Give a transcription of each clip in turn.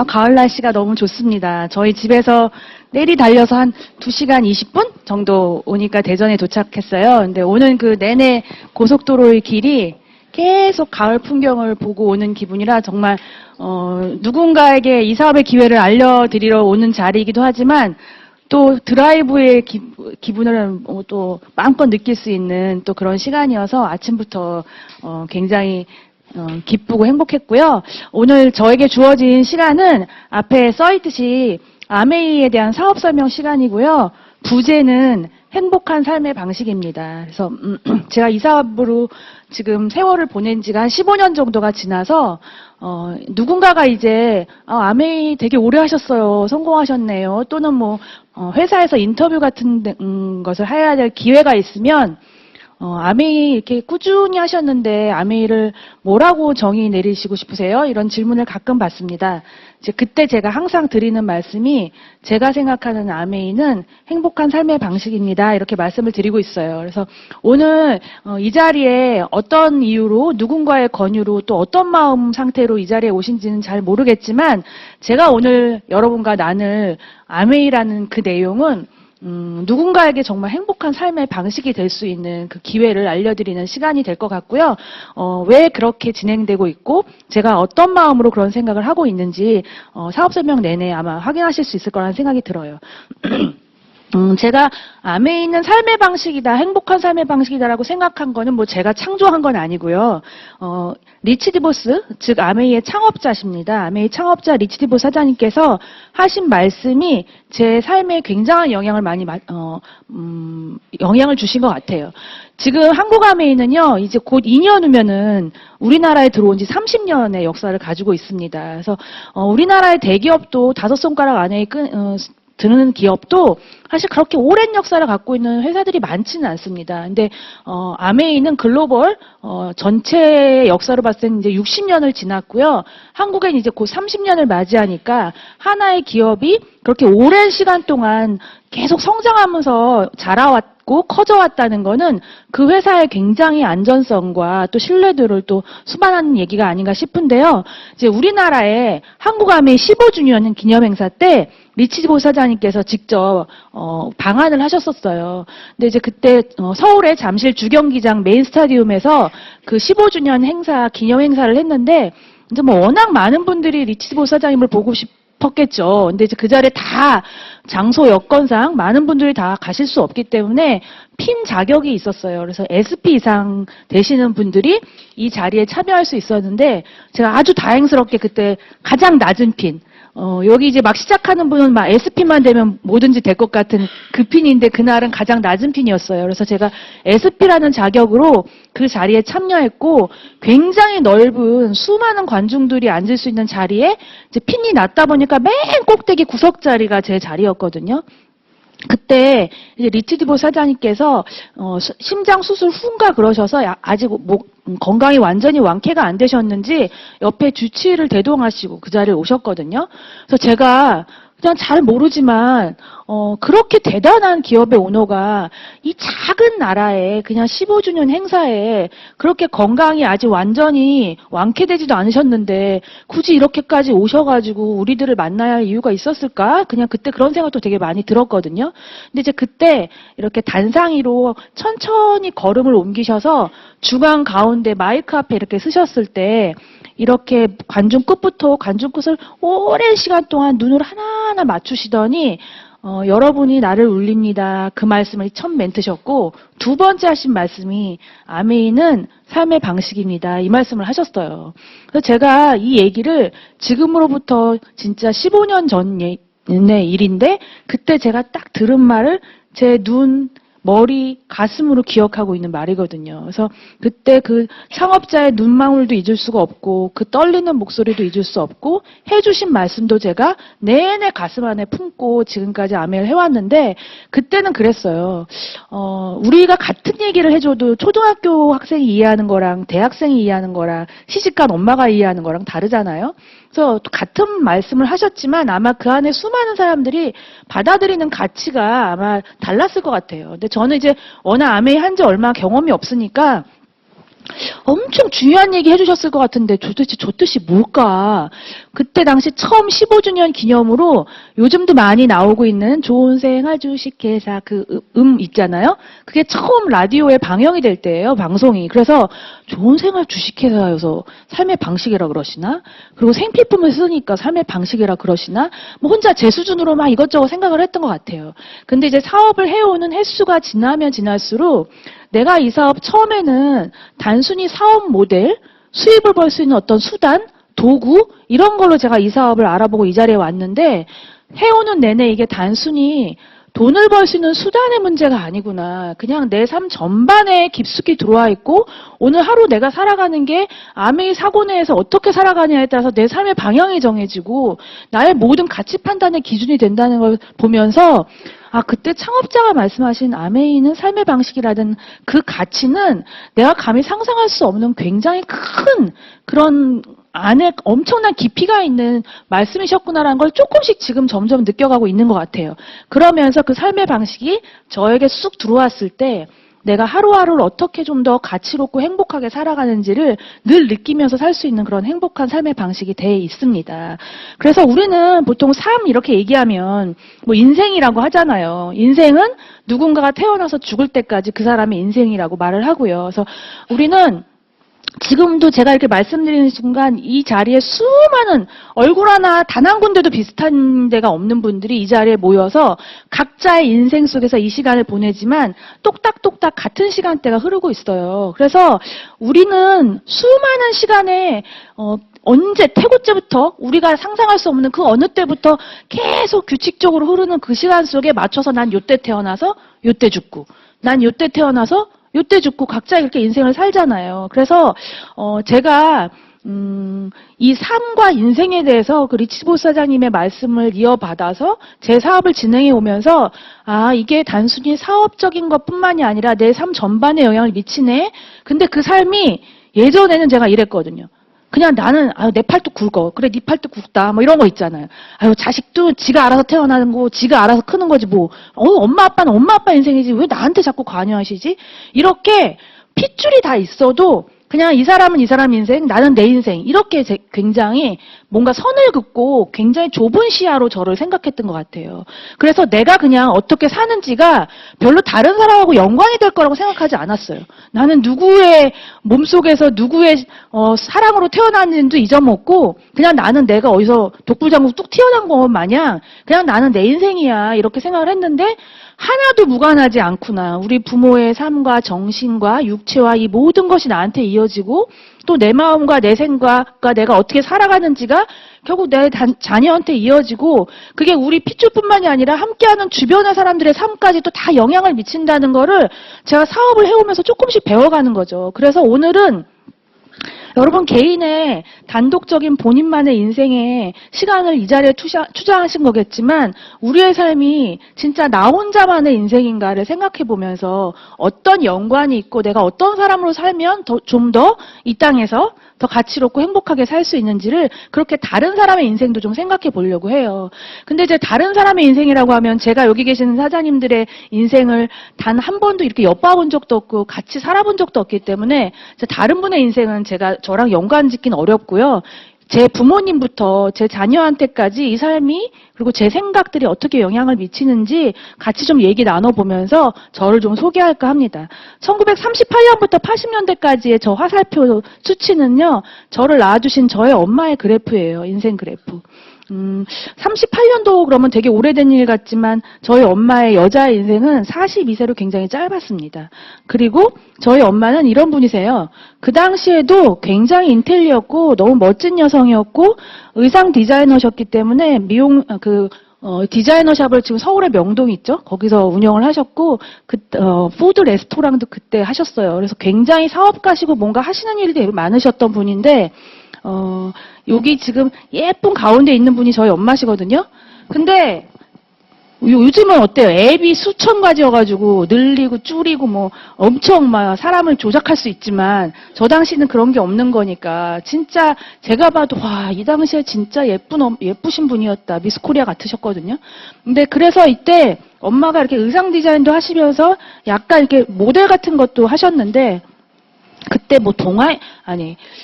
가을 날씨가 너무 좋습니다. 저희 집에서 내리 달려서 한 2시간 20분 정도 오니까 대전에 도착했어요. 근데 오는 그 내내 고속도로의 길이 계속 가을 풍경을 보고 오는 기분이라 정말 누군가에게 이 사업의 기회를 알려드리러 오는 자리이기도 하지만 또 드라이브의 기분을 또 마음껏 느낄 수 있는 또 그런 시간이어서 아침부터 굉장히 기쁘고 행복했고요. 오늘 저에게 주어진 시간은 앞에 써있듯이 아메이에 대한 사업 설명 시간이고요. 부제는 행복한 삶의 방식입니다. 그래서 제가 이 사업으로 지금 세월을 보낸 지가 한 15년 정도가 지나서 누군가가 이제 아메이 되게 오래 하셨어요. 성공하셨네요. 또는 뭐 회사에서 인터뷰 같은 것을 해야 될 기회가 있으면 아메이 이렇게 꾸준히 하셨는데 아메이를 뭐라고 정의 내리시고 싶으세요? 이런 질문을 가끔 받습니다. 이제 그때 제가 항상 드리는 말씀이 제가 생각하는 아메이는 행복한 삶의 방식입니다. 이렇게 말씀을 드리고 있어요. 그래서 오늘 이 자리에 어떤 이유로 누군가의 권유로 또 어떤 마음 상태로 이 자리에 오신지는 잘 모르겠지만 제가 오늘 여러분과 나눌 아메이라는 그 내용은 누군가에게 정말 행복한 삶의 방식이 될 수 있는 그 기회를 알려드리는 시간이 될 것 같고요. 왜 그렇게 진행되고 있고 제가 어떤 마음으로 그런 생각을 하고 있는지 사업 설명 내내 아마 확인하실 수 있을 거라는 생각이 들어요. 제가 아메이는 삶의 방식이다, 행복한 삶의 방식이다라고 생각한 거는 뭐 제가 창조한 건 아니고요. 리치 디보스, 즉 아메이의 창업자십니다. 아메이 창업자 리치 디보스 사장님께서 하신 말씀이 제 삶에 굉장한 영향을 영향을 주신 것 같아요. 지금 한국 아메이는요, 이제 곧 2년 후면은 우리나라에 들어온 지 30년의 역사를 가지고 있습니다. 그래서 우리나라의 대기업도 5손가락 안에 드는 기업도 사실 그렇게 오랜 역사를 갖고 있는 회사들이 많지는 않습니다. 근데 아메이는 글로벌 전체의 역사로 봤을 때는 이제 60년을 지났고요. 한국엔 이제 곧 30년을 맞이하니까 하나의 기업이 그렇게 오랜 시간 동안 계속 성장하면서 자라왔고 커져왔다는 거는 그 회사의 굉장히 안전성과 또 신뢰도를 또 수반하는 얘기가 아닌가 싶은데요. 이제 우리나라의 한국 아메이 15주년 기념행사 때 리치보 사장님께서 직접 방한을 하셨었어요. 근데 이제 그때 서울의 잠실 주경기장 메인 스타디움에서 그 15주년 행사 기념 행사를 했는데 이제 뭐 워낙 많은 분들이 리치보 사장님을 보고 싶었겠죠. 근데 이제 그 자리에 다 장소 여건상 많은 분들이 다 가실 수 없기 때문에 핀 자격이 있었어요. 그래서 SP 이상 되시는 분들이 이 자리에 참여할 수 있었는데 제가 아주 다행스럽게 그때 가장 낮은 핀 여기 이제 막 시작하는 분은 막 SP만 되면 뭐든지 될 것 같은 그 핀인데 그날은 가장 낮은 핀이었어요. 그래서 제가 SP라는 자격으로 그 자리에 참여했고 굉장히 넓은 수많은 관중들이 앉을 수 있는 자리에 이제 핀이 낮다 보니까 맨 꼭대기 구석 자리가 제 자리였거든요. 그때 이제 리치디보 사장님께서 심장 수술 후인가 그러셔서 아직 건강이 완전히 완쾌가 안 되셨는지 옆에 주치의를 대동하시고 그 자리에 오셨거든요. 그래서 제가 그냥 잘 모르지만 그렇게 대단한 기업의 오너가 이 작은 나라에 그냥 15주년 행사에 그렇게 건강이 아직 완전히 완쾌되지도 않으셨는데 굳이 이렇게까지 오셔가지고 우리들을 만나야 할 이유가 있었을까? 그냥 그때 그런 생각도 되게 많이 들었거든요. 근데 이제 그때 이렇게 단상위로 천천히 걸음을 옮기셔서 중앙 가운데 마이크 앞에 이렇게 쓰셨을 때 이렇게 관중 끝부터 관중 끝을 오랜 시간 동안 눈을 하나하나 맞추시더니 여러분이 나를 울립니다. 그 말씀을 첫 멘트셨고 두 번째 하신 말씀이 아메이는 삶의 방식입니다. 이 말씀을 하셨어요. 그래서 제가 이 얘기를 지금으로부터 진짜 15년 전의 일인데 그때 제가 딱 들은 말을 제 눈, 머리, 가슴으로 기억하고 있는 말이거든요. 그래서 그때 그 창업자의 눈망울도 잊을 수가 없고 그 떨리는 목소리도 잊을 수 없고 해주신 말씀도 제가 내내 가슴 안에 품고 지금까지 아메이를 해왔는데 그때는 그랬어요. 우리가 같은 얘기를 해줘도 초등학교 학생이 이해하는 거랑 대학생이 이해하는 거랑 시집간 엄마가 이해하는 거랑 다르잖아요. 그래서 같은 말씀을 하셨지만 아마 그 안에 수많은 사람들이 받아들이는 가치가 아마 달랐을 것 같아요. 근데 저는 이제 워낙 아메이 한 지 얼마 경험이 없으니까 엄청 중요한 얘기 해주셨을 것 같은데 도대체 저 뜻이 뭘까? 그때 당시 처음 15주년 기념으로 요즘도 많이 나오고 있는 좋은 생활 주식회사 그 있잖아요. 그게 처음 라디오에 방영이 될 때예요, 방송이. 그래서 좋은 생활 주식회사여서 삶의 방식이라 그러시나? 그리고 생필품을 쓰니까 삶의 방식이라 그러시나? 뭐 혼자 제 수준으로 막 이것저것 생각을 했던 것 같아요. 근데 이제 사업을 해오는 횟수가 지나면 지날수록 내가 이 사업 처음에는 단순히 사업 모델, 수입을 벌 수 있는 어떤 수단, 도구 이런 걸로 제가 이 사업을 알아보고 이 자리에 왔는데 해오는 내내 이게 단순히 돈을 벌 수 있는 수단의 문제가 아니구나. 그냥 내 삶 전반에 깊숙이 들어와 있고 오늘 하루 내가 살아가는 게 암의 사고 내에서 어떻게 살아가냐에 따라서 내 삶의 방향이 정해지고 나의 모든 가치 판단의 기준이 된다는 걸 보면서 그때 창업자가 말씀하신 아메이는 삶의 방식이라는 그 가치는 내가 감히 상상할 수 없는 굉장히 큰 그런 안에 엄청난 깊이가 있는 말씀이셨구나라는 걸 조금씩 지금 점점 느껴가고 있는 것 같아요. 그러면서 그 삶의 방식이 저에게 쑥 들어왔을 때 내가 하루하루를 어떻게 좀 더 가치롭고 행복하게 살아가는지를 늘 느끼면서 살 수 있는 그런 행복한 삶의 방식이 돼 있습니다. 그래서 우리는 보통 삶 이렇게 얘기하면 뭐 인생이라고 하잖아요. 인생은 누군가가 태어나서 죽을 때까지 그 사람의 인생이라고 말을 하고요. 그래서 우리는 지금도 제가 이렇게 말씀드리는 순간 이 자리에 수많은 얼굴 하나 단 한 군데도 비슷한 데가 없는 분들이 이 자리에 모여서 각자의 인생 속에서 이 시간을 보내지만 똑딱똑딱 같은 시간대가 흐르고 있어요. 그래서 우리는 수많은 시간에 언제 태고째부터 우리가 상상할 수 없는 그 어느 때부터 계속 규칙적으로 흐르는 그 시간 속에 맞춰서 난 요때 태어나서 요때 죽고 난 요때 태어나서 요때 죽고 각자 이렇게 인생을 살잖아요. 그래서 제가 이 삶과 인생에 대해서 그 리치보스 사장님의 말씀을 이어받아서 제 사업을 진행해 오면서 이게 단순히 사업적인 것뿐만이 아니라 내 삶 전반에 영향을 미치네. 근데 그 삶이 예전에는 제가 이랬거든요. 그냥 나는 내 팔뚝 굵어. 그래 네 팔뚝 굵다. 뭐 이런 거 있잖아요. 자식도 지가 알아서 태어나는 거, 지가 알아서 크는 거지 뭐. 엄마 아빠는 엄마 아빠 인생이지 왜 나한테 자꾸 관여하시지? 이렇게 핏줄이 다 있어도 그냥 이 사람은 이 사람 인생, 나는 내 인생 이렇게 굉장히 뭔가 선을 긋고 굉장히 좁은 시야로 저를 생각했던 것 같아요. 그래서 내가 그냥 어떻게 사는지가 별로 다른 사람하고 연관이 될 거라고 생각하지 않았어요. 나는 누구의 몸속에서 누구의 사랑으로 태어났는지도 잊어먹고 그냥 나는 내가 어디서 독불장구 뚝 튀어나온 것 마냥 그냥 나는 내 인생이야 이렇게 생각을 했는데 하나도 무관하지 않구나. 우리 부모의 삶과 정신과 육체와 이 모든 것이 나한테 이어지고 또 내 마음과 내 생각과 내가 어떻게 살아가는지가 결국 내 자녀한테 이어지고 그게 우리 핏줄뿐만이 아니라 함께하는 주변의 사람들의 삶까지도 다 영향을 미친다는 거를 제가 사업을 해오면서 조금씩 배워가는 거죠. 그래서 오늘은 여러분 개인의 단독적인 본인만의 인생에 시간을 이 자리에 투자하신 거겠지만 우리의 삶이 진짜 나 혼자만의 인생인가를 생각해 보면서 어떤 연관이 있고 내가 어떤 사람으로 살면 좀 더 이 땅에서 더 가치롭고 행복하게 살 수 있는지를 그렇게 다른 사람의 인생도 좀 생각해 보려고 해요. 근데 이제 다른 사람의 인생이라고 하면 제가 여기 계시는 사장님들의 인생을 단 한 번도 이렇게 엿봐본 적도 없고 같이 살아본 적도 없기 때문에 다른 분의 인생은 제가 저랑 연관 짓기는 어렵고요. 제 부모님부터 제 자녀한테까지 이 삶이 그리고 제 생각들이 어떻게 영향을 미치는지 같이 좀 얘기 나눠보면서 저를 좀 소개할까 합니다. 1938년부터 80년대까지의 저 화살표 수치는요. 저를 낳아주신 저의 엄마의 그래프예요. 인생 그래프. 38년도 그러면 되게 오래된 일 같지만 저희 엄마의 여자의 인생은 42세로 굉장히 짧았습니다. 그리고 저희 엄마는 이런 분이세요. 그 당시에도 굉장히 인텔리였고 너무 멋진 여성이었고 의상 디자이너셨기 때문에 디자이너샵을 지금 서울의 명동 있죠? 거기서 운영을 하셨고 푸드 레스토랑도 그때 하셨어요. 그래서 굉장히 사업가시고 뭔가 하시는 일이 되게 많으셨던 분인데 여기 지금 예쁜 가운데 있는 분이 저희 엄마시거든요. 근데 요즘은 어때요? 앱이 수천 가지여가지고 늘리고 줄이고 뭐 엄청 막 사람을 조작할 수 있지만 저 당시는 그런 게 없는 거니까 진짜 제가 봐도 이 당시에 진짜 예쁘신 분이었다. 미스 코리아 같으셨거든요. 근데 그래서 이때 엄마가 이렇게 의상 디자인도 하시면서 약간 이렇게 모델 같은 것도 하셨는데 그때 뭐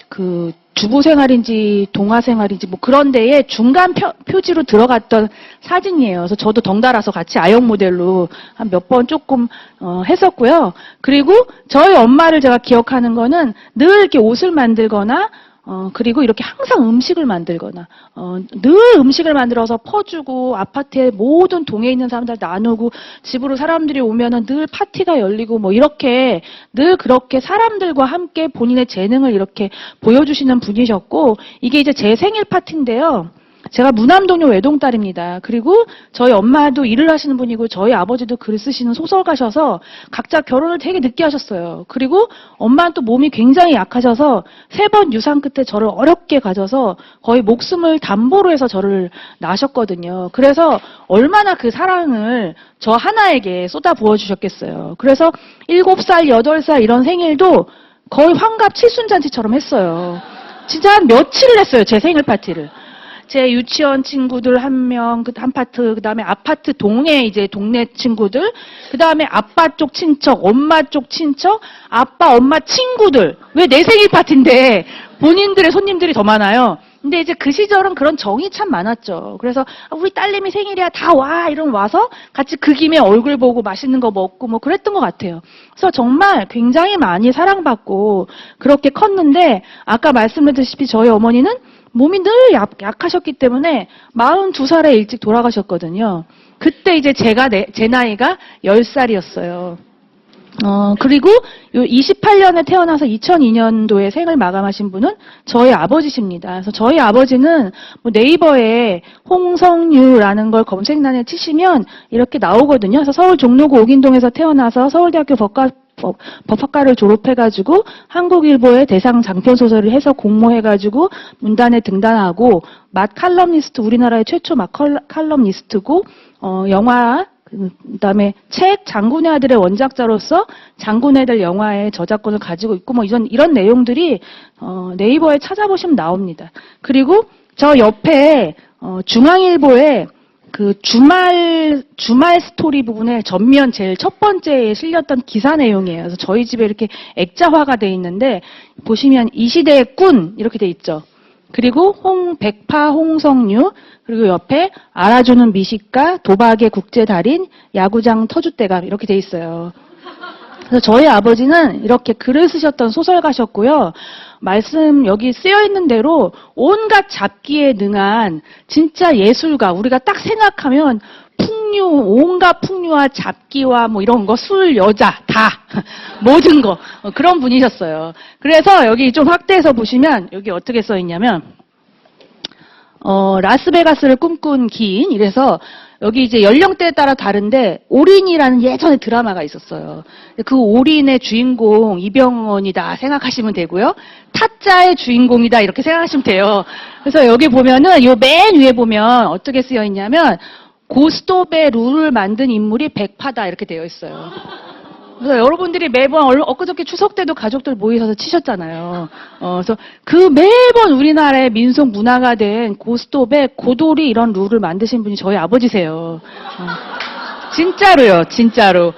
그 주부 생활인지 동화 생활인지 뭐 그런 데에 중간 표지로 들어갔던 사진이에요. 그래서 저도 덩달아서 같이 아역 모델로 한 몇 번 조금 했었고요. 그리고 저희 엄마를 제가 기억하는 거는 늘 이렇게 옷을 만들거나 그리고 이렇게 항상 음식을 만들거나, 늘 음식을 만들어서 퍼주고, 아파트에 모든 동에 있는 사람들 나누고, 집으로 사람들이 오면은 늘 파티가 열리고, 뭐, 이렇게, 늘 그렇게 사람들과 함께 본인의 재능을 이렇게 보여주시는 분이셨고, 이게 이제 제 생일 파티인데요. 제가 무남동요 외동딸입니다. 그리고 저희 엄마도 일을 하시는 분이고 저희 아버지도 글 쓰시는 소설가셔서 각자 결혼을 되게 늦게 하셨어요. 그리고 엄마는 또 몸이 굉장히 약하셔서 3번 유산 끝에 저를 어렵게 가져서 거의 목숨을 담보로 해서 저를 낳으셨거든요. 그래서 얼마나 그 사랑을 저 하나에게 쏟아 부어주셨겠어요. 그래서 7살, 8살 이런 생일도 거의 환갑 칠순잔치처럼 했어요. 진짜 한 며칠을 했어요. 제 생일 파티를. 제 유치원 친구들 한 명, 한 파트, 그 다음에 아파트 동에 이제 동네 친구들, 그 다음에 아빠 쪽 친척, 엄마 쪽 친척, 아빠, 엄마 친구들. 왜 내 생일 파티인데 본인들의 손님들이 더 많아요. 근데 이제 그 시절은 그런 정이 참 많았죠. 그래서 우리 딸내미 생일이야, 다 와, 이러면 와서 같이 그 김에 얼굴 보고 맛있는 거 먹고 뭐 그랬던 것 같아요. 그래서 정말 굉장히 많이 사랑받고 그렇게 컸는데 아까 말씀드렸다시피 저희 어머니는 몸이 늘 약하셨기 때문에 42살에 일찍 돌아가셨거든요. 그때 이제 제 나이가 10살이었어요. 그리고 28년에 태어나서 2002년도에 생을 마감하신 분은 저희 아버지십니다. 그래서 저희 아버지는 뭐 네이버에 홍성유라는 걸 검색란에 치시면 이렇게 나오거든요. 그래서 서울 종로구 옥인동에서 태어나서 서울대학교 법학과를 졸업해가지고 한국일보의 대상 장편소설을 해서 공모해가지고 문단에 등단하고 칼럼니스트, 우리나라의 최초 칼럼니스트고, 영화, 그다음에 책 장군의 아들의 원작자로서 장군의 아들 영화의 저작권을 가지고 있고 뭐 이런 내용들이 네이버에 찾아보시면 나옵니다. 그리고 저 옆에 중앙일보에 그 주말 스토리 부분에 전면 제일 첫 번째에 실렸던 기사 내용이에요. 그래서 저희 집에 이렇게 액자화가 돼 있는데 보시면 이 시대의 꾼 이렇게 돼 있죠. 그리고 백파 홍성유, 그리고 옆에 알아주는 미식가, 도박의 국제달인, 야구장 터줏대감 이렇게 돼 있어요. 그래서 저희 아버지는 이렇게 글을 쓰셨던 소설가셨고요. 말씀 여기 쓰여 있는 대로 온갖 잡기에 능한 진짜 예술가, 우리가 딱 생각하면 풍류, 온갖 풍류와 잡기와 뭐 이런 거, 술, 여자 다 모든 거 그런 분이셨어요. 그래서 여기 좀 확대해서 보시면 여기 어떻게 써 있냐면 라스베가스를 꿈꾼 기인, 이래서 여기 이제 연령대에 따라 다른데 올인이라는 예전에 드라마가 있었어요. 그 올인의 주인공 이병헌이다 생각하시면 되고요. 타짜의 주인공이다 이렇게 생각하시면 돼요. 그래서 여기 보면은 요 맨 위에 보면 어떻게 쓰여 있냐면 고스톱의 룰을 만든 인물이 백파다 이렇게 되어 있어요. 그래서 여러분들이 매번 엊그저께 추석 때도 가족들 모이셔서 치셨잖아요. 그래서 그 매번 우리나라의 민속 문화가 된 고스톱에 고돌이 이런 룰을 만드신 분이 저희 아버지세요. 진짜로요, 진짜로.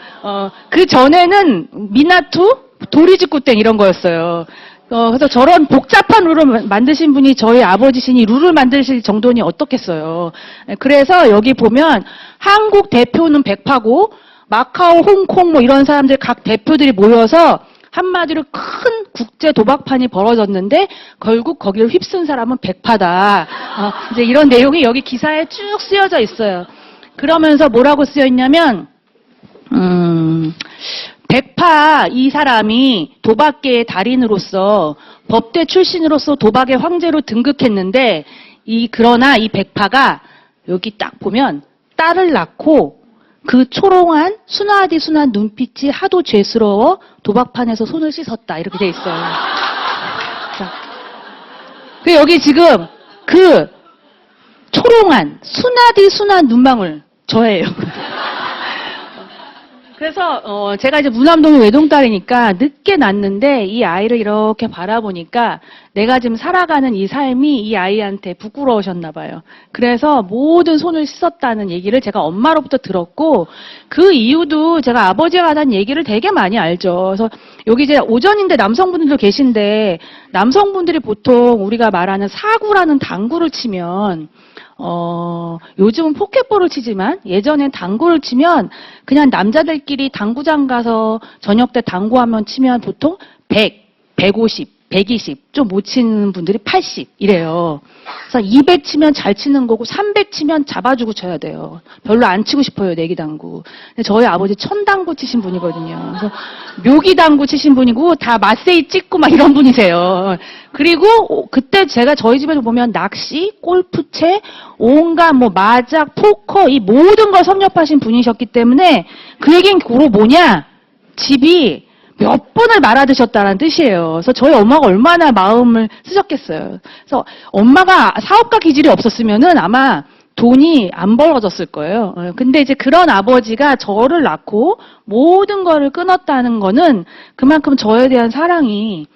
그 전에는 미나투, 도리지구땡 이런 거였어요. 그래서 저런 복잡한 룰을 만드신 분이 저희 아버지시니 룰을 만드실 정도니 어떻겠어요. 그래서 여기 보면 한국 대표는 백파고 마카오, 홍콩 뭐 이런 사람들 각 대표들이 모여서 한마디로 큰 국제 도박판이 벌어졌는데 결국 거기를 휩쓴 사람은 백파다. 이제 이런 내용이 여기 기사에 쭉 쓰여져 있어요. 그러면서 뭐라고 쓰여 있냐면 백파 이 사람이 도박계의 달인으로서 법대 출신으로서 도박의 황제로 등극했는데 그러나 이 백파가 여기 딱 보면 딸을 낳고 그 초롱한 순하디 순한 눈빛이 하도 죄스러워 도박판에서 손을 씻었다 이렇게 돼 있어요. 자, 그 여기 지금 그 초롱한 순하디 순한 눈망울 저예요. 그래서 제가 이제 무남동이 외동딸이니까 늦게 낳는데 이 아이를 이렇게 바라보니까 내가 지금 살아가는 이 삶이 이 아이한테 부끄러우셨나 봐요. 그래서 모든 손을 씻었다는 얘기를 제가 엄마로부터 들었고 그 이유도 제가 아버지에 관한 얘기를 되게 많이 알죠. 그래서 여기 이제 오전인데 남성분들도 계신데 남성분들이 보통 우리가 말하는 사구라는 당구를 치면 요즘은 포켓볼을 치지만 예전엔 당구를 치면 그냥 남자들끼리 당구장 가서 저녁 때 당구하면 치면 보통 100, 150, 120, 좀 못 치는 분들이 80 이래요. 그래서 200 치면 잘 치는 거고 300 치면 잡아주고 쳐야 돼요. 별로 안 치고 싶어요, 내기당구. 근데 저희 아버지 천당구 치신 분이거든요. 그래서 묘기당구 치신 분이고 다 마세이 찍고 막 이런 분이세요. 그리고 그때 제가 저희 집에서 보면 낚시, 골프채, 온갖 뭐 마작, 포커 이 모든 걸 섭렵하신 분이셨기 때문에 그 얘기는 고로 뭐냐? 집이 몇 번을 말아드셨다는 뜻이에요. 그래서 저희 엄마가 얼마나 마음을 쓰셨겠어요. 그래서 엄마가 사업가 기질이 없었으면은 아마 돈이 안 벌어졌을 거예요. 근데 이제 그런 아버지가 저를 낳고 모든 거를 끊었다는 거는 그만큼 저에 대한 사랑이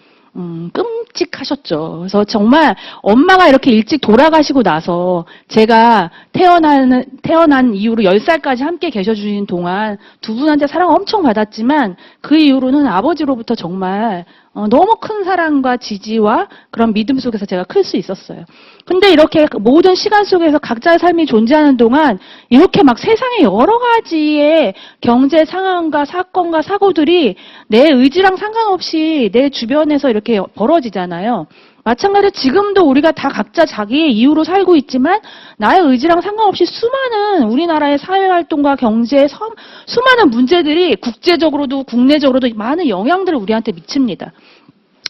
끔찍하셨죠. 그래서 정말 엄마가 이렇게 일찍 돌아가시고 나서 제가 태어난 이후로 10살까지 함께 계셔주신 동안 두 분한테 사랑 엄청 받았지만 그 이후로는 아버지로부터 정말 너무 큰 사랑과 지지와 그런 믿음 속에서 제가 클 수 있었어요. 근데 이렇게 모든 시간 속에서 각자의 삶이 존재하는 동안 이렇게 막 세상에 여러 가지의 경제 상황과 사건과 사고들이 내 의지랑 상관없이 내 주변에서 이렇게 벌어지잖아요. 마찬가지로 지금도 우리가 다 각자 자기의 이유로 살고 있지만 나의 의지랑 상관없이 수많은 우리나라의 사회활동과 경제의 수많은 문제들이 국제적으로도 국내적으로도 많은 영향들을 우리한테 미칩니다.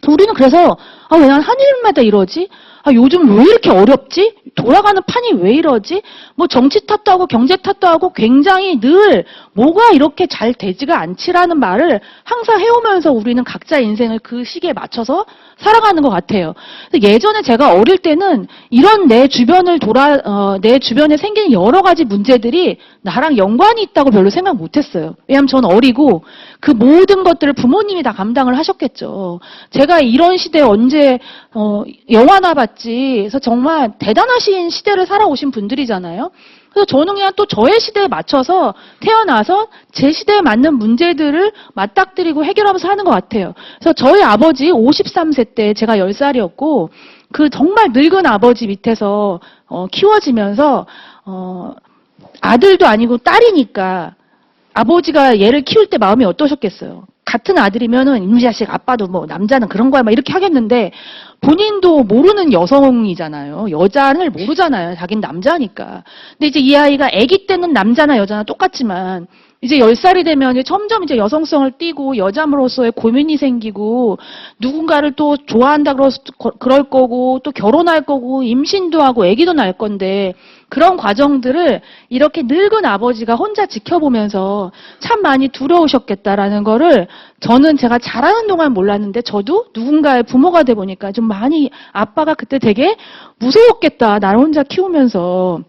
우리는 그래서 왜 난 한일마다 이러지? 요즘 왜 이렇게 어렵지? 돌아가는 판이 왜 이러지? 뭐 정치 탓도 하고 경제 탓도 하고 굉장히 늘 뭐가 이렇게 잘 되지가 않지라는 말을 항상 해오면서 우리는 각자 인생을 그 시기에 맞춰서 살아가는 것 같아요. 예전에 제가 어릴 때는 이런 내 주변에 생기는 여러 가지 문제들이 나랑 연관이 있다고 별로 생각 못 했어요. 왜냐하면 저는 어리고 그 모든 것들을 부모님이 다 감당을 하셨겠죠. 제가 이런 시대에 언제 영화나 봤지. 그래서 정말 대단하신 시대를 살아오신 분들이잖아요. 그래서 저는 그냥 또 저의 시대에 맞춰서 태어나서 제 시대에 맞는 문제들을 맞닥뜨리고 해결하면서 하는 것 같아요. 그래서 저희 아버지 53세 때 제가 10살이었고 그 정말 늙은 아버지 밑에서 키워지면서 아들도 아니고 딸이니까 아버지가 얘를 키울 때 마음이 어떠셨겠어요. 같은 아들이면은 이놈 자식 아빠도 뭐 남자는 그런 거야 막 이렇게 하겠는데 본인도 모르는 여성이잖아요. 여자를 모르잖아요. 자기는 남자니까. 근데 이제 이 아이가 아기 때는 남자나 여자나 똑같지만 이제 10살이 되면 이제 점점 이제 여성성을 띠고 여자로서의 고민이 생기고 누군가를 또 좋아한다 그럴 거고 또 결혼할 거고 임신도 하고 아기도 낳을 건데 그런 과정들을 이렇게 늙은 아버지가 혼자 지켜보면서 참 많이 두려우셨겠다라는 거를 저는 제가 자라는 동안 몰랐는데 저도 누군가의 부모가 돼 보니까 좀 많이 아빠가 그때 되게 무서웠겠다. 나를 혼자 키우면서.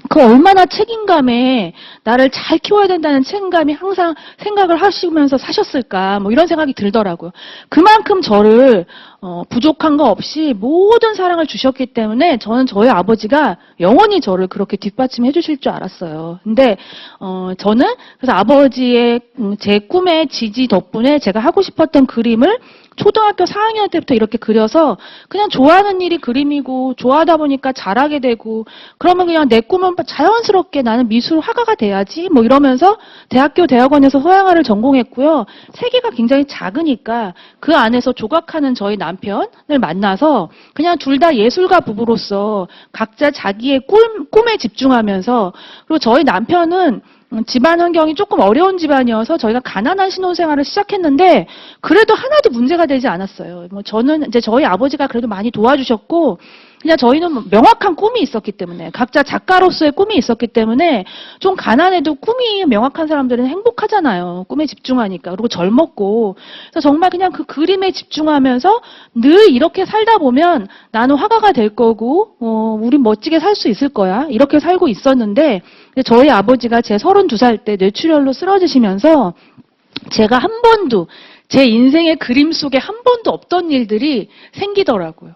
그 얼마나 책임감에 나를 잘 키워야 된다는 책임감이 항상 생각을 하시면서 사셨을까 뭐 이런 생각이 들더라고요. 그만큼 저를 부족한 거 없이 모든 사랑을 주셨기 때문에 저는 저희 아버지가 영원히 저를 그렇게 뒷받침해 주실 줄 알았어요. 근데 저는 그래서 아버지의 제 꿈의 지지 덕분에 제가 하고 싶었던 그림을 초등학교 4학년 때부터 이렇게 그려서 그냥 좋아하는 일이 그림이고 좋아하다 보니까 잘하게 되고 그러면 그냥 내 꿈은 자연스럽게 나는 미술 화가가 돼야지 뭐 이러면서 대학원에서 서양화를 전공했고요. 세계가 굉장히 작으니까 그 안에서 조각하는 저희 남편을 만나서 그냥 둘 다 예술가 부부로서 각자 자기의 꿈에 집중하면서 그리고 저희 남편은 집안 환경이 조금 어려운 집안이어서 저희가 가난한 신혼생활을 시작했는데 그래도 하나도 문제가 되지 않았어요. 뭐 저는 이제 저희 아버지가 그래도 많이 도와주셨고 그냥 저희는 명확한 꿈이 있었기 때문에, 각자 작가로서의 꿈이 있었기 때문에 좀 가난해도 꿈이 명확한 사람들은 행복하잖아요. 꿈에 집중하니까. 그리고 젊었고. 그래서 정말 그냥 그 그림에 집중하면서 늘 이렇게 살다 보면 나는 화가가 될 거고, 우린 멋지게 살 수 있을 거야. 이렇게 살고 있었는데, 저희 아버지가 제 32살 때 뇌출혈로 쓰러지시면서 제가 한 번도, 제 인생의 그림 속에 한 번도 없던 일들이 생기더라고요.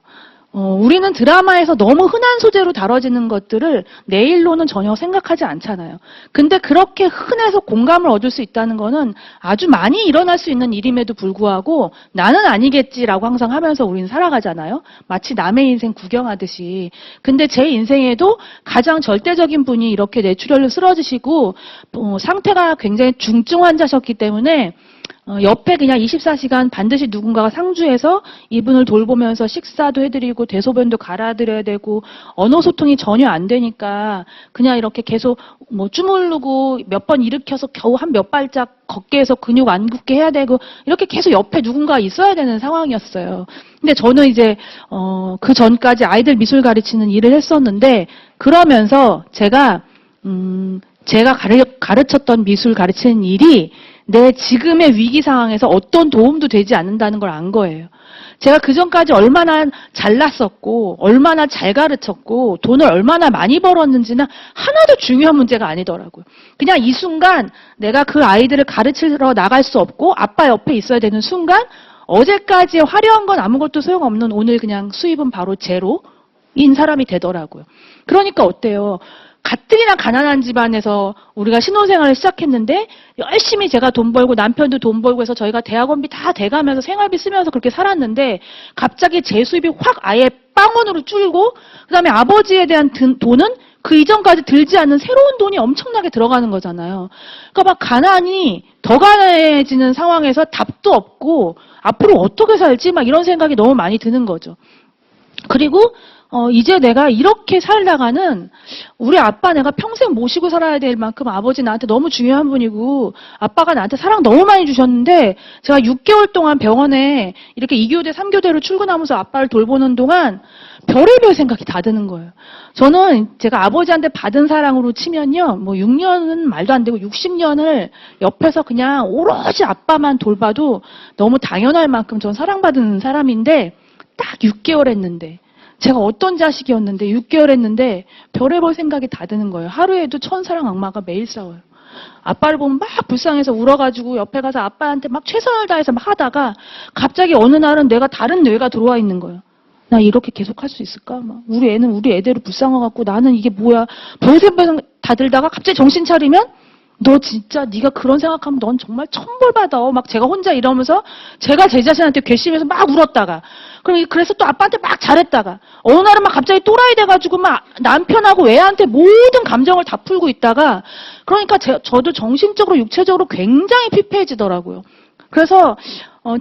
우리는 드라마에서 너무 흔한 소재로 다뤄지는 것들을 내일로는 전혀 생각하지 않잖아요. 근데 그렇게 흔해서 공감을 얻을 수 있다는 거는 아주 많이 일어날 수 있는 일임에도 불구하고 나는 아니겠지라고 항상 하면서 우리는 살아가잖아요. 마치 남의 인생 구경하듯이. 근데 제 인생에도 가장 절대적인 분이 이렇게 뇌출혈로 쓰러지시고 상태가 굉장히 중증 환자셨기 때문에 옆에 그냥 24시간 반드시 누군가가 상주해서 이분을 돌보면서 식사도 해드리고 대소변도 갈아드려야 되고 언어 소통이 전혀 안 되니까 그냥 이렇게 계속 뭐 주물르고 몇 번 일으켜서 겨우 한 몇 발짝 걷게 해서 근육 안 굳게 해야 되고 이렇게 계속 옆에 누군가 있어야 되는 상황이었어요. 근데 저는 이제 그 전까지 아이들 미술 가르치는 일을 했었는데 그러면서 제가 가르쳤던 미술 가르치는 일이 내 지금의 위기 상황에서 어떤 도움도 되지 않는다는 걸 안 거예요. 제가 그전까지 얼마나 잘났었고 얼마나 잘 가르쳤고 돈을 얼마나 많이 벌었는지는 하나도 중요한 문제가 아니더라고요. 그냥 이 순간 내가 그 아이들을 가르치러 나갈 수 없고 아빠 옆에 있어야 되는 순간 어제까지의 화려한 건 아무것도 소용없는 오늘 그냥 수입은 바로 제로인 사람이 되더라고요. 그러니까 어때요? 가뜩이나 가난한 집안에서 우리가 신혼생활을 시작했는데 열심히 제가 돈 벌고 남편도 돈 벌고 해서 저희가 대학원비 다 대가면서 생활비 쓰면서 그렇게 살았는데 갑자기 제 수입이 확 아예 빵원으로 줄고 그다음에 아버지에 대한 돈은 그 이전까지 들지 않는 새로운 돈이 엄청나게 들어가는 거잖아요. 그러니까 막 가난이 더 가난해지는 상황에서 답도 없고 앞으로 어떻게 살지 막 이런 생각이 너무 많이 드는 거죠. 그리고 이제 내가 이렇게 살다가는 우리 아빠 내가 평생 모시고 살아야 될 만큼 아버지 나한테 너무 중요한 분이고 아빠가 나한테 사랑 너무 많이 주셨는데 제가 6개월 동안 병원에 이렇게 2교대, 3교대로 출근하면서 아빠를 돌보는 동안 별의별 생각이 다 드는 거예요. 저는 제가 아버지한테 받은 사랑으로 치면요. 뭐 6년은 말도 안 되고 60년을 옆에서 그냥 오로지 아빠만 돌봐도 너무 당연할 만큼 전 사랑받은 사람인데 딱 6개월 했는데 제가 어떤 자식이었는데 6개월 했는데 별의별 생각이 다 드는 거예요. 하루에도 천사랑 악마가 매일 싸워요. 아빠를 보면 막 불쌍해서 울어가지고 옆에 가서 아빠한테 막 최선을 다해서 막 하다가 갑자기 어느 날은 내가 다른 뇌가 들어와 있는 거예요. 나 이렇게 계속 할 수 있을까? 막 우리 애는 우리 애대로 불쌍해갖고 나는 이게 뭐야. 별생별 다 들다가 갑자기 정신 차리면 너 진짜 네가 그런 생각하면 넌 정말 천벌받아. 막 제가 혼자 이러면서 제가 제 자신한테 괘씸해서 막 울었다가 그래서 또 아빠한테 막 잘했다가 어느 날은 막 갑자기 또라이 돼가지고 막 남편하고 애한테 모든 감정을 다 풀고 있다가 그러니까 저도 정신적으로 육체적으로 굉장히 피폐해지더라고요. 그래서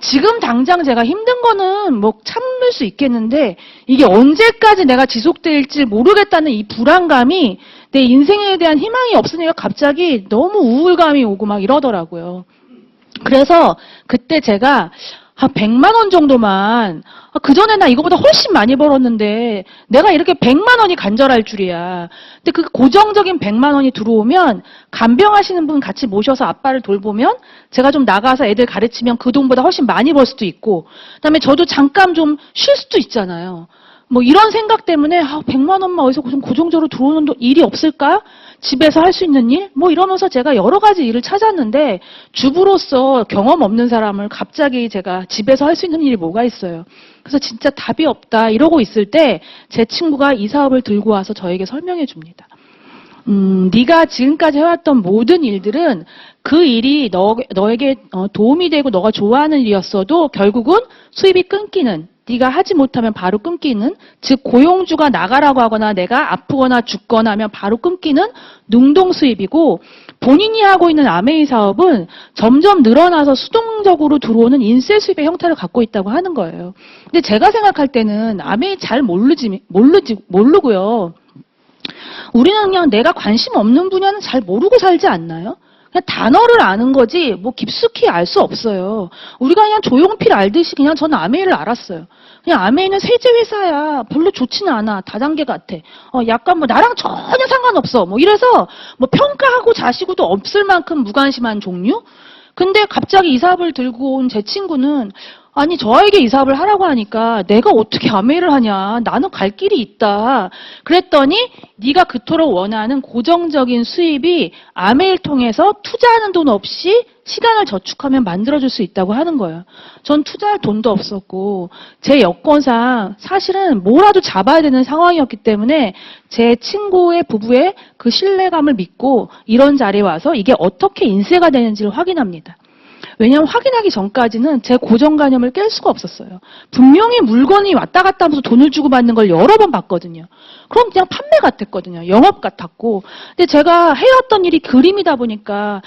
지금 당장 제가 힘든 거는 뭐 참을 수 있겠는데 이게 언제까지 내가 지속될지 모르겠다는 이 불안감이 내 인생에 대한 희망이 없으니까 갑자기 너무 우울감이 오고 막 이러더라고요. 그래서 그때 제가 한 100만 원 정도만 그전에 나 이거보다 훨씬 많이 벌었는데 내가 이렇게 100만 원이 간절할 줄이야. 근데 그 고정적인 100만 원이 들어오면 간병하시는 분 같이 모셔서 아빠를 돌보면 제가 좀 나가서 애들 가르치면 그 돈보다 훨씬 많이 벌 수도 있고 그다음에 저도 잠깐 좀 쉴 수도 있잖아요. 뭐 이런 생각 때문에 100만 원만 어디서 좀 고정적으로 들어오는 일이 없을까? 집에서 할 수 있는 일? 뭐 이러면서 제가 여러 가지 일을 찾았는데 주부로서 경험 없는 사람을 갑자기 제가 집에서 할 수 있는 일이 뭐가 있어요. 그래서 진짜 답이 없다 이러고 있을 때 제 친구가 이 사업을 들고 와서 저에게 설명해 줍니다. 네가 지금까지 해왔던 모든 일들은 그 일이 너에게 도움이 되고 너가 좋아하는 일이었어도 결국은 수입이 끊기는 네가 하지 못하면 바로 끊기는 즉 고용주가 나가라고 하거나 내가 아프거나 죽거나 하면 바로 끊기는 능동 수입이고 본인이 하고 있는 아메이 사업은 점점 늘어나서 수동적으로 들어오는 인세 수입의 형태를 갖고 있다고 하는 거예요. 근데 제가 생각할 때는 아메이 잘 모르고요. 우리는 그냥 내가 관심 없는 분야는 잘 모르고 살지 않나요? 그냥 단어를 아는 거지 뭐 깊숙이 알 수 없어요. 우리가 그냥 조용필 알듯이 그냥 저는 아메이를 알았어요. 그냥 아메이는 세제 회사야. 별로 좋지는 않아. 다단계 같아. 약간 뭐 나랑 전혀 상관없어. 뭐 이래서 뭐 평가하고 자시고도 없을 만큼 무관심한 종류? 근데 갑자기 이 사업을 들고 온 제 친구는 아니 저에게 이 사업을 하라고 하니까 내가 어떻게 아메이를 하냐. 나는 갈 길이 있다. 그랬더니 네가 그토록 원하는 고정적인 수입이 아메이를 통해서 투자하는 돈 없이 시간을 저축하면 만들어줄 수 있다고 하는 거예요. 전 투자할 돈도 없었고 제 여건상 사실은 뭐라도 잡아야 되는 상황이었기 때문에 제 친구의 부부의 그 신뢰감을 믿고 이런 자리에 와서 이게 어떻게 인쇄가 되는지를 확인합니다. 왜냐하면 확인하기 전까지는 제 고정관념을 깰 수가 없었어요. 분명히 물건이 왔다 갔다 하면서 돈을 주고 받는 걸 여러 번 봤거든요. 그럼 그냥 판매 같았거든요. 영업 같았고. 근데 제가 해왔던 일이 그림이다 보니까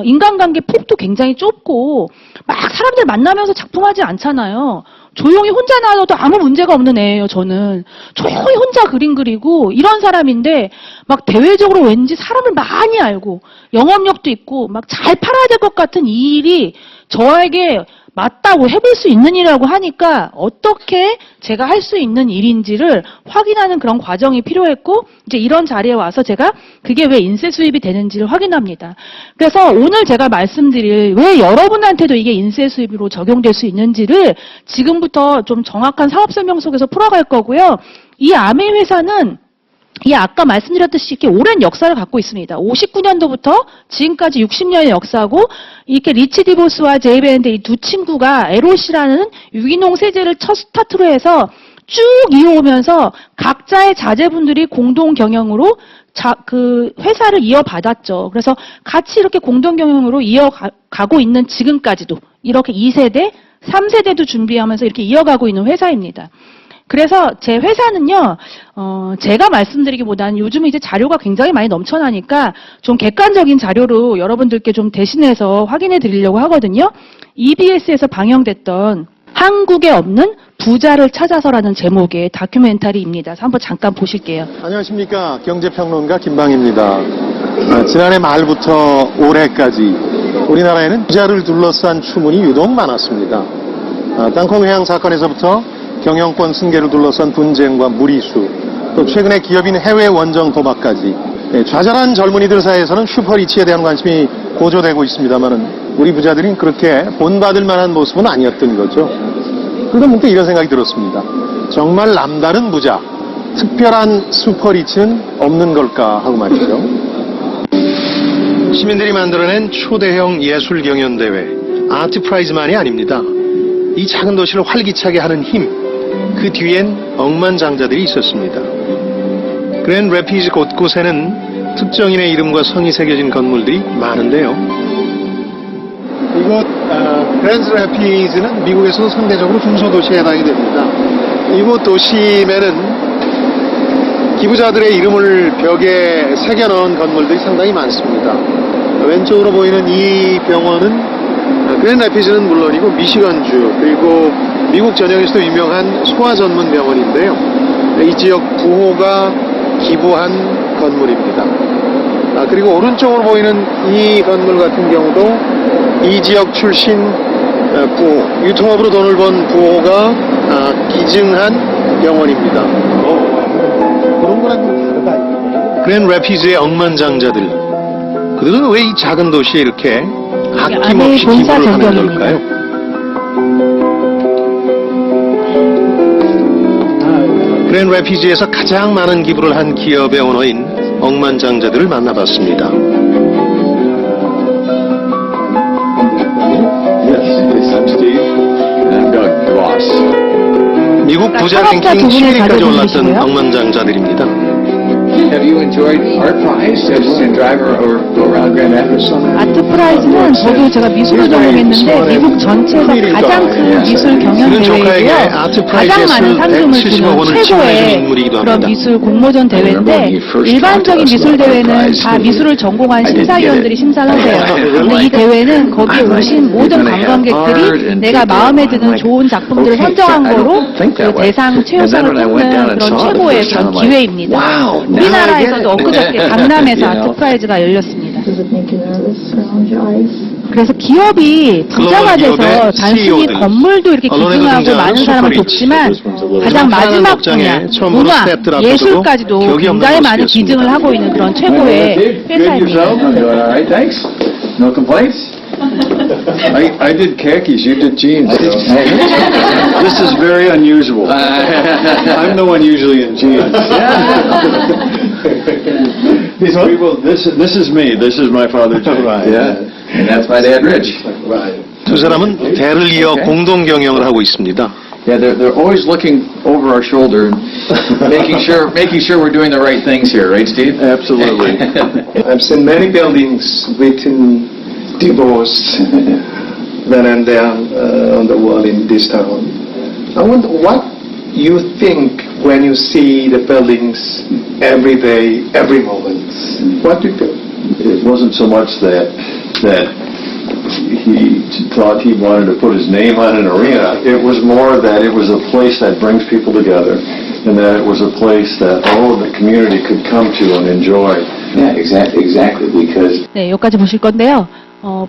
인간관계 폭도 굉장히 좁고 막 사람들 만나면서 작품하지 않잖아요. 조용히 혼자 나와도 아무 문제가 없는 애예요, 저는. 조용히 혼자 그림 그리고 이런 사람인데 막 대외적으로 왠지 사람을 많이 알고 영업력도 있고 막 잘 팔아야 될 것 같은 이 일이 저에게 맞다고 해볼 수 있는 일이라고 하니까 어떻게 제가 할 수 있는 일인지를 확인하는 그런 과정이 필요했고 이제 이런 자리에 와서 제가 그게 왜 인쇄 수입이 되는지를 확인합니다. 그래서 오늘 제가 말씀드릴 왜 여러분한테도 이게 인쇄 수입으로 적용될 수 있는지를 지금부터 좀 정확한 사업 설명 속에서 풀어갈 거고요. 이 아메 회사는 이 아까 말씀드렸듯이 이렇게 오랜 역사를 갖고 있습니다. 59년도부터 지금까지 60년의 역사고 이렇게 리치 디보스와 제이 밴드 이 두 친구가 LOC라는 유기농 세제를 첫 스타트로 해서 쭉 이어오면서 각자의 자제분들이 공동 경영으로 그 회사를 이어받았죠. 그래서 같이 이렇게 공동 경영으로 이어가고 있는 지금까지도 이렇게 2세대, 3세대도 준비하면서 이렇게 이어가고 있는 회사입니다. 그래서 제 회사는요, 제가 말씀드리기보다는 요즘은 이제 자료가 굉장히 많이 넘쳐나니까 좀 객관적인 자료로 여러분들께 좀 대신해서 확인해 드리려고 하거든요. EBS에서 방영됐던 한국에 없는 부자를 찾아서라는 제목의 다큐멘터리입니다. 그래서 한번 잠깐 보실게요. 안녕하십니까. 경제평론가 김방입니다. 지난해 말부터 올해까지 우리나라에는 부자를 둘러싼 추문이 유독 많았습니다. 땅콩 회항 사건에서부터 경영권 승계를 둘러싼 분쟁과 무리수, 또 최근에 기업인 해외 원정 도박까지 좌절한 젊은이들 사이에서는 슈퍼리치에 대한 관심이 고조되고 있습니다만은 우리 부자들이 그렇게 본받을 만한 모습은 아니었던 거죠. 그러다 문득 이런 생각이 들었습니다. 정말 남다른 부자, 특별한 슈퍼리치는 없는 걸까 하고 말이죠. 시민들이 만들어낸 초대형 예술 경연대회 아트프라이즈만이 아닙니다. 이 작은 도시를 활기차게 하는 힘, 그 뒤엔 억만장자들이 있었습니다. 그랜드 래피즈 곳곳에는 특정인의 이름과 성이 새겨진 건물들이 많은데요. 이곳 그랜드 래피즈는 미국에서도 상대적으로 중소도시에 해당이 됩니다. 이곳 도심에는 기부자들의 이름을 벽에 새겨넣은 건물들이 상당히 많습니다. 왼쪽으로 보이는 이 병원은 그랜드 래피즈는 물론이고 미시건주 그리고 미국 전역에서도 유명한 소아 전문 병원인데요. 이 지역 부호가 기부한 건물입니다. 그리고 오른쪽으로 보이는 이 건물 같은 경우도 이 지역 출신 부호, 유통업으로 돈을 번 부호가 기증한 병원입니다. 그런 거랑 좀 다르다. 그랜드 래피즈의 억만장자들, 그들은 왜 이 작은 도시에 이렇게 아낌없이 기부를 하는 걸까요? 그랜드 래피즈에서 가장 많은 기부를 한 기업의 오너인 억만장자들을 만나봤습니다. 미국 부자 랭킹 7위까지 올랐던 억만장자들입니다. Have you enjoyed Art Prize as driver or go around Grand Rapids? 아트프라이즈는 저도 제가 미술을 전공했는데 미국 전체에서 가장 큰 미술 경연 대회이고요. 가장 많은 상금을 주는 최고의 그런 미술 공모전 대회인데 일반적인 미술 대회는 다 미술을 전공한 심사위원들이 심사를 하세요. 근데 이 대회는 거기에 오신 모든 관광객들이 내가 마음에 드는 좋은 작품들을 선정한 거로 그 대상 최우선을 뽑는 그런 최고의 그런 기회입니다. 우리나라에서도 엊그저께 강남에서 아트프라이즈가 열렸습니다. Does it make you nervous around your eyes? 그래서 기업이 부자가 돼서 기업의 단순히 CEO들, 건물도 이렇게 언론에도 기증하고 등장하는 많은 사람을 슈퍼리치, 돕지만 가장 마지막 분야, 처음으로 문화, 스태프들 앞에 예술까지도 두고 격이 없는 굉장히 많은 모습이었습니다. 기증을 하고 있는 그런 최고의 Good 회사입니다. yourself? I'm doing all right, thanks. No complaints? I did khakis, you did jeans. so. This This is very unusual. I'm the one usually in jeans. This is me. This is my father, Jay. Yeah, and that's my dad, Rich. 두 사람은 대를 이어 공동 경영을 하고 있습니다. Yeah, they're always looking over our shoulder and making sure we're doing the right things here, right, Steve? Absolutely. I've seen many buildings written divorced then and there on the wall in this town. I wonder what you think when you see the buildings every day, every moment. What do you feel? It wasn't so much that he thought he wanted to put his name on an arena. It was more that it was a place that brings people together, and that it was a place that all of the community could come to and enjoy. Yeah, exactly, because 네, 여기까지 보실 건데요.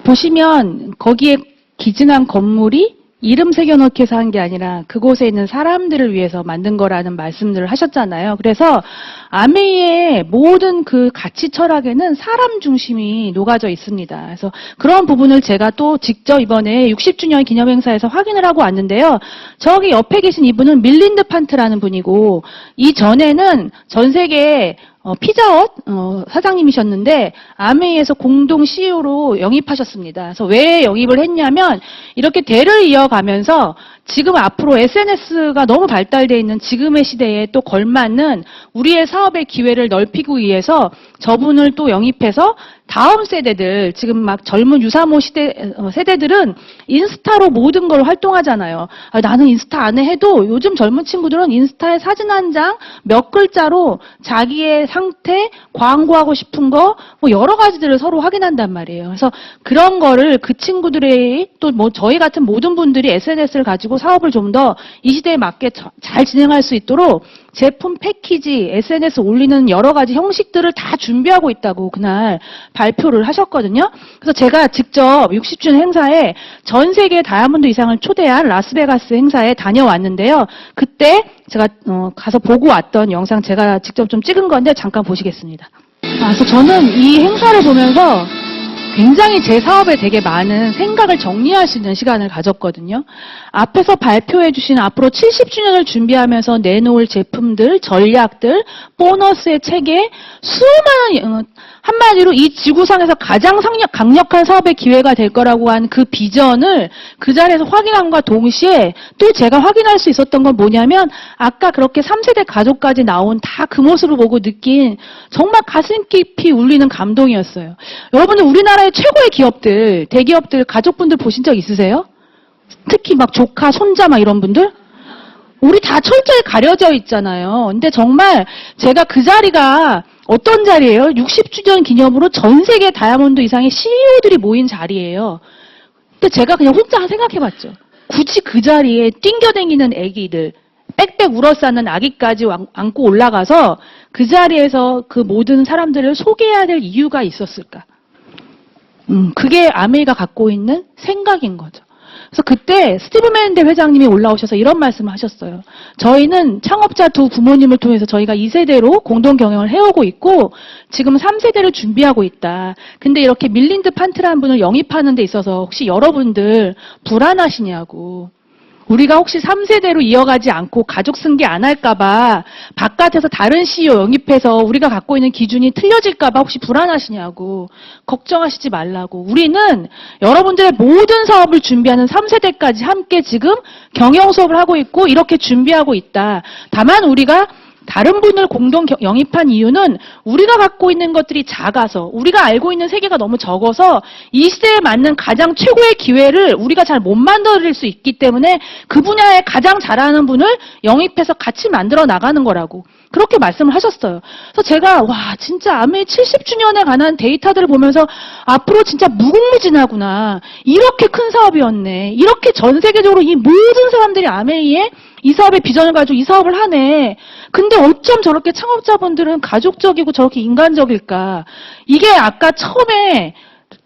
보시면 거기에 기증한 건물이 이름 새겨넣기 해서 한 게 아니라 그곳에 있는 사람들을 위해서 만든 거라는 말씀들을 하셨잖아요. 그래서 아메이의 모든 그 가치 철학에는 사람 중심이 녹아져 있습니다. 그래서 그런 부분을 제가 또 직접 이번에 60주년 기념행사에서 확인을 하고 왔는데요. 저기 옆에 계신 이분은 밀린드 판트라는 분이고 이전에는 전 세계 피자헛 사장님이셨는데 아메이에서 공동 CEO로 영입하셨습니다. 그래서 왜 영입을 했냐면 이렇게 대를 이어가면서 지금 앞으로 SNS가 너무 발달되어 있는 지금의 시대에 또 걸맞는 우리의 사업의 기회를 넓히기 위해서 저분을 또 영입해서 다음 세대들, 지금 막 젊은 유사모 세대들은 인스타로 모든 걸 활동하잖아요. 나는 인스타 안 해도 요즘 젊은 친구들은 인스타에 사진 한 장, 몇 글자로 자기의 상태, 광고하고 싶은 거, 뭐 여러 가지들을 서로 확인한단 말이에요. 그래서 그런 거를 그 친구들의 또 뭐 저희 같은 모든 분들이 SNS를 가지고 사업을 좀 더 이 시대에 맞게 잘 진행할 수 있도록 제품 패키지, SNS 올리는 여러 가지 형식들을 다 준비하고 있다고 그날 발표를 하셨거든요. 그래서 제가 직접 60주년 행사에 전 세계 다이아몬드 이상을 초대한 라스베가스 행사에 다녀왔는데요. 그때 제가 가서 보고 왔던 영상 제가 직접 좀 찍은 건데 잠깐 보시겠습니다. 그래서 저는 이 행사를 보면서 굉장히 제 사업에 되게 많은 생각을 정리할 수 있는 시간을 가졌거든요. 앞에서 발표해 주신 앞으로 70주년을 준비하면서 내놓을 제품들, 전략들, 보너스의 체계, 수많은 한마디로 이 지구상에서 가장 강력한 사업의 기회가 될 거라고 한 그 비전을 그 자리에서 확인함과 동시에 또 제가 확인할 수 있었던 건 뭐냐면 아까 그렇게 3세대 가족까지 나온 다 그 모습을 보고 느낀 정말 가슴 깊이 울리는 감동이었어요. 여러분들 우리나라의 최고의 기업들, 대기업들, 가족분들 보신 적 있으세요? 특히 막 조카, 손자 막 이런 분들? 우리 다 철저히 가려져 있잖아요. 근데 정말 제가 그 자리가 어떤 자리예요? 60주년 기념으로 전 세계 다이아몬드 이상의 CEO들이 모인 자리예요. 근데 제가 그냥 혼자 생각해봤죠. 굳이 그 자리에 띵겨댕기는 애기들, 빽빽 울어싸는 아기까지 안고 올라가서 그 자리에서 그 모든 사람들을 소개해야 될 이유가 있었을까? 그게 아메이가 갖고 있는 생각인 거죠. 그래서 그때 스티브 맨델 회장님이 올라오셔서 이런 말씀을 하셨어요. 저희는 창업자 두 부모님을 통해서 저희가 2세대로 공동 경영을 해오고 있고 지금 3세대를 준비하고 있다. 근데 이렇게 밀린드 판트라는 분을 영입하는 데 있어서 혹시 여러분들 불안하시냐고. 우리가 혹시 3세대로 이어가지 않고 가족 승계 안 할까봐 바깥에서 다른 CEO 영입해서 우리가 갖고 있는 기준이 틀려질까봐 혹시 불안하시냐고 걱정하시지 말라고. 우리는 여러분들의 모든 사업을 준비하는 3세대까지 함께 지금 경영 수업을 하고 있고 이렇게 준비하고 있다. 다만 우리가 다른 분을 공동 영입한 이유는 우리가 갖고 있는 것들이 작아서 우리가 알고 있는 세계가 너무 적어서 이 시대에 맞는 가장 최고의 기회를 우리가 잘 못 만들어낼 수 있기 때문에 그 분야에 가장 잘하는 분을 영입해서 같이 만들어 나가는 거라고 그렇게 말씀을 하셨어요. 그래서 제가 와 진짜 아메이 70주년에 관한 데이터들을 보면서 앞으로 진짜 무궁무진하구나. 이렇게 큰 사업이었네. 이렇게 전 세계적으로 이 모든 사람들이 아메이에 이 사업의 비전을 가지고 이 사업을 하네. 근데 어쩜 저렇게 창업자분들은 가족적이고 저렇게 인간적일까? 이게 아까 처음에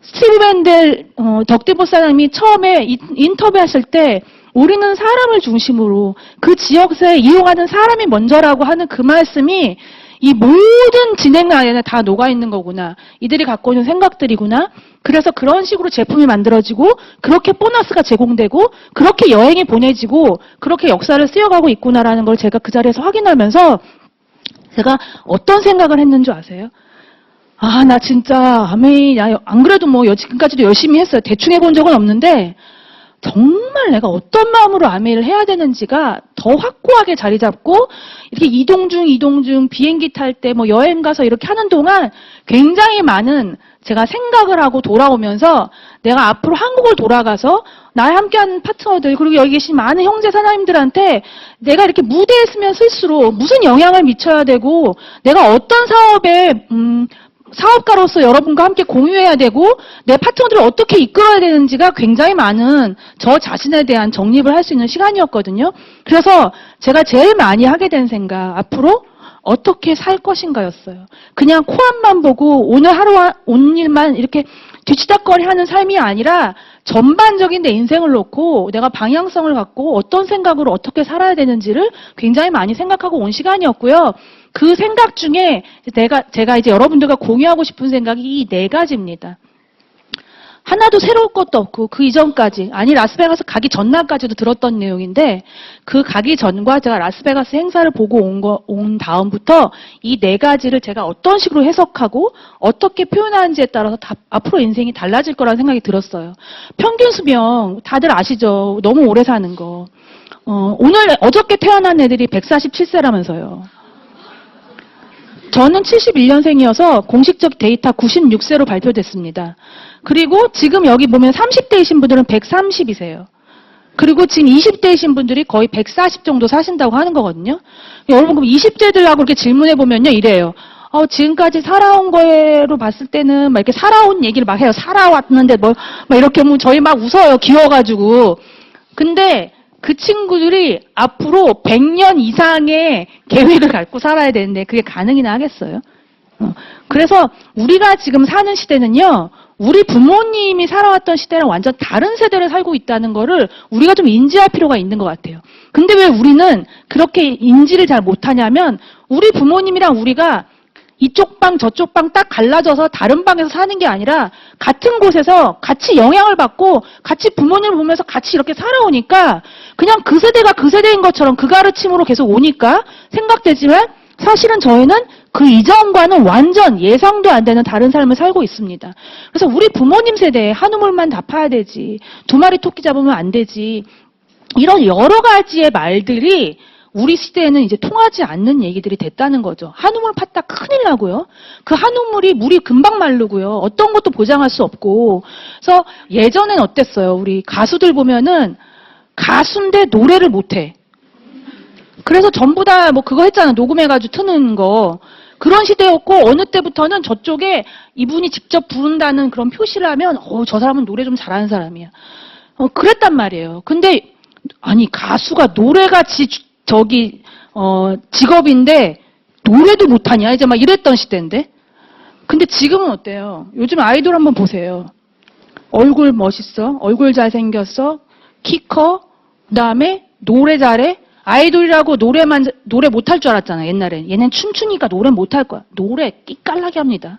스티브 밴델 덕디보 사장님이 처음에 인터뷰하실 때 우리는 사람을 중심으로 그 지역사에 이용하는 사람이 먼저라고 하는 그 말씀이 이 모든 진행 안에 다 녹아있는 거구나. 이들이 갖고 있는 생각들이구나. 그래서 그런 식으로 제품이 만들어지고 그렇게 보너스가 제공되고 그렇게 여행이 보내지고 그렇게 역사를 쓰여가고 있구나라는 걸 제가 그 자리에서 확인하면서 제가 어떤 생각을 했는 줄 아세요? 아, 나 진짜 아메이, 안 그래도 뭐 지금까지도 열심히 했어요. 대충 해본 적은 없는데 정말 내가 어떤 마음으로 아메이를 해야 되는지가 더 확고하게 자리 잡고 이렇게 이동 중 비행기 탈 때 뭐 여행 가서 이렇게 하는 동안 굉장히 많은 제가 생각을 하고 돌아오면서 내가 앞으로 한국을 돌아가서 나와 함께하는 파트너들 그리고 여기 계신 많은 형제 사장님들한테 내가 이렇게 무대에 서면 쓸수록 무슨 영향을 미쳐야 되고 내가 어떤 사업에 사업가로서 여러분과 함께 공유해야 되고 내 파트너들을 어떻게 이끌어야 되는지가 굉장히 많은 저 자신에 대한 정립을 할 수 있는 시간이었거든요. 그래서 제가 제일 많이 하게 된 생각, 앞으로 어떻게 살 것인가였어요. 그냥 코앞만 보고 오늘 온 일만 이렇게 뒤치다꺼리 하는 삶이 아니라 전반적인 내 인생을 놓고 내가 방향성을 갖고 어떤 생각으로 어떻게 살아야 되는지를 굉장히 많이 생각하고 온 시간이었고요. 그 생각 중에 제가 이제 여러분들과 공유하고 싶은 생각이 이 4가지입니다. 하나도 새로울 것도 없고 그 이전까지 라스베가스 가기 전날까지도 들었던 내용인데 그 가기 전과 제가 라스베가스 행사를 보고 온 다음부터 이 4가지를 제가 어떤 식으로 해석하고 어떻게 표현하는지에 따라서 앞으로 인생이 달라질 거라는 생각이 들었어요. 평균 수명 다들 아시죠? 너무 오래 사는 거. 어저께 태어난 애들이 147세라면서요. 저는 71년생이어서 공식적 데이터 96세로 발표됐습니다. 그리고 지금 여기 보면 30대이신 분들은 130이세요. 그리고 지금 20대이신 분들이 거의 140 정도 사신다고 하는 거거든요. 여러분 그럼 20대들하고 이렇게 질문해 보면요 이래요. 지금까지 살아온 거로 봤을 때는 막 이렇게 살아온 얘기를 막 해요. 살아왔는데 막 이렇게 하면 저희 막 웃어요. 귀여워가지고. 근데 그 친구들이 앞으로 100년 이상의 계획을 갖고 살아야 되는데 그게 가능이나 하겠어요? 그래서 우리가 지금 사는 시대는요. 우리 부모님이 살아왔던 시대랑 완전 다른 세대를 살고 있다는 거를 우리가 좀 인지할 필요가 있는 것 같아요. 근데 왜 우리는 그렇게 인지를 잘 못하냐면 우리 부모님이랑 우리가 이쪽 방 저쪽 방 딱 갈라져서 다른 방에서 사는 게 아니라 같은 곳에서 같이 영향을 받고 같이 부모님을 보면서 같이 이렇게 살아오니까 그냥 그 세대가 그 세대인 것처럼 그 가르침으로 계속 오니까 생각되지만 사실은 저희는 그 이전과는 완전 예상도 안 되는 다른 삶을 살고 있습니다. 그래서 우리 부모님 세대에 한 우물만 다 파야 되지 2마리 토끼 잡으면 안 되지 이런 여러 가지의 말들이 우리 시대에는 이제 통하지 않는 얘기들이 됐다는 거죠. 한 우물 팠다 큰일 나고요. 그 한 우물이 물이 금방 마르고요. 어떤 것도 보장할 수 없고. 그래서 예전엔 어땠어요? 우리 가수들 보면은 가수인데 노래를 못해. 그래서 전부 다 뭐 그거 했잖아. 녹음해가지고 트는 거. 그런 시대였고 어느 때부터는 저쪽에 이분이 직접 부른다는 그런 표시를 하면 저 사람은 노래 좀 잘하는 사람이야. 그랬단 말이에요. 근데 아니 가수가 노래가 직업인데 노래도 못하냐 이제 막 이랬던 시대인데 근데 지금은 어때요? 요즘 아이돌 한번 보세요. 얼굴 멋있어, 얼굴 잘생겼어, 키 커, 그다음에 노래 잘해. 아이돌이라고 노래 못할 줄 알았잖아 옛날엔. 얘는 춤추니까 노래 못할 거야. 노래 끼깔나게 합니다.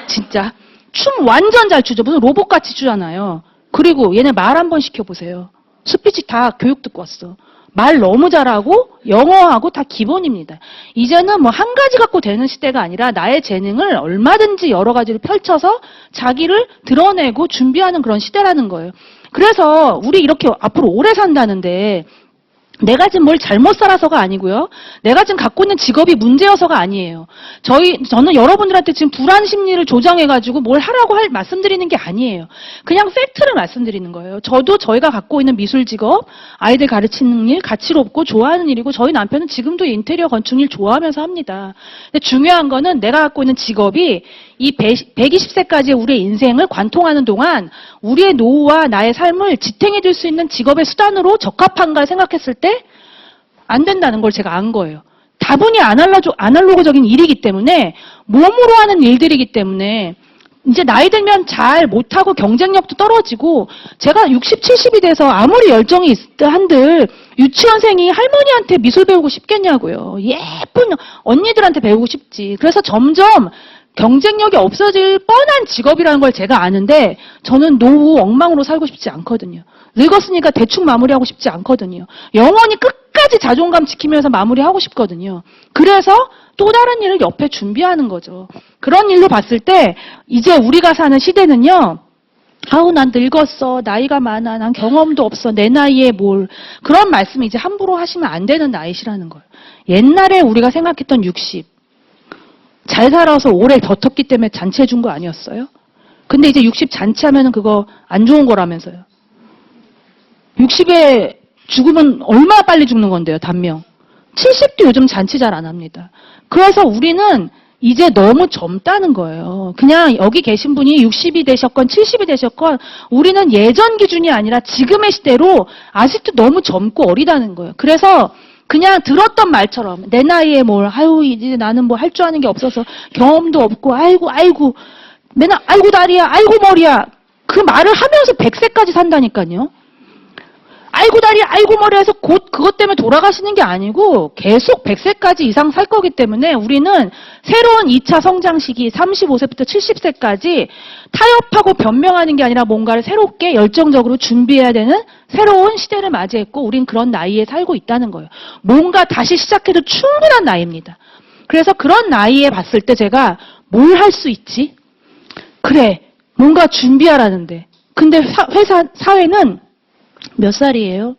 진짜 춤 완전 잘 추죠. 무슨 로봇같이 추잖아요. 그리고 얘네 말 한번 시켜보세요. 스피치 다 교육 듣고 왔어. 말 너무 잘하고 영어하고 다 기본입니다. 이제는 뭐 한 가지 갖고 되는 시대가 아니라 나의 재능을 얼마든지 여러 가지를 펼쳐서 자기를 드러내고 준비하는 그런 시대라는 거예요. 그래서 우리 이렇게 앞으로 오래 산다는데 내가 지금 뭘 잘못 살아서가 아니고요. 내가 지금 갖고 있는 직업이 문제여서가 아니에요. 저는 여러분들한테 지금 불안 심리를 조장해가지고 뭘 하라고 말씀드리는 게 아니에요. 그냥 팩트를 말씀드리는 거예요. 저도 저희가 갖고 있는 미술 직업, 아이들 가르치는 일, 가치롭고 좋아하는 일이고 저희 남편은 지금도 인테리어 건축 일 좋아하면서 합니다. 근데 중요한 거는 내가 갖고 있는 직업이 이 120세까지의 우리의 인생을 관통하는 동안 우리의 노후와 나의 삶을 지탱해 줄 수 있는 직업의 수단으로 적합한가 생각했을 때 안 된다는 걸 제가 안 거예요. 다분히 아날로그적인 일이기 때문에 몸으로 하는 일들이기 때문에 이제 나이 들면 잘 못하고 경쟁력도 떨어지고 제가 60, 70이 돼서 아무리 열정이 있다 한들 유치원생이 할머니한테 미술 배우고 싶겠냐고요. 예쁜 언니들한테 배우고 싶지. 그래서 점점 경쟁력이 없어질 뻔한 직업이라는 걸 제가 아는데 저는 노후 엉망으로 살고 싶지 않거든요. 늙었으니까 대충 마무리하고 싶지 않거든요. 영원히 끝까지 자존감 지키면서 마무리하고 싶거든요. 그래서 또 다른 일을 옆에 준비하는 거죠. 그런 일로 봤을 때 이제 우리가 사는 시대는요. 아우 난 늙었어. 나이가 많아. 난 경험도 없어. 내 나이에 뭘. 그런 말씀 이제 함부로 하시면 안 되는 나이시라는 거예요. 옛날에 우리가 생각했던 60. 잘 살아서 오래 버텼기 때문에 잔치해 준 거 아니었어요? 근데 이제 60 잔치하면은 그거 안 좋은 거라면서요. 60에 죽으면 얼마나 빨리 죽는 건데요, 단명. 70도 요즘 잔치 잘 안 합니다. 그래서 우리는 이제 너무 젊다는 거예요. 그냥 여기 계신 분이 60이 되셨건 70이 되셨건 우리는 예전 기준이 아니라 지금의 시대로 아직도 너무 젊고 어리다는 거예요. 그래서 그냥 들었던 말처럼 내 나이에 뭘 아유 이제 나는 뭐 할 줄 아는 게 없어서 경험도 없고 아이고 맨날 아이고 다리야 아이고 머리야 그 말을 하면서 100세까지 산다니까요. 아이고 다리, 아이고 머리 해서 곧 그것 때문에 돌아가시는 게 아니고 계속 100세까지 이상 살 거기 때문에 우리는 새로운 2차 성장 시기 35세부터 70세까지 타협하고 변명하는 게 아니라 뭔가를 새롭게 열정적으로 준비해야 되는 새로운 시대를 맞이했고 우린 그런 나이에 살고 있다는 거예요. 뭔가 다시 시작해도 충분한 나이입니다. 그래서 그런 나이에 봤을 때 제가 뭘 할 수 있지? 그래, 뭔가 준비하라는데. 근데 사회는 몇 살이에요?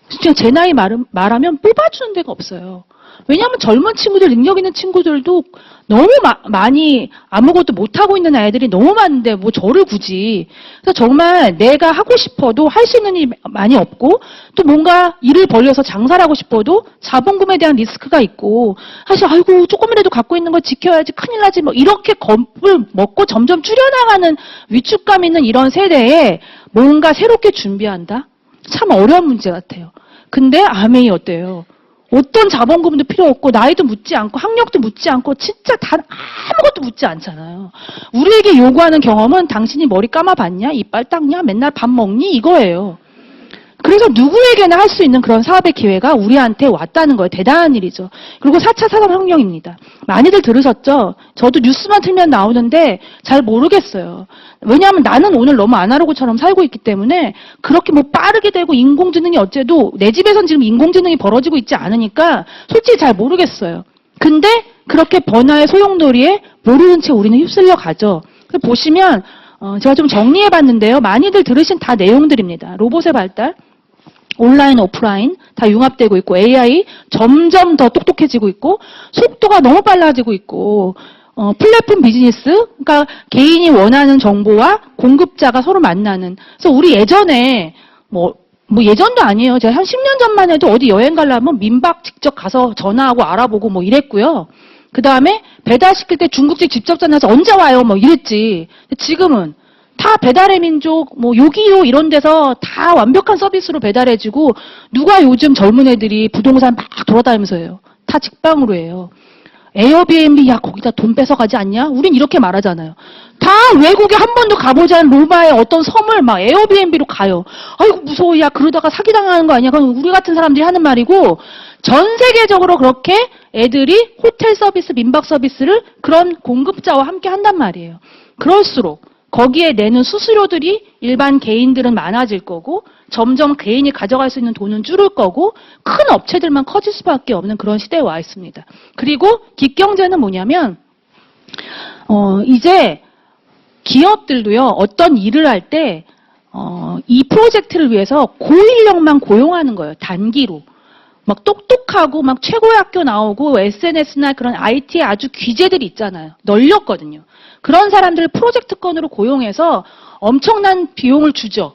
진짜 제 나이 말하면 뽑아주는 데가 없어요. 왜냐하면 젊은 친구들, 능력 있는 친구들도 너무 많이 아무것도 못하고 있는 아이들이 너무 많은데 뭐 저를 굳이. 그래서 정말 내가 하고 싶어도 할 수 있는 일이 많이 없고 또 뭔가 일을 벌려서 장사를 하고 싶어도 자본금에 대한 리스크가 있고 사실 아이고 조금이라도 갖고 있는 걸 지켜야지 큰일 나지 뭐 이렇게 겁을 먹고 점점 줄여나가는 위축감 있는 이런 세대에 뭔가 새롭게 준비한다? 참 어려운 문제 같아요. 근데 아메이 어때요? 어떤 자본금도 필요 없고 나이도 묻지 않고 학력도 묻지 않고 진짜 단 아무것도 묻지 않잖아요. 우리에게 요구하는 경험은 당신이 머리 감아봤냐? 이빨 닦냐? 맨날 밥 먹니? 이거예요. 그래서 누구에게나 할 수 있는 그런 사업의 기회가 우리한테 왔다는 거예요. 대단한 일이죠. 그리고 4차 산업혁명입니다. 많이들 들으셨죠? 저도 뉴스만 틀면 나오는데 잘 모르겠어요. 왜냐하면 나는 오늘 너무 아날로그처럼 살고 있기 때문에 그렇게 뭐 빠르게 되고 인공지능이 어째도 내 집에선 지금 인공지능이 벌어지고 있지 않으니까 솔직히 잘 모르겠어요. 근데 그렇게 번화의 소용돌이에 모르는 채 우리는 휩쓸려 가죠. 그래서 보시면 제가 좀 정리해봤는데요. 많이들 들으신 다 내용들입니다. 로봇의 발달, 온라인, 오프라인 다 융합되고 있고 AI 점점 더 똑똑해지고 있고 속도가 너무 빨라지고 있고 플랫폼 비즈니스, 그러니까 개인이 원하는 정보와 공급자가 서로 만나는. 그래서 우리 예전에 뭐 예전도 아니에요. 제가 한 10년 전만 해도 어디 여행 가려면 민박 직접 가서 전화하고 알아보고 뭐 이랬고요. 그 다음에 배달시킬 때 중국집 직접 전화해서 언제 와요? 뭐 이랬지. 지금은 다 배달의 민족, 뭐 요기요 이런 데서 다 완벽한 서비스로 배달해주고 누가 요즘 젊은 애들이 부동산 막 돌아다니면서 해요. 다 직방으로 해요. 에어비앤비 야 거기다 돈 뺏어가지 않냐? 우린 이렇게 말하잖아요. 다 외국에 한 번도 가보지 않은 로마의 어떤 섬을 막 에어비앤비로 가요. 아이고 무서워 야 그러다가 사기당하는 거 아니야? 그건 우리 같은 사람들이 하는 말이고 전 세계적으로 그렇게 애들이 호텔 서비스, 민박 서비스를 그런 공급자와 함께 한단 말이에요. 그럴수록 거기에 내는 수수료들이 일반 개인들은 많아질 거고 점점 개인이 가져갈 수 있는 돈은 줄을 거고 큰 업체들만 커질 수밖에 없는 그런 시대에 와 있습니다. 그리고 깃경제는 뭐냐면 이제 기업들도요 어떤 일을 할 때 이 프로젝트를 위해서 고인력만 고용하는 거예요. 단기로. 막 똑똑하고 막 최고의 학교 나오고 SNS나 그런 IT에 아주 귀재들이 있잖아요. 널렸거든요. 그런 사람들을 프로젝트건으로 고용해서 엄청난 비용을 주죠.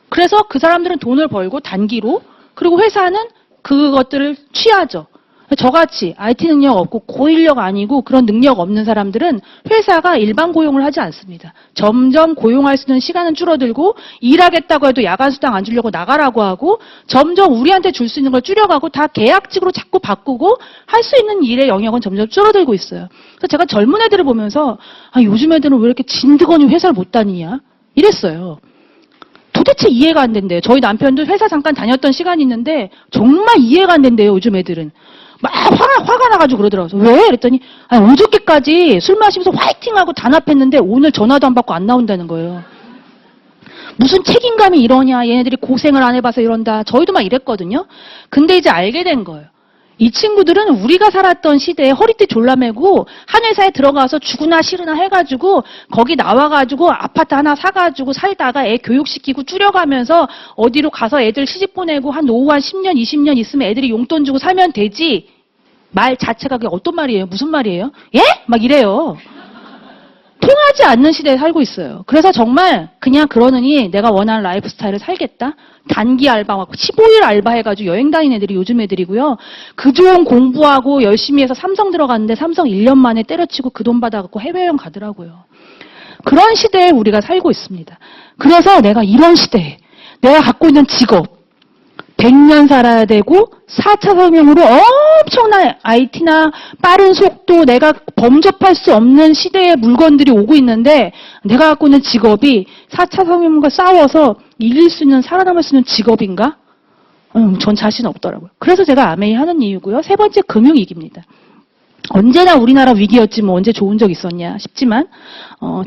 그래서 그 사람들은 돈을 벌고 단기로 그리고 회사는 그것들을 취하죠. 저같이 IT 능력 없고 고인력 아니고 그런 능력 없는 사람들은 회사가 일반 고용을 하지 않습니다. 점점 고용할 수 있는 시간은 줄어들고 일하겠다고 해도 야간 수당 안 주려고 나가라고 하고 점점 우리한테 줄 수 있는 걸 줄여가고 다 계약직으로 자꾸 바꾸고 할 수 있는 일의 영역은 점점 줄어들고 있어요. 그래서 제가 젊은 애들을 보면서 요즘 애들은 왜 이렇게 진드거니 회사를 못 다니냐 이랬어요. 도대체 이해가 안 된대요. 저희 남편도 회사 잠깐 다녔던 시간이 있는데 정말 이해가 안 된대요. 요즘 애들은. 막 화가 나가지고 그러더라고요. 왜? 그랬더니 어저께까지 술 마시면서 화이팅하고 단합했는데 오늘 전화도 안 받고 안 나온다는 거예요. 무슨 책임감이 이러냐. 얘네들이 고생을 안 해봐서 이런다. 저희도 막 이랬거든요. 근데 이제 알게 된 거예요. 이 친구들은 우리가 살았던 시대에 허리띠 졸라매고 한 회사에 들어가서 죽으나 싫으나 해가지고 거기 나와가지고 아파트 하나 사가지고 살다가 애 교육시키고 줄여가면서 어디로 가서 애들 시집 보내고 한 노후 한 10년, 20년 있으면 애들이 용돈 주고 살면 되지. 말 자체가 그게 어떤 말이에요? 무슨 말이에요? 예? 막 이래요. 통하지 않는 시대에 살고 있어요. 그래서 정말 그냥 그러느니 내가 원하는 라이프 스타일을 살겠다. 단기 알바, 15일 알바 해가지고 여행 다니는 애들이 요즘 애들이고요. 그 좋은 공부하고 열심히 해서 삼성 들어갔는데 삼성 1년 만에 때려치고 그 돈 받아갖고 해외여행 가더라고요. 그런 시대에 우리가 살고 있습니다. 그래서 내가 이런 시대에 내가 갖고 있는 직업 100년 살아야 되고 4차 산업으로 엄청난 IT나 빠른 속도 내가 범접할 수 없는 시대의 물건들이 오고 있는데 내가 갖고 있는 직업이 4차 산업과 싸워서 이길 수 있는 살아남을 수 있는 직업인가? 전 자신 없더라고요. 그래서 제가 아메이 하는 이유고요. 세 번째 금융위기입니다. 언제나 우리나라 위기였지 뭐 언제 좋은 적 있었냐 싶지만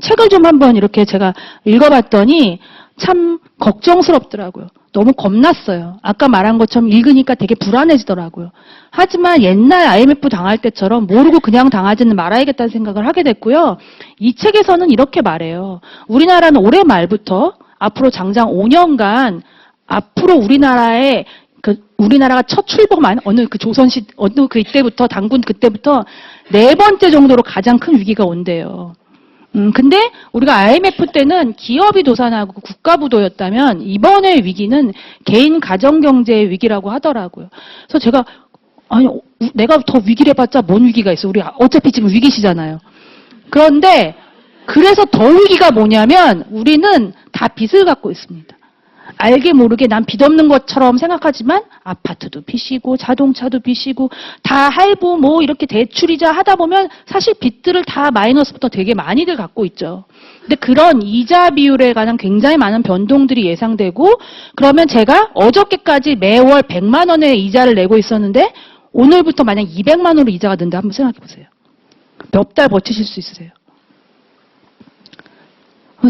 책을 좀 한번 이렇게 제가 읽어봤더니 참 걱정스럽더라고요. 너무 겁났어요. 아까 말한 것처럼 읽으니까 되게 불안해지더라고요. 하지만 옛날 IMF 당할 때처럼 모르고 그냥 당하지는 말아야겠다는 생각을 하게 됐고요. 이 책에서는 이렇게 말해요. 우리나라는 올해 말부터 앞으로 장장 5년간 앞으로 우리나라가 첫 출범한 어느 이때부터 당군 그때부터 4번째 정도로 가장 큰 위기가 온대요. 근데 우리가 IMF 때는 기업이 도산하고 국가부도였다면 이번의 위기는 개인 가정경제의 위기라고 하더라고요. 그래서 제가 내가 더 위기를 해봤자 뭔 위기가 있어. 우리 어차피 지금 위기시잖아요. 그런데 그래서 더 위기가 뭐냐면 우리는 다 빚을 갖고 있습니다. 알게 모르게 난 빚 없는 것처럼 생각하지만 아파트도 빚이고 자동차도 빚이고 다 할부 뭐 이렇게 대출이자 하다 보면 사실 빚들을 다 마이너스부터 되게 많이들 갖고 있죠. 근데 그런 이자 비율에 관한 굉장히 많은 변동들이 예상되고 그러면 제가 어저께까지 매월 100만 원의 이자를 내고 있었는데 오늘부터 만약 200만 원으로 이자가 는다 한번 생각해 보세요. 몇 달 버티실 수 있으세요?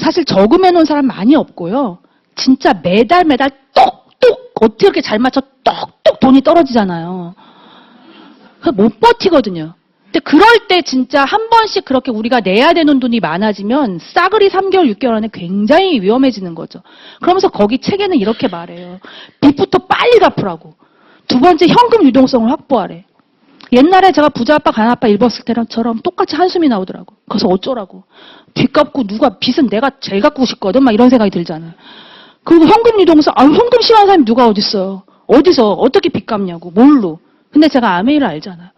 사실 저금해 놓은 사람 많이 없고요. 진짜 매달 똑똑 어떻게 이렇게 잘 맞춰 똑똑 돈이 떨어지잖아요. 못 버티거든요. 근데 그럴 때 진짜 한 번씩 그렇게 우리가 내야 되는 돈이 많아지면 싸그리 3개월, 6개월 안에 굉장히 위험해지는 거죠. 그러면서 거기 책에는 이렇게 말해요. 빚부터 빨리 갚으라고. 두 번째 현금 유동성을 확보하래. 옛날에 제가 부자 아빠, 가난 아빠 읽었을 때처럼 똑같이 한숨이 나오더라고. 그래서 어쩌라고. 빚 갚고 빚은 내가 제일 갚고 싶거든. 막 이런 생각이 들잖아요. 그리고 현금 유동성, 현금 싫어하는 사람이 누가 어딨어요? 어디서, 어떻게 빚 갚냐고, 뭘로. 근데 제가 아메이를 알잖아.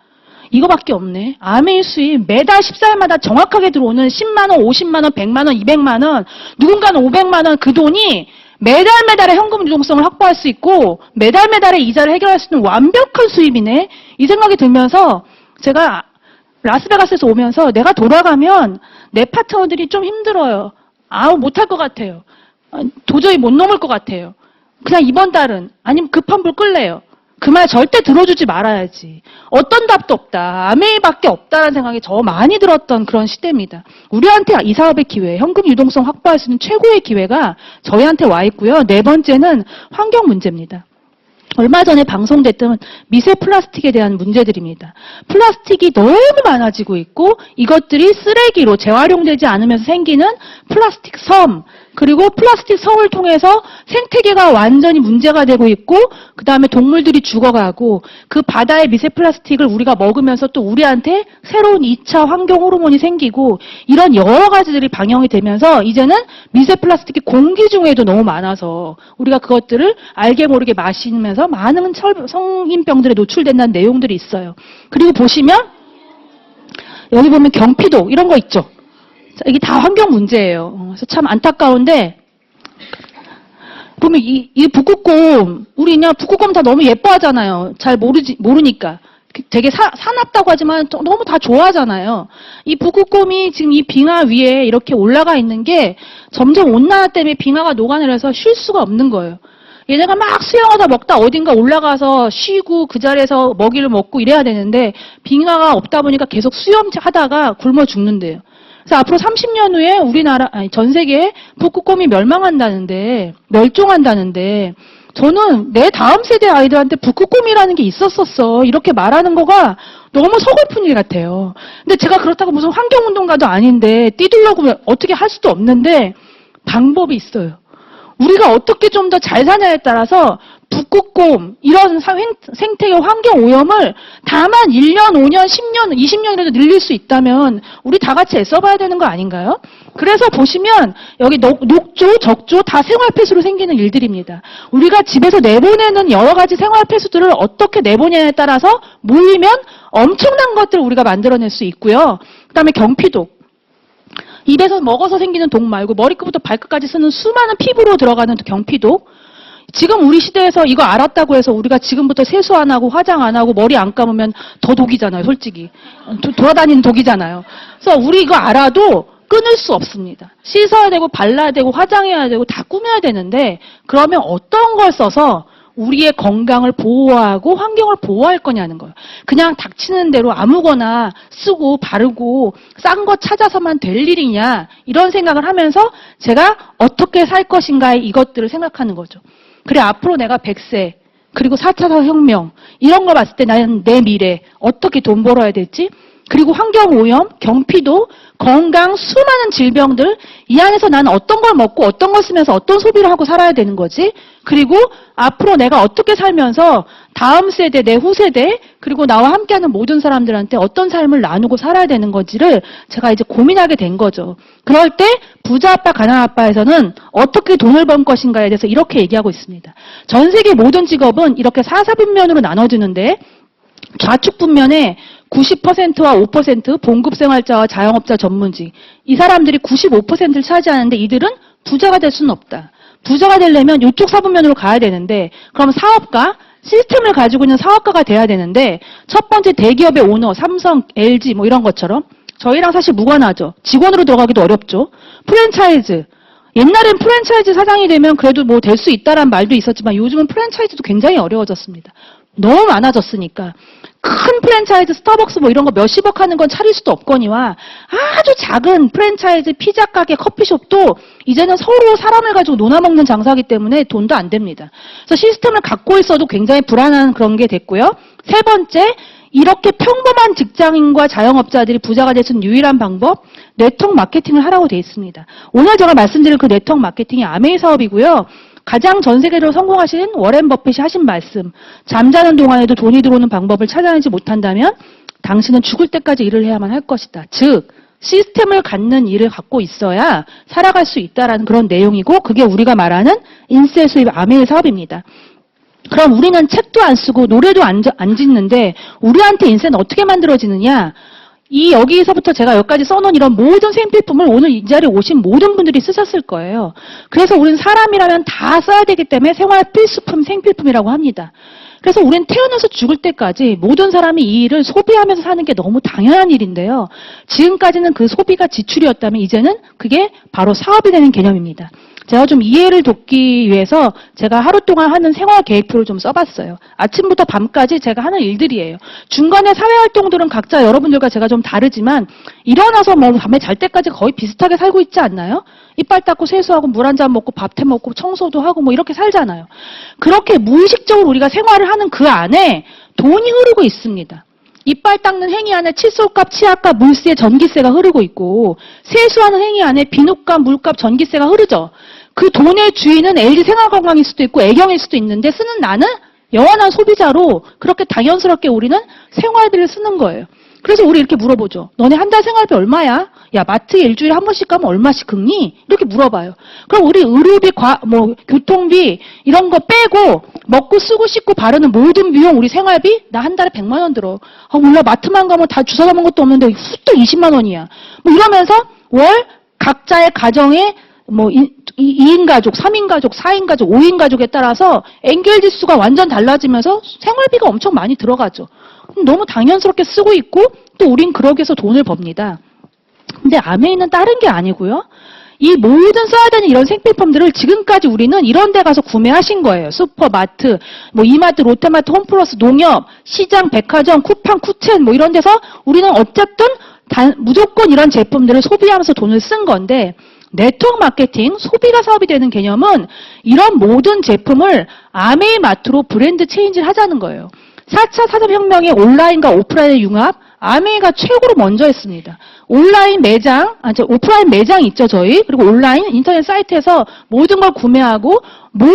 이거밖에 없네. 아메이 수입 매달 14일마다 정확하게 들어오는 10만 원, 50만 원, 100만 원, 200만 원, 누군가는 500만 원 그 돈이 매달의 현금 유동성을 확보할 수 있고 매달의 이자를 해결할 수 있는 완벽한 수입이네. 이 생각이 들면서 제가 라스베가스에서 오면서 내가 돌아가면 내 파트너들이 좀 힘들어요. 못할 것 같아요. 도저히 못 넘을 것 같아요. 그냥 이번 달은 아니면 급한 불 끌래요. 그 말 절대 들어주지 말아야지. 어떤 답도 없다. 아메이밖에 없다라는 생각이 저 많이 들었던 그런 시대입니다. 우리한테 이 사업의 기회, 현금 유동성 확보할 수 있는 최고의 기회가 저희한테 와 있고요. 네 번째는 환경 문제입니다. 얼마 전에 방송됐던 미세 플라스틱에 대한 문제들입니다. 플라스틱이 너무 많아지고 있고 이것들이 쓰레기로 재활용되지 않으면서 생기는 플라스틱 섬, 그리고 플라스틱 성을 통해서 생태계가 완전히 문제가 되고 있고 그 다음에 동물들이 죽어가고 그 바다의 미세 플라스틱을 우리가 먹으면서 또 우리한테 새로운 2차 환경 호르몬이 생기고 이런 여러 가지들이 방영이 되면서 이제는 미세 플라스틱이 공기 중에도 너무 많아서 우리가 그것들을 알게 모르게 마시면서 많은 성인병들에 노출된다는 내용들이 있어요. 그리고 보시면 여기 보면 경피도 이런 거 있죠. 자, 이게 다 환경 문제예요. 그래서 참 안타까운데 보면 이 북극곰 우리냐 북극곰 다 너무 예뻐하잖아요. 잘 모르니까 되게 사납다고 하지만 너무 다 좋아하잖아요. 이 북극곰이 지금 이 빙하 위에 이렇게 올라가 있는 게 점점 온난화 때문에 빙하가 녹아내려서 쉴 수가 없는 거예요. 얘네가 막 수영하다 먹다 어딘가 올라가서 쉬고 그 자리에서 먹이를 먹고 이래야 되는데 빙하가 없다 보니까 계속 수영하다가 굶어 죽는데요. 그래서 앞으로 30년 후에 우리나라, 아니, 전 세계에 북극곰이 멸망한다는데, 멸종한다는데, 저는 내 다음 세대 아이들한테 북극곰이라는 게 있었었어. 이렇게 말하는 거가 너무 서글픈 일 같아요. 근데 제가 그렇다고 무슨 환경운동가도 아닌데, 뛰들려고 어떻게 할 수도 없는데, 방법이 있어요. 우리가 어떻게 좀 더 잘 사냐에 따라서 북극곰 이런 생태계 환경 오염을 다만 1년, 5년, 10년, 20년이라도 늘릴 수 있다면 우리 다 같이 애써봐야 되는 거 아닌가요? 그래서 보시면 여기 녹조, 적조 다 생활폐수로 생기는 일들입니다. 우리가 집에서 내보내는 여러 가지 생활폐수들을 어떻게 내보내냐에 따라서 모이면 엄청난 것들을 우리가 만들어낼 수 있고요. 그다음에 경피독. 입에서 먹어서 생기는 독 말고 머리끝부터 발끝까지 쓰는 수많은 피부로 들어가는 경피독. 지금 우리 시대에서 이거 알았다고 해서 우리가 지금부터 세수 안 하고 화장 안 하고 머리 안 감으면 더 독이잖아요, 솔직히. 돌아다니는 독이잖아요. 그래서 우리 이거 알아도 끊을 수 없습니다. 씻어야 되고 발라야 되고 화장해야 되고 다 꾸며야 되는데 그러면 어떤 걸 써서 우리의 건강을 보호하고 환경을 보호할 거냐는 거예요. 그냥 닥치는 대로 아무거나 쓰고 바르고 싼 거 찾아서만 될 일이냐 이런 생각을 하면서 제가 어떻게 살 것인가의 이것들을 생각하는 거죠. 그래 앞으로 내가 100세 그리고 4차 혁명 이런 거 봤을 때 나는 내 미래 어떻게 돈 벌어야 될지 그리고 환경오염, 경피도, 건강, 수많은 질병들 이 안에서 나는 어떤 걸 먹고 어떤 걸 쓰면서 어떤 소비를 하고 살아야 되는 거지 그리고 앞으로 내가 어떻게 살면서 다음 세대, 내 후세대 그리고 나와 함께하는 모든 사람들한테 어떤 삶을 나누고 살아야 되는 건지를 제가 이제 고민하게 된 거죠. 그럴 때 부자 아빠, 가난 아빠에서는 어떻게 돈을 번 것인가에 대해서 이렇게 얘기하고 있습니다. 전 세계 모든 직업은 이렇게 사사분면으로 나눠지는데 좌측 분면에 90%와 5% 봉급생활자와 자영업자 전문직 이 사람들이 95%를 차지하는데 이들은 부자가 될 수는 없다. 부자가 되려면 이쪽 사분면으로 가야 되는데 그럼 사업가, 시스템을 가지고 있는 사업가가 돼야 되는데 첫 번째 대기업의 오너, 삼성, LG 뭐 이런 것처럼 저희랑 사실 무관하죠. 직원으로 들어가기도 어렵죠. 프랜차이즈. 옛날엔 프랜차이즈 사장이 되면 그래도 뭐 될 수 있다란 말도 있었지만 요즘은 프랜차이즈도 굉장히 어려워졌습니다. 너무 많아졌으니까. 큰 프랜차이즈 스타벅스 뭐 이런 거 몇십억 하는 건 차릴 수도 없거니와 아주 작은 프랜차이즈 피자 가게 커피숍도 이제는 서로 사람을 가지고 논아먹는 장사기 때문에 돈도 안 됩니다. 그래서 시스템을 갖고 있어도 굉장히 불안한 그런 게 됐고요. 세 번째, 이렇게 평범한 직장인과 자영업자들이 부자가 될 수 있는 유일한 방법, 네트워크 마케팅을 하라고 되어 있습니다. 오늘 제가 말씀드릴 그 네트워크 마케팅이 아메이 사업이고요. 가장 전 세계적으로 성공하신 워렌 버핏이 하신 말씀, 잠자는 동안에도 돈이 들어오는 방법을 찾아내지 못한다면 당신은 죽을 때까지 일을 해야만 할 것이다. 즉, 시스템을 갖는 일을 갖고 있어야 살아갈 수 있다라는 그런 내용이고 그게 우리가 말하는 인세 수입 아메이 사업입니다. 그럼 우리는 책도 안 쓰고 노래도 안 짓는데 우리한테 인생은 어떻게 만들어지느냐? 여기서부터 제가 여기까지 써놓은 이런 모든 생필품을 오늘 이 자리에 오신 모든 분들이 쓰셨을 거예요. 그래서 우리는 사람이라면 다 써야 되기 때문에 생활 필수품, 생필품이라고 합니다. 그래서 우리는 태어나서 죽을 때까지 모든 사람이 이 일을 소비하면서 사는 게 너무 당연한 일인데요. 지금까지는 그 소비가 지출이었다면 이제는 그게 바로 사업이 되는 개념입니다. 제가 좀 이해를 돕기 위해서 제가 하루 동안 하는 생활 계획표를 좀 써봤어요. 아침부터 밤까지 제가 하는 일들이에요. 중간에 사회활동들은 각자 여러분들과 제가 좀 다르지만 일어나서 뭐 밤에 잘 때까지 거의 비슷하게 살고 있지 않나요? 이빨 닦고 세수하고 물 한 잔 먹고 밥 해 먹고 청소도 하고 뭐 이렇게 살잖아요. 그렇게 무의식적으로 우리가 생활을 하는 그 안에 돈이 흐르고 있습니다. 이빨 닦는 행위 안에 칫솔값, 치약값, 물세, 전기세가 흐르고 있고 세수하는 행위 안에 비누값, 물값, 전기세가 흐르죠. 그 돈의 주인은 LG 생활건강일 수도 있고 애경일 수도 있는데 쓰는 나는 영원한 소비자로 그렇게 당연스럽게 우리는 생활비를 쓰는 거예요. 그래서 우리 이렇게 물어보죠. 너네 한 달 생활비 얼마야? 야, 마트에 일주일에 한 번씩 가면 얼마씩 긁니? 이렇게 물어봐요. 그럼 우리 의료비, 교통비 이런 거 빼고 먹고 쓰고 씻고 바르는 모든 비용 우리 생활비 나 한 달에 100만 원 들어. 아, 몰라. 마트만 가면 다 주워 담은 것도 없는데 후또 20만 원이야. 뭐 이러면서 월 각자의 가정에 2인 가족, 3인 가족, 4인 가족, 5인 가족에 따라서 엔겔 지수가 완전 달라지면서 생활비가 엄청 많이 들어가죠. 너무 당연스럽게 쓰고 있고 또 우린 그러기 위해서 돈을 법니다. 근데 아메이는 다른 게 아니고요. 이 모든 써야 되는 이런 생필품들을 지금까지 우리는 이런 데 가서 구매하신 거예요. 슈퍼마트, 이마트, 롯데마트, 홈플러스, 농협, 시장, 백화점, 쿠팡, 쿠첸 이런 데서 우리는 어쨌든 무조건 이런 제품들을 소비하면서 돈을 쓴 건데 네트워크 마케팅, 소비가 사업이 되는 개념은 이런 모든 제품을 아메이 마트로 브랜드 체인지를 하자는 거예요. 4차 산업혁명의 온라인과 오프라인의 융합, 아메이가 최고로 먼저 했습니다. 온라인 매장, 오프라인 매장 있죠, 저희. 그리고 온라인, 인터넷 사이트에서 모든 걸 구매하고, 모든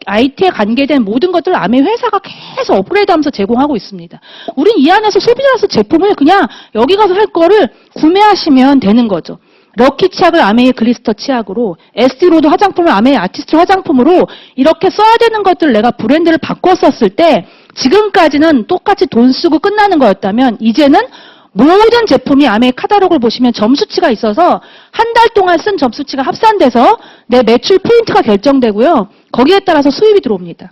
IT에 관계된 모든 것들을 아메이 회사가 계속 업그레이드 하면서 제공하고 있습니다. 우린 이 안에서 소비자로서 제품을 그냥 여기 가서 할 거를 구매하시면 되는 거죠. 럭키 치약을 아메이 글리스터 치약으로, 에스티로드 화장품을 아메이 아티스트 화장품으로 이렇게 써야 되는 것들을 내가 브랜드를 바꿨었을 때 지금까지는 똑같이 돈 쓰고 끝나는 거였다면 이제는 모든 제품이 아메이 카탈로그를 보시면 점수치가 있어서 한 달 동안 쓴 점수치가 합산돼서 내 매출 포인트가 결정되고요. 거기에 따라서 수입이 들어옵니다.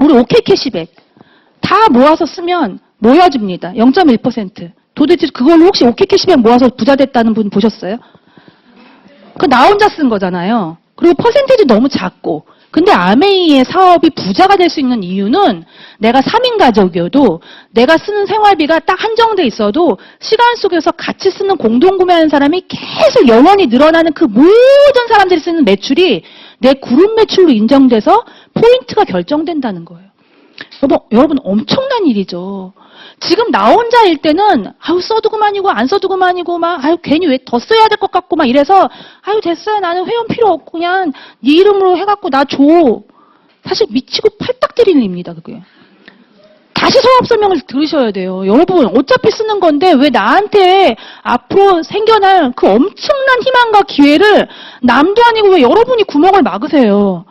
우리 OK 캐시백 다 모아서 쓰면 모여줍니다. 0.1%. 도대체 그걸로 혹시 OK 캐시백 모아서 부자 됐다는 분 보셨어요? 그 나 혼자 쓴 거잖아요. 그리고 퍼센테이지 너무 작고. 근데 아메이의 사업이 부자가 될 수 있는 이유는 내가 3인 가족이어도 내가 쓰는 생활비가 딱 한정돼 있어도 시간 속에서 같이 쓰는 공동구매하는 사람이 계속 영원히 늘어나는 그 모든 사람들이 쓰는 매출이 내 그룹 매출로 인정돼서 포인트가 결정된다는 거예요. 여러분 엄청난 일이죠. 지금 나 혼자일 때는 써도 그만이고 안 써도 그만이고 괜히 왜 더 써야 될 것 같고 이래서 됐어요. 나는 회원 필요 없고 그냥 네 이름으로 해갖고 나 줘. 사실 미치고 팔딱 때리는 일입니다. 그게. 다시 사업 설명을 들으셔야 돼요. 여러분 어차피 쓰는 건데 왜 나한테 앞으로 생겨날 그 엄청난 희망과 기회를 남도 아니고 왜 여러분이 구멍을 막으세요.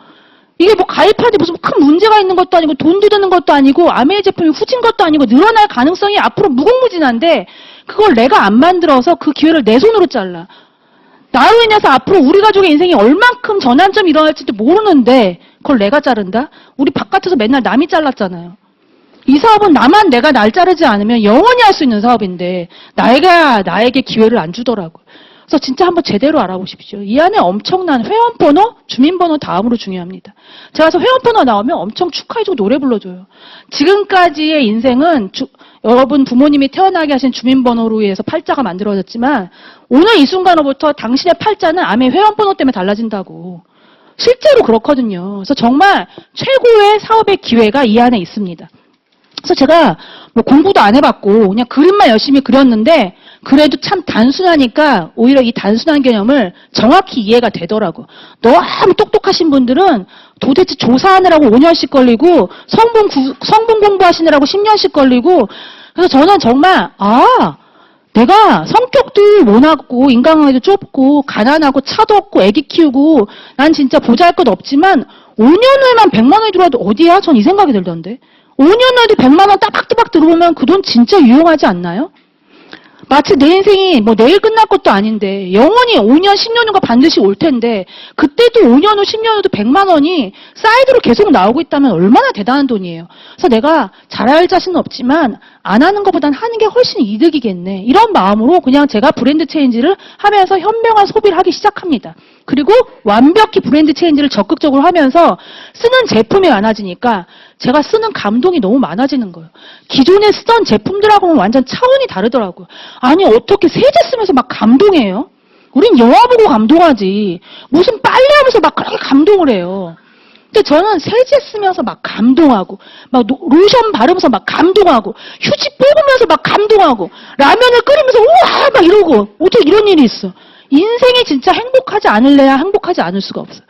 이게 가입하는데 무슨 큰 문제가 있는 것도 아니고 돈도 드는 것도 아니고 아메이 제품이 후진 것도 아니고 늘어날 가능성이 앞으로 무궁무진한데 그걸 내가 안 만들어서 그 기회를 내 손으로 잘라. 나로 인해서 앞으로 우리 가족의 인생이 얼만큼 전환점이 일어날지도 모르는데 그걸 내가 자른다? 우리 바깥에서 맨날 남이 잘랐잖아요. 이 사업은 내가 날 자르지 않으면 영원히 할 수 있는 사업인데 나에게 기회를 안 주더라고요. 그래서 진짜 한번 제대로 알아보십시오. 이 안에 엄청난 회원번호, 주민번호 다음으로 중요합니다. 제가 그래서 회원번호 나오면 엄청 축하해주고 노래 불러줘요. 지금까지의 인생은 여러분 부모님이 태어나게 하신 주민번호로 인해서 팔자가 만들어졌지만 오늘 이 순간으로부터 당신의 팔자는 아메이 회원번호 때문에 달라진다고. 실제로 그렇거든요. 그래서 정말 최고의 사업의 기회가 이 안에 있습니다. 그래서 제가 공부도 안 해봤고 그냥 그림만 열심히 그렸는데 그래도 참 단순하니까 오히려 이 단순한 개념을 정확히 이해가 되더라고. 너무 똑똑하신 분들은 도대체 조사하느라고 5년씩 걸리고 성분 공부하시느라고 10년씩 걸리고 그래서 저는 정말 내가 성격도 모나고 인간관계도 좁고 가난하고 차도 없고 애기 키우고 난 진짜 보잘것 없지만 5년 후에만 100만 원이 들어와도 어디야? 전 이 생각이 들던데. 5년 후에도 100만 원 따박따박 들어오면 그 돈 진짜 유용하지 않나요? 마치 내 인생이 내일 끝날 것도 아닌데 영원히 5년, 10년 후가 반드시 올 텐데 그때도 5년 후, 10년 후도 100만 원이 사이드로 계속 나오고 있다면 얼마나 대단한 돈이에요. 그래서 내가 잘할 자신은 없지만 안 하는 것보단 하는 게 훨씬 이득이겠네. 이런 마음으로 그냥 제가 브랜드 체인지를 하면서 현명한 소비를 하기 시작합니다. 그리고 완벽히 브랜드 체인지를 적극적으로 하면서 쓰는 제품이 많아지니까 제가 쓰는 감동이 너무 많아지는 거예요. 기존에 쓰던 제품들하고는 완전 차원이 다르더라고요. 아니 어떻게 세제 쓰면서 막 감동해요? 우린 영화 보고 감동하지. 무슨 빨래하면서 막 그렇게 감동을 해요. 근데 저는 세제 쓰면서 막 감동하고, 막 로션 바르면서 막 감동하고, 휴지 뽑으면서 막 감동하고, 라면을 끓이면서 우와! 막 이러고, 어떻게 이런 일이 있어. 인생이 진짜 행복하지 않을래야 행복하지 않을 수가 없어요.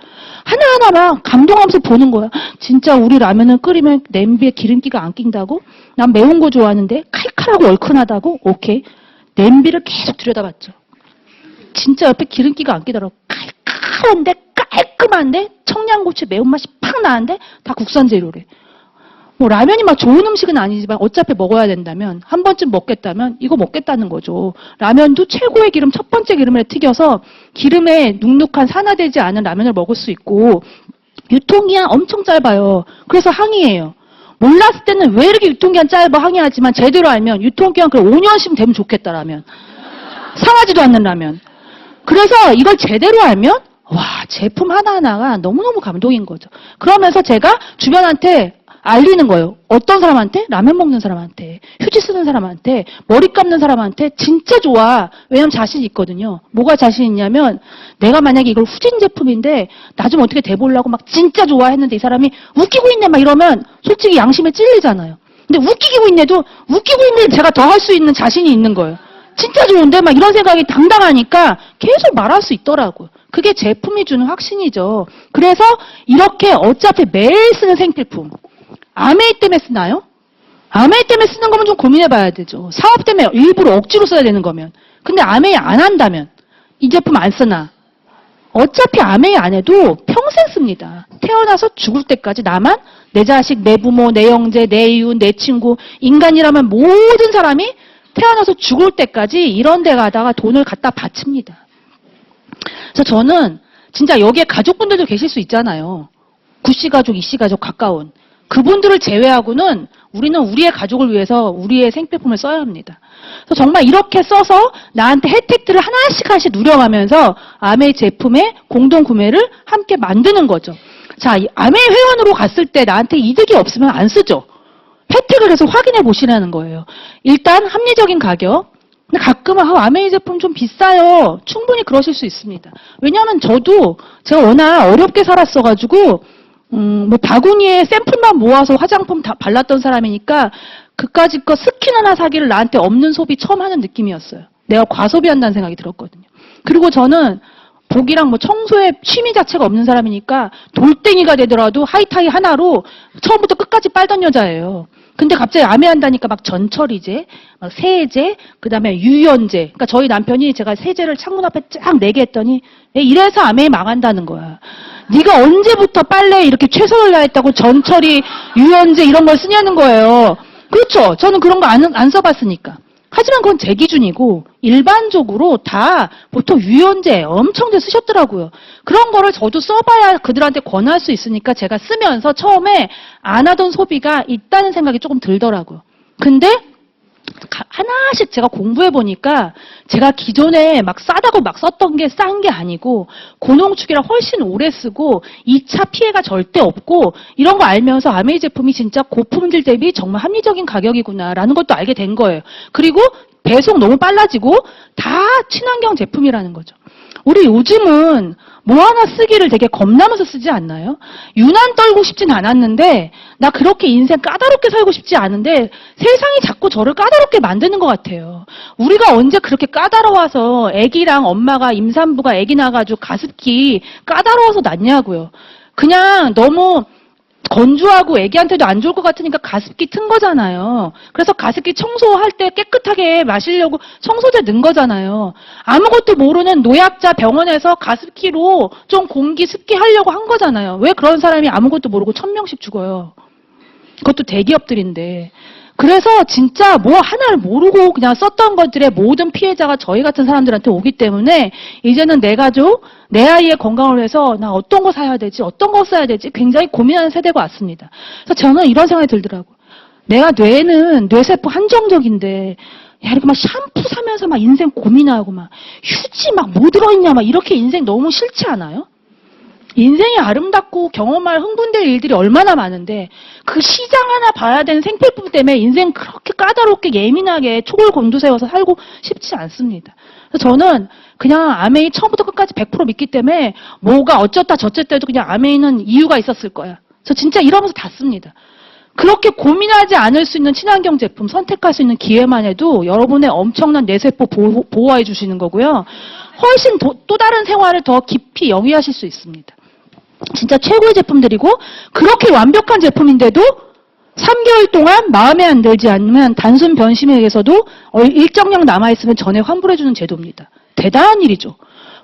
하나하나 막 감동하면서 보는 거야. 진짜 우리 라면을 끓이면 냄비에 기름기가 안 낀다고? 난 매운 거 좋아하는데 칼칼하고 얼큰하다고? 오케이. 냄비를 계속 들여다봤죠. 진짜 옆에 기름기가 안 끼더라고. 칼칼한데 깔끔한데 청양고추 매운맛이 팍 나는데 다 국산 재료래. 뭐 라면이 막 좋은 음식은 아니지만 어차피 먹어야 된다면 한 번쯤 먹겠다면 이거 먹겠다는 거죠. 라면도 최고의 기름 첫 번째 기름에 튀겨서 기름에 눅눅한 산화되지 않은 라면을 먹을 수 있고 유통기한 엄청 짧아요. 그래서 항의해요. 몰랐을 때는 왜 이렇게 유통기한 짧아 항의하지만 제대로 알면 유통기한 그래 5년씩 되면 좋겠다 라면. 상하지도 않는 라면. 그래서 이걸 제대로 알면 와 제품 하나하나가 너무너무 감동인 거죠. 그러면서 제가 주변한테 알리는 거예요. 어떤 사람한테? 라면 먹는 사람한테, 휴지 쓰는 사람한테, 머리 감는 사람한테 진짜 좋아. 왜냐면 자신 있거든요. 뭐가 자신 있냐면 내가 만약에 이걸 후진 제품인데 나 좀 어떻게 대보려고 막 진짜 좋아했는데 이 사람이 웃기고 있네 막 이러면 솔직히 양심에 찔리잖아요. 근데 웃기고 있네도 웃기고 있는데 제가 더 할 수 있는 자신이 있는 거예요. 진짜 좋은데 막 이런 생각이 당당하니까 계속 말할 수 있더라고요. 그게 제품이 주는 확신이죠. 그래서 이렇게 어차피 매일 쓰는 생필품. 아메이 때문에 쓰나요? 아메이 때문에 쓰는 거면 좀 고민해봐야 되죠. 사업 때문에 일부러 억지로 써야 되는 거면. 근데 아메이 안 한다면 이 제품 안 쓰나? 어차피 아메이 안 해도 평생 씁니다. 태어나서 죽을 때까지 나만, 내 자식, 내 부모, 내 형제, 내 이웃, 내 친구, 인간이라면 모든 사람이 태어나서 죽을 때까지 이런 데 가다가 돈을 갖다 바칩니다. 그래서 저는 진짜 여기에 가족분들도 계실 수 있잖아요. 구씨 가족, 이씨 가족 가까운. 그분들을 제외하고는 우리는 우리의 가족을 위해서 우리의 생필품을 써야 합니다. 그래서 정말 이렇게 써서 나한테 혜택들을 하나씩 누려가면서 아메이 제품의 공동 구매를 함께 만드는 거죠. 자, 이 아메이 회원으로 갔을 때 나한테 이득이 없으면 안 쓰죠. 혜택을 해서 확인해 보시라는 거예요. 일단 합리적인 가격. 근데 가끔은 아메이 제품 좀 비싸요. 충분히 그러실 수 있습니다. 왜냐하면 저도 제가 워낙 어렵게 살았어가지고 뭐 바구니에 샘플만 모아서 화장품 다 발랐던 사람이니까 그까짓 거 스킨 하나 사기를 나한테 없는 소비 처음 하는 느낌이었어요. 내가 과소비한다는 생각이 들었거든요. 그리고 저는 복이랑 뭐 청소에 취미 자체가 없는 사람이니까 돌덩이가 되더라도 하이타이 하나로 처음부터 끝까지 빨던 여자예요. 근데 갑자기 아메한다니까 막 전처리제, 막 세제, 그 다음에 유연제. 그러니까 저희 남편이 제가 세제를 창문 앞에 쫙 내게 했더니 이래서 아메 망한다는 거야. 네가 언제부터 빨래에 이렇게 최선을 다했다고 전처리, 유연제 이런 걸 쓰냐는 거예요. 그렇죠. 저는 그런 거 안 써봤으니까. 하지만 그건 제 기준이고 일반적으로 다 보통 유연제 엄청 쓰셨더라고요. 그런 거를 저도 써봐야 그들한테 권할 수 있으니까 제가 쓰면서 처음에 안 하던 소비가 있다는 생각이 조금 들더라고요. 근데 하나씩 제가 공부해보니까 제가 기존에 막 싸다고 막 썼던 게 싼 게 아니고 고농축이라 훨씬 오래 쓰고 2차 피해가 절대 없고 이런 거 알면서 아메이 제품이 진짜 고품질 대비 정말 합리적인 가격이구나라는 것도 알게 된 거예요. 그리고 배송 너무 빨라지고 다 친환경 제품이라는 거죠. 우리 요즘은 뭐 하나 쓰기를 되게 겁나면서 쓰지 않나요? 유난 떨고 싶진 않았는데 나 그렇게 인생 까다롭게 살고 싶지 않은데 세상이 자꾸 저를 까다롭게 만드는 것 같아요. 우리가 언제 그렇게 까다로워서 애기랑 엄마가 임산부가 애기 낳아가지고 가습기 까다로워서 낳냐고요. 그냥 너무 건조하고 애기한테도 안 좋을 것 같으니까 가습기 튼 거잖아요. 그래서 가습기 청소할 때 깨끗하게 마시려고 청소제 넣은 거잖아요. 아무것도 모르는 노약자 병원에서 가습기로 좀 공기 습기 하려고 한 거잖아요. 왜 그런 사람이 아무것도 모르고 1000명씩 죽어요. 그것도 대기업들인데. 그래서 진짜 뭐 하나를 모르고 그냥 썼던 것들의 모든 피해자가 저희 같은 사람들한테 오기 때문에 이제는 내 가족, 내 아이의 건강을 위해서 나 어떤 거 사야 되지, 어떤 거 써야 되지 굉장히 고민하는 세대가 왔습니다. 그래서 저는 이런 생각이 들더라고요. 내가 뇌는 뇌세포 한정적인데 야 이렇게 막 샴푸 사면서 막 인생 고민하고 막 휴지 막 뭐 들어있냐 막 이렇게 인생 너무 싫지 않아요? 인생이 아름답고 경험할 흥분될 일들이 얼마나 많은데 그 시장 하나 봐야 되는 생필품 때문에 인생 그렇게 까다롭게 예민하게 촉을 곤두세워서 살고 싶지 않습니다. 그래서 저는 그냥 아메이 처음부터 끝까지 100% 믿기 때문에 뭐가 어쩌다 저쩌다 해도 그냥 아메이는 이유가 있었을 거야. 저 진짜 이러면서 다 씁니다. 그렇게 고민하지 않을 수 있는 친환경 제품 선택할 수 있는 기회만 해도 여러분의 엄청난 뇌세포 보호해 주시는 거고요. 훨씬 또 다른 생활을 더 깊이 영위하실 수 있습니다. 진짜 최고의 제품들이고 그렇게 완벽한 제품인데도 3개월 동안 마음에 안 들지 않으면 단순 변심에 의해서도 일정량 남아있으면 전액 환불해주는 제도입니다. 대단한 일이죠.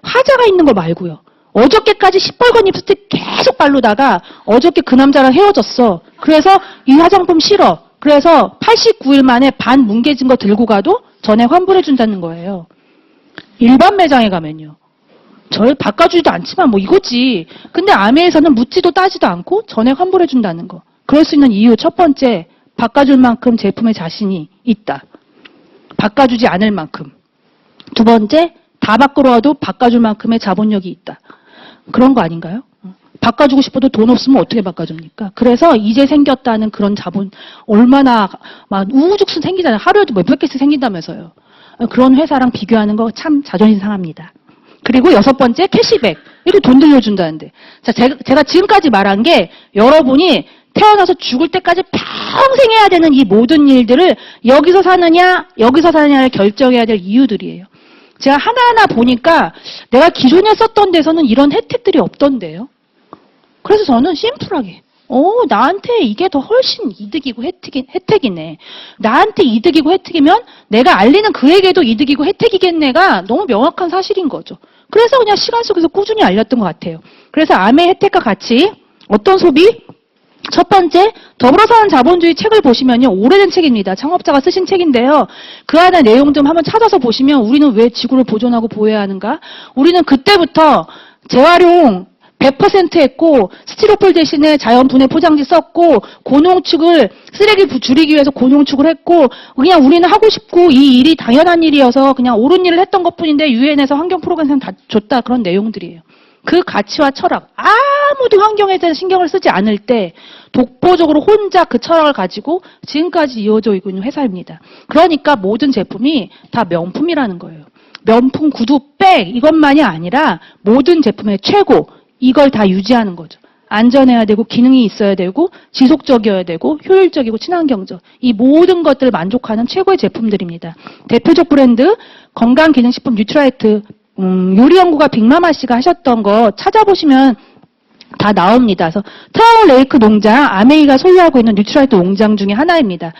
화자가 있는 거 말고요. 어저께까지 시뻘건 립스틱 계속 바르다가 어저께 그 남자랑 헤어졌어. 그래서 이 화장품 싫어. 그래서 89일 만에 반 뭉개진 거 들고 가도 전액 환불해준다는 거예요. 일반 매장에 가면요. 절 바꿔주지도 않지만 뭐 이거지. 근데 아메에서는 묻지도 따지도 않고 전액 환불해준다는 거. 그럴 수 있는 이유 첫 번째, 바꿔줄 만큼 제품에 자신이 있다. 바꿔주지 않을 만큼. 두 번째, 다 바꾸러 와도 바꿔줄 만큼의 자본력이 있다. 그런 거 아닌가요? 바꿔주고 싶어도 돈 없으면 어떻게 바꿔줍니까? 그래서 이제 생겼다는 그런 자본, 얼마나 막 우후죽순 생기잖아요. 하루에도 몇백 개씩 생긴다면서요. 그런 회사랑 비교하는 거 참 자존심 상합니다. 그리고 여섯 번째, 캐시백. 이거 돈 들려준다는데. 자, 제가 지금까지 말한 게 여러분이 태어나서 죽을 때까지 평생 해야 되는 이 모든 일들을 여기서 사느냐를 결정해야 될 이유들이에요. 제가 하나하나 보니까 내가 기존에 썼던 데서는 이런 혜택들이 없던데요. 그래서 저는 심플하게 나한테 이게 더 훨씬 이득이고 혜택이네. 나한테 이득이고 혜택이면 내가 알리는 그에게도 이득이고 혜택이겠네가 너무 명확한 사실인 거죠. 그래서 그냥 시간 속에서 꾸준히 알렸던 것 같아요. 그래서 암의 혜택과 같이 어떤 소비? 첫 번째, 더불어 사는 자본주의 책을 보시면요. 오래된 책입니다. 창업자가 쓰신 책인데요. 그 안에 내용 좀 한번 찾아서 보시면 우리는 왜 지구를 보존하고 보호해야 하는가? 우리는 그때부터 재활용 100% 했고 스티로폴 대신에 자연 분해 포장지 썼고 고농축을 쓰레기 줄이기 위해서 고농축을 했고 그냥 우리는 하고 싶고 이 일이 당연한 일이어서 그냥 옳은 일을 했던 것뿐인데 유엔에서 환경 프로그램 다 줬다 그런 내용들이에요. 그 가치와 철학 아무도 환경에 대해서 신경을 쓰지 않을 때 독보적으로 혼자 그 철학을 가지고 지금까지 이어져 있는 회사입니다. 그러니까 모든 제품이 다 명품이라는 거예요. 명품, 구두, 백 이것만이 아니라 모든 제품의 최고 이걸 다 유지하는 거죠. 안전해야 되고 기능이 있어야 되고 지속적이어야 되고 효율적이고 친환경적 이 모든 것들을 만족하는 최고의 제품들입니다. 대표적 브랜드 건강기능식품 뉴트라이트 요리연구가 빅마마 씨가 하셨던 거 찾아보시면 다 나옵니다. 그래서 타워 레이크 농장 아메이가 소유하고 있는 뉴트라이트 농장 중에 하나입니다.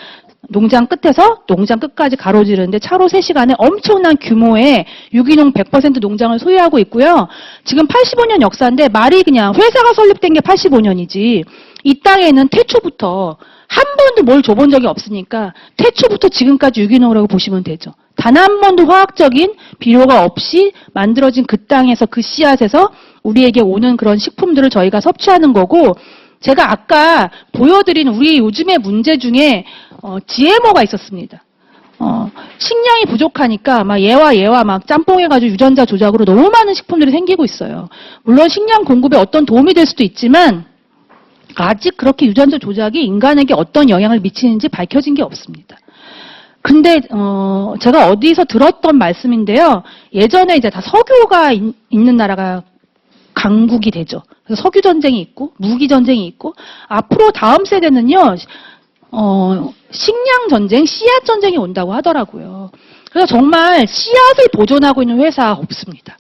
농장 끝에서 농장 끝까지 가로지르는데 차로 3시간에 엄청난 규모의 유기농 100% 농장을 소유하고 있고요. 지금 85년 역사인데 말이 그냥 회사가 설립된 게 85년이지 이 땅에는 태초부터 한 번도 뭘 줘본 적이 없으니까 태초부터 지금까지 유기농이라고 보시면 되죠. 단 한 번도 화학적인 비료가 없이 만들어진 그 땅에서 그 씨앗에서 우리에게 오는 그런 식품들을 저희가 섭취하는 거고 제가 아까 보여드린 우리 요즘의 문제 중에 GMO가 있었습니다. 식량이 부족하니까 막 얘와 막 짬뽕해가지고 유전자 조작으로 너무 많은 식품들이 생기고 있어요. 물론 식량 공급에 어떤 도움이 될 수도 있지만 아직 그렇게 유전자 조작이 인간에게 어떤 영향을 미치는지 밝혀진 게 없습니다. 근데 제가 어디서 들었던 말씀인데요. 예전에 이제 다 석유가 있는 나라가 강국이 되죠. 그래서 석유 전쟁이 있고 무기 전쟁이 있고 앞으로 다음 세대는요. 식량 전쟁, 씨앗 전쟁이 온다고 하더라고요. 그래서 정말 씨앗을 보존하고 있는 회사 없습니다.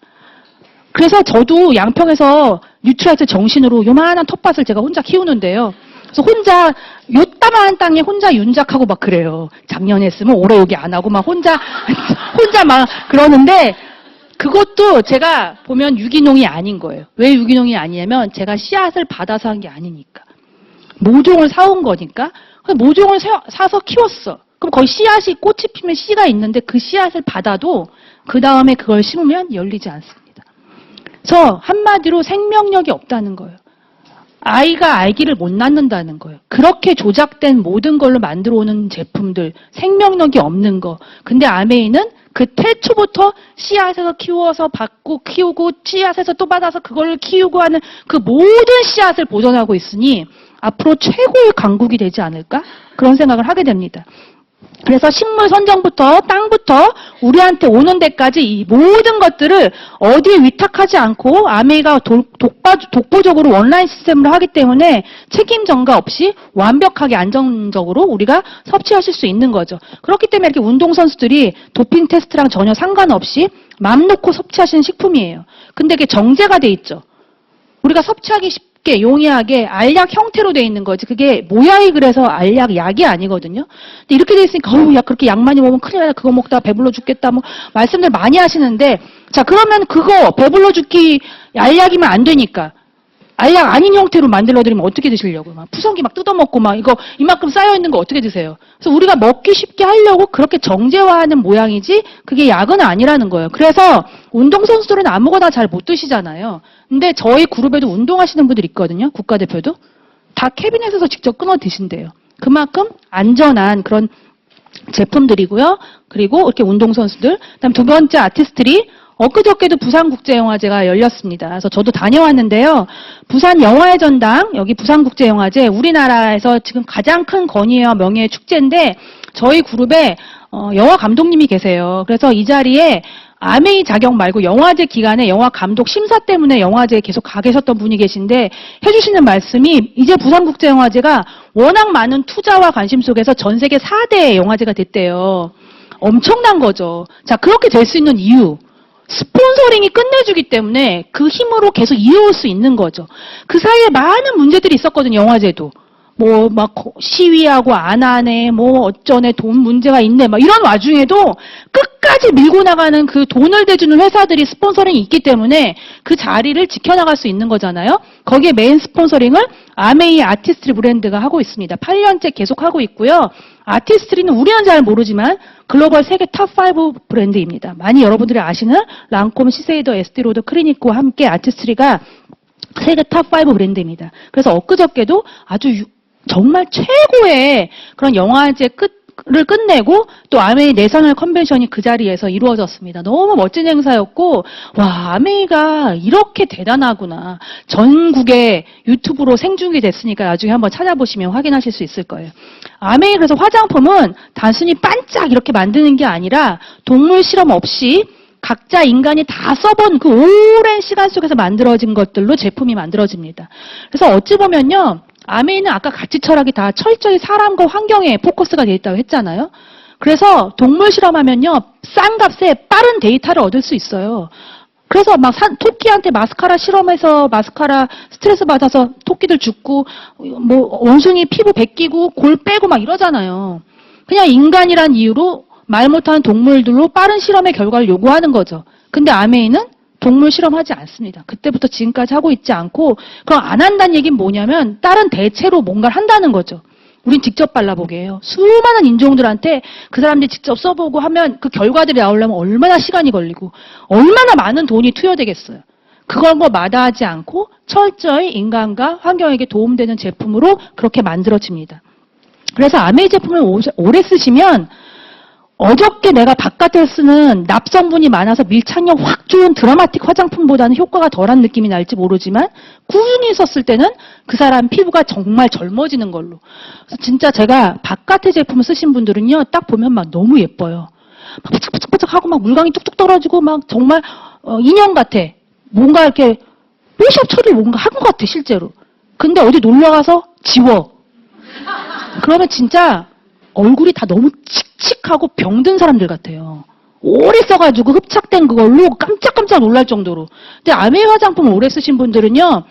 그래서 저도 양평에서 뉴트라이트 정신으로 요만한 텃밭을 제가 혼자 키우는데요. 그래서 혼자 요따만한 땅에 혼자 윤작하고 막 그래요. 작년에 했으면 올해 여기 안 하고 막 혼자 막 그러는데 그것도 제가 보면 유기농이 아닌 거예요. 왜 유기농이 아니냐면 제가 씨앗을 받아서 한 게 아니니까. 모종을 사온 거니까. 모종을 사서 키웠어. 그럼 거기 씨앗이 꽃이 피면 씨가 있는데 그 씨앗을 받아도 그 다음에 그걸 심으면 열리지 않습니다. 그래서 한마디로 생명력이 없다는 거예요. 아이가 아기를 못 낳는다는 거예요. 그렇게 조작된 모든 걸로 만들어 오는 제품들, 생명력이 없는 거. 근데 아메이는 그 태초부터 씨앗에서 키워서 받고 키우고 씨앗에서 또 받아서 그걸 키우고 하는 그 모든 씨앗을 보존하고 있으니 앞으로 최고의 강국이 되지 않을까? 그런 생각을 하게 됩니다. 그래서 식물 선정부터 땅부터 우리한테 오는 데까지 이 모든 것들을 어디에 위탁하지 않고 아메이가 독보적으로 원라인 시스템으로 하기 때문에 책임 전가 없이 완벽하게 안정적으로 우리가 섭취하실 수 있는 거죠. 그렇기 때문에 이렇게 운동선수들이 도핑 테스트랑 전혀 상관없이 맘 놓고 섭취하시는 식품이에요. 근데 이게 정제가 돼 있죠. 우리가 섭취하기 쉽게 용이하게 알약 형태로 돼 있는 거지. 그게 모양이 그래서 알약 약이 아니거든요. 근데 이렇게 돼 있으니까 야 그렇게 약 많이 먹으면 큰일 나요. 그거 먹다가 배불러 죽겠다. 뭐 말씀들 많이 하시는데 자 그러면 그거 배불러 죽기 알약이면 안 되니까 알약 아닌 형태로 만들어드리면 어떻게 드시려고요? 막 푸성기 막 뜯어먹고 막 이거 이만큼 쌓여있는 거 어떻게 드세요? 그래서 우리가 먹기 쉽게 하려고 그렇게 정제화하는 모양이지 그게 약은 아니라는 거예요. 그래서 운동선수들은 아무거나 잘 못 드시잖아요. 근데 저희 그룹에도 운동하시는 분들 있거든요. 국가대표도. 다 캐비넷에서 직접 끊어 드신대요. 그만큼 안전한 그런 제품들이고요. 그리고 이렇게 운동선수들. 그다음 두 번째 아티스트들이 엊그저께도 부산국제영화제가 열렸습니다. 그래서 저도 다녀왔는데요. 부산 영화의 전당, 여기 부산국제영화제, 우리나라에서 지금 가장 큰 권위와 명예의 축제인데 저희 그룹에 영화 감독님이 계세요. 그래서 이 자리에 아메이 자격 말고 영화제 기간에 영화 감독 심사 때문에 영화제에 계속 가 계셨던 분이 계신데 해주시는 말씀이 이제 부산국제영화제가 워낙 많은 투자와 관심 속에서 전 세계 4대 영화제가 됐대요. 엄청난 거죠. 자, 그렇게 될 수 있는 이유. 스폰서링이 끝내주기 때문에 그 힘으로 계속 이어올 수 있는 거죠. 그 사이에 많은 문제들이 있었거든요, 영화제도. 뭐, 막, 시위하고 안 하네, 뭐, 어쩌네, 돈 문제가 있네, 막 이런 와중에도 끝까지 밀고 나가는 그 돈을 대주는 회사들이 스폰서링이 있기 때문에 그 자리를 지켜나갈 수 있는 거잖아요. 거기에 메인 스폰서링을 아메이 아티스트리 브랜드가 하고 있습니다. 8년째 계속 하고 있고요. 아티스트리는 우리는 잘 모르지만 글로벌 세계 탑5 브랜드입니다. 많이 여러분들이 아시는 랑콤, 시세이더, 에스티로더, 크리니코와 함께 아티스트리가 세계 탑5 브랜드입니다. 그래서 엊그저께도 아주 정말 최고의 그런 영화제 를 끝내고 또 아메이 내셔널 컨벤션이 그 자리에서 이루어졌습니다. 너무 멋진 행사였고 와 아메이가 이렇게 대단하구나. 전국에 유튜브로 생중계 됐으니까 나중에 한번 찾아보시면 확인하실 수 있을 거예요. 아메이 그래서 화장품은 단순히 반짝 이렇게 만드는 게 아니라 동물 실험 없이 각자 인간이 다 써본 그 오랜 시간 속에서 만들어진 것들로 제품이 만들어집니다. 그래서 어찌 보면요. 아메이는 아까 가치 철학이 다 철저히 사람과 환경에 포커스가 되어 있다고 했잖아요. 그래서 동물 실험하면요. 싼 값에 빠른 데이터를 얻을 수 있어요. 그래서 막 토끼한테 마스카라 실험해서 마스카라 스트레스 받아서 토끼들 죽고 뭐 원숭이 피부 벗기고 골 빼고 막 이러잖아요. 그냥 인간이란 이유로 말 못하는 동물들로 빠른 실험의 결과를 요구하는 거죠. 근데 아메이는 동물 실험하지 않습니다. 그때부터 지금까지 하고 있지 않고 그럼 안 한다는 얘기는 뭐냐면 다른 대체로 뭔가를 한다는 거죠. 우린 직접 발라보게 해요. 수많은 인종들한테 그 사람들이 직접 써보고 하면 그 결과들이 나오려면 얼마나 시간이 걸리고 얼마나 많은 돈이 투여되겠어요. 그걸 뭐 마다하지 않고 철저히 인간과 환경에게 도움되는 제품으로 그렇게 만들어집니다. 그래서 아메이 제품을 오래 쓰시면 어저께 내가 바깥에 쓰는 납성분이 많아서 밀착력 확 좋은 드라마틱 화장품보다는 효과가 덜한 느낌이 날지 모르지만 꾸준히 썼을 때는 그 사람 피부가 정말 젊어지는 걸로. 그래서 진짜 제가 바깥의 제품을 쓰신 분들은요. 딱 보면 막 너무 예뻐요. 막 바짝바짝바짝하고 막 물광이 뚝뚝 떨어지고 막 정말 인형 같아. 뭔가 이렇게 뽀샵 처리 뭔가 한 것 같아 실제로. 근데 어디 놀러가서 지워. 그러면 진짜 얼굴이 다 너무 칙칙하고 병든 사람들 같아요. 오래 써가지고 흡착된 그걸로 깜짝깜짝 놀랄 정도로. 근데 아메이 화장품을 오래 쓰신 분들은요.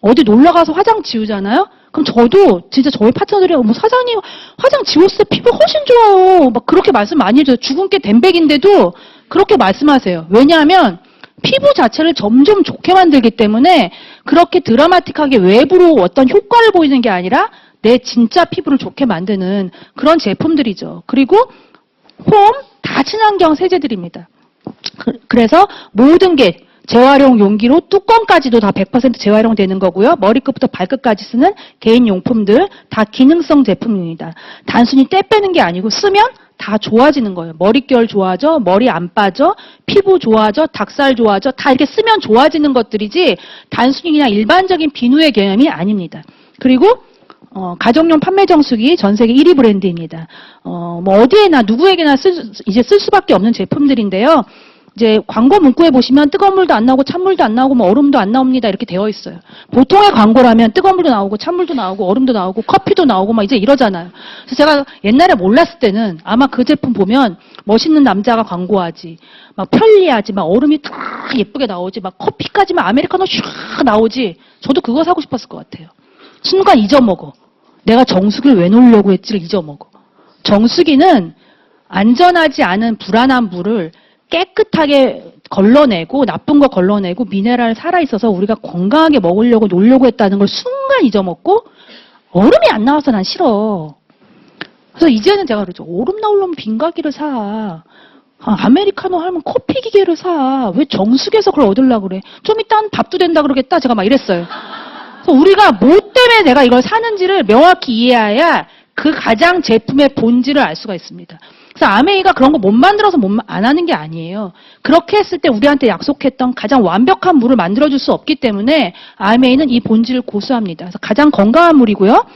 어디 놀러가서 화장 지우잖아요? 그럼 저도 진짜 저희 파트너들이 뭐 사장님 화장 지웠을 때 피부 훨씬 좋아요. 막 그렇게 말씀 많이 해줘요. 죽은 게 댐백인데도 그렇게 말씀하세요. 왜냐하면 피부 자체를 점점 좋게 만들기 때문에 그렇게 드라마틱하게 외부로 어떤 효과를 보이는 게 아니라 내 진짜 피부를 좋게 만드는 그런 제품들이죠. 그리고 홈 다 친환경 세제들입니다. 그래서 모든 게 재활용 용기로 뚜껑까지도 다 100% 재활용되는 거고요. 머리끝부터 발끝까지 쓰는 개인 용품들 다 기능성 제품입니다. 단순히 때 빼는 게 아니고 쓰면 다 좋아지는 거예요. 머릿결 좋아져, 머리 안 빠져, 피부 좋아져, 닭살 좋아져, 다 이렇게 쓰면 좋아지는 것들이지 단순히 그냥 일반적인 비누의 개념이 아닙니다. 그리고 가정용 판매 정수기 전 세계 1위 브랜드입니다. 뭐 어디에나 누구에게나 이제 쓸 수밖에 없는 제품들인데요. 이제 광고 문구에 보시면 뜨거운 물도 안 나오고 찬물도 안 나오고 뭐 얼음도 안 나옵니다 이렇게 되어 있어요. 보통의 광고라면 뜨거운 물도 나오고 찬물도 나오고 얼음도 나오고 커피도 나오고 막 이제 이러잖아요. 그래서 제가 옛날에 몰랐을 때는 아마 그 제품 보면 멋있는 남자가 광고하지, 막 편리하지, 막 얼음이 다 예쁘게 나오지, 막 커피까지 막 아메리카노 슉 나오지. 저도 그거 사고 싶었을 것 같아요. 순간 잊어먹어. 내가 정수기를 왜 놓으려고 했지를 잊어먹어. 정수기는 안전하지 않은 불안한 물을 깨끗하게 걸러내고 나쁜 거 걸러내고 미네랄 살아있어서 우리가 건강하게 먹으려고 놓으려고 했다는 걸 순간 잊어먹고 얼음이 안 나와서 난 싫어. 그래서 이제는 제가 그러죠. 얼음 나오려면 빙가기를 사. 아메리카노 하면 커피 기계를 사. 왜 정수기에서 그걸 얻으려고 그래. 좀 이따 밥도 된다 그러겠다. 제가 막 이랬어요. 그래서 우리가 뭐 때문에 내가 이걸 사는지를 명확히 이해해야 그 가장 제품의 본질을 알 수가 있습니다. 그래서 아메이가 그런 거 못 만들어서 안 하는 게 아니에요. 그렇게 했을 때 우리한테 약속했던 가장 완벽한 물을 만들어줄 수 없기 때문에 아메이는 이 본질을 고수합니다. 그래서 가장 건강한 물이고요.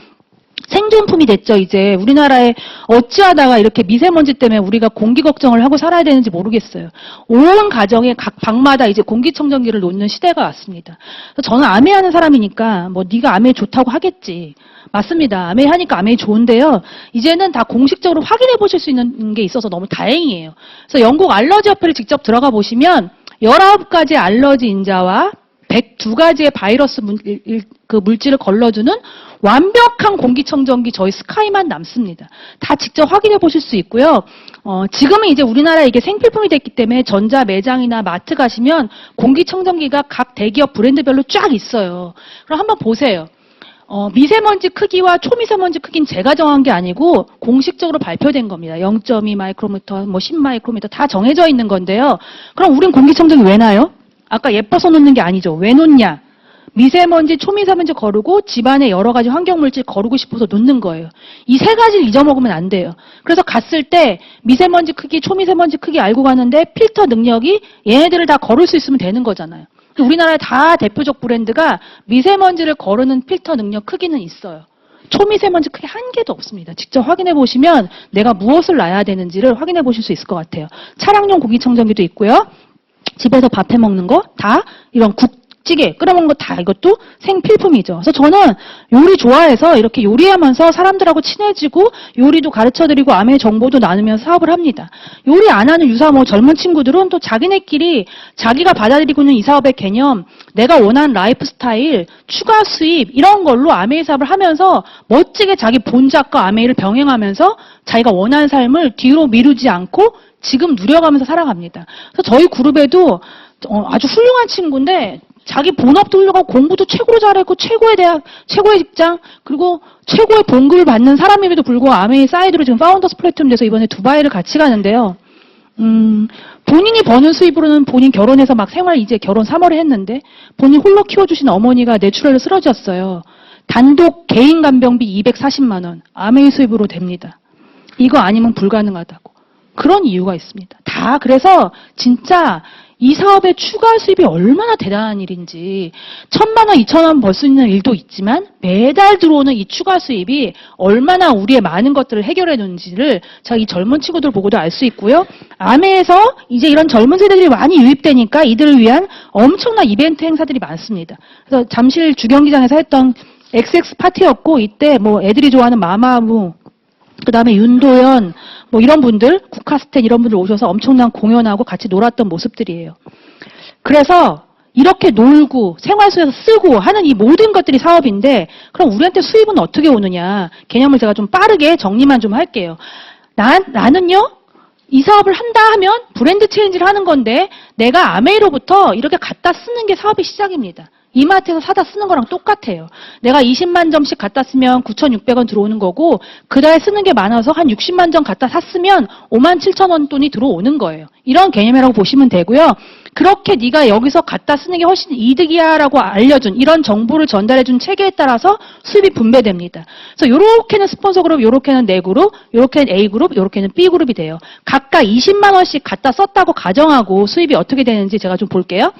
생존품이 됐죠, 이제. 우리나라에 어찌하다가 이렇게 미세먼지 때문에 우리가 공기 걱정을 하고 살아야 되는지 모르겠어요. 온 가정에 각 방마다 이제 공기청정기를 놓는 시대가 왔습니다. 그래서 저는 아메이 하는 사람이니까 뭐 네가 아메이 좋다고 하겠지. 맞습니다. 아메이 하니까 아메이 좋은데요. 이제는 다 공식적으로 확인해 보실 수 있는 게 있어서 너무 다행이에요. 그래서 영국 알러지 협회를 직접 들어가 보시면 19가지 알러지 인자와 102가지의 바이러스 물질을 걸러주는 완벽한 공기청정기 저희 스카이만 남습니다. 다 직접 확인해 보실 수 있고요. 지금은 이제 우리나라에 이게 생필품이 됐기 때문에 전자 매장이나 마트 가시면 공기청정기가 각 대기업 브랜드별로 쫙 있어요. 그럼 한번 보세요. 미세먼지 크기와 초미세먼지 크기는 제가 정한 게 아니고 공식적으로 발표된 겁니다. 0.2 마이크로미터, 뭐 10 마이크로미터 다 정해져 있는 건데요. 그럼 우린 공기청정기 왜 놔요? 아까 예뻐서 놓는 게 아니죠. 왜 놓냐? 미세먼지, 초미세먼지 거르고 집안에 여러 가지 환경물질 거르고 싶어서 놓는 거예요. 이 세 가지를 잊어먹으면 안 돼요. 그래서 갔을 때 미세먼지 크기, 초미세먼지 크기 알고 가는데 필터 능력이 얘네들을 다 거를 수 있으면 되는 거잖아요. 우리나라에 다 대표적 브랜드가 미세먼지를 거르는 필터 능력 크기는 있어요. 초미세먼지 크기 한 개도 없습니다. 직접 확인해 보시면 내가 무엇을 놔야 되는지를 확인해 보실 수 있을 것 같아요. 차량용 공기청정기도 있고요. 집에서 밥 해 먹는 거 다 이런 찌개 끓여 먹는 거 다 이것도 생필품이죠. 그래서 저는 요리 좋아해서 이렇게 요리하면서 사람들하고 친해지고 요리도 가르쳐드리고 아메이 정보도 나누면서 사업을 합니다. 요리 안 하는 유사모 젊은 친구들은 또 자기네끼리 자기가 받아들이고 있는 이 사업의 개념, 내가 원하는 라이프 스타일, 추가 수입 이런 걸로 아메이 사업을 하면서 멋지게 자기 본작과 아메이를 병행하면서 자기가 원하는 삶을 뒤로 미루지 않고 지금 누려가면서 살아갑니다. 그래서 저희 그룹에도 아주 훌륭한 친구인데 자기 본업도 훌륭하고 공부도 최고로 잘했고 최고의 대학, 최고의 직장, 그리고 최고의 봉급을 받는 사람임에도 불구하고 아메이 사이드로 지금 파운더스 플래툰 돼서 이번에 두바이를 같이 가는데요. 본인이 버는 수입으로는 본인 결혼해서 막 생활 이제 결혼 3월에 했는데 본인 홀로 키워주신 어머니가 뇌출혈로 쓰러졌어요. 단독 개인 간병비 240만 원 아메이 수입으로 됩니다. 이거 아니면 불가능하다고. 그런 이유가 있습니다. 다 그래서 진짜 이 사업의 추가 수입이 얼마나 대단한 일인지 1,000만 원, 2,000원 벌 수 있는 일도 있지만 매달 들어오는 이 추가 수입이 얼마나 우리의 많은 것들을 해결해 주는지를 제가 이 젊은 친구들 보고도 알 수 있고요. 아메에서 이제 이런 젊은 세대들이 많이 유입되니까 이들을 위한 엄청난 이벤트 행사들이 많습니다. 그래서 잠실 주경기장에서 했던 XX 파티였고 이때 뭐 애들이 좋아하는 마마무 그다음에 윤도현 뭐 이런 분들, 국카스텐 이런 분들 오셔서 엄청난 공연하고 같이 놀았던 모습들이에요. 그래서 이렇게 놀고 생활소에서 쓰고 하는 이 모든 것들이 사업인데 그럼 우리한테 수입은 어떻게 오느냐. 개념을 제가 좀 빠르게 정리만 좀 할게요. 나는요. 이 사업을 한다 하면 브랜드 체인지를 하는 건데 내가 아메이로부터 이렇게 갖다 쓰는 게 사업의 시작입니다. 이마트에서 사다 쓰는 거랑 똑같아요. 내가 20만 점씩 갖다 쓰면 9,600원 들어오는 거고 그 달 쓰는 게 많아서 한 60만 점 갖다 샀으면 57,000원 돈이 들어오는 거예요. 이런 개념이라고 보시면 되고요. 그렇게 네가 여기서 갖다 쓰는 게 훨씬 이득이야라고 알려준 이런 정보를 전달해준 체계에 따라서 수입이 분배됩니다. 그래서 요렇게는 스폰서 그룹, 요렇게는 내 그룹, 요렇게는 A 그룹, 요렇게는 B 그룹이 돼요. 각각 20만 원씩 갖다 썼다고 가정하고 수입이 어떻게 되는지 제가 좀 볼게요.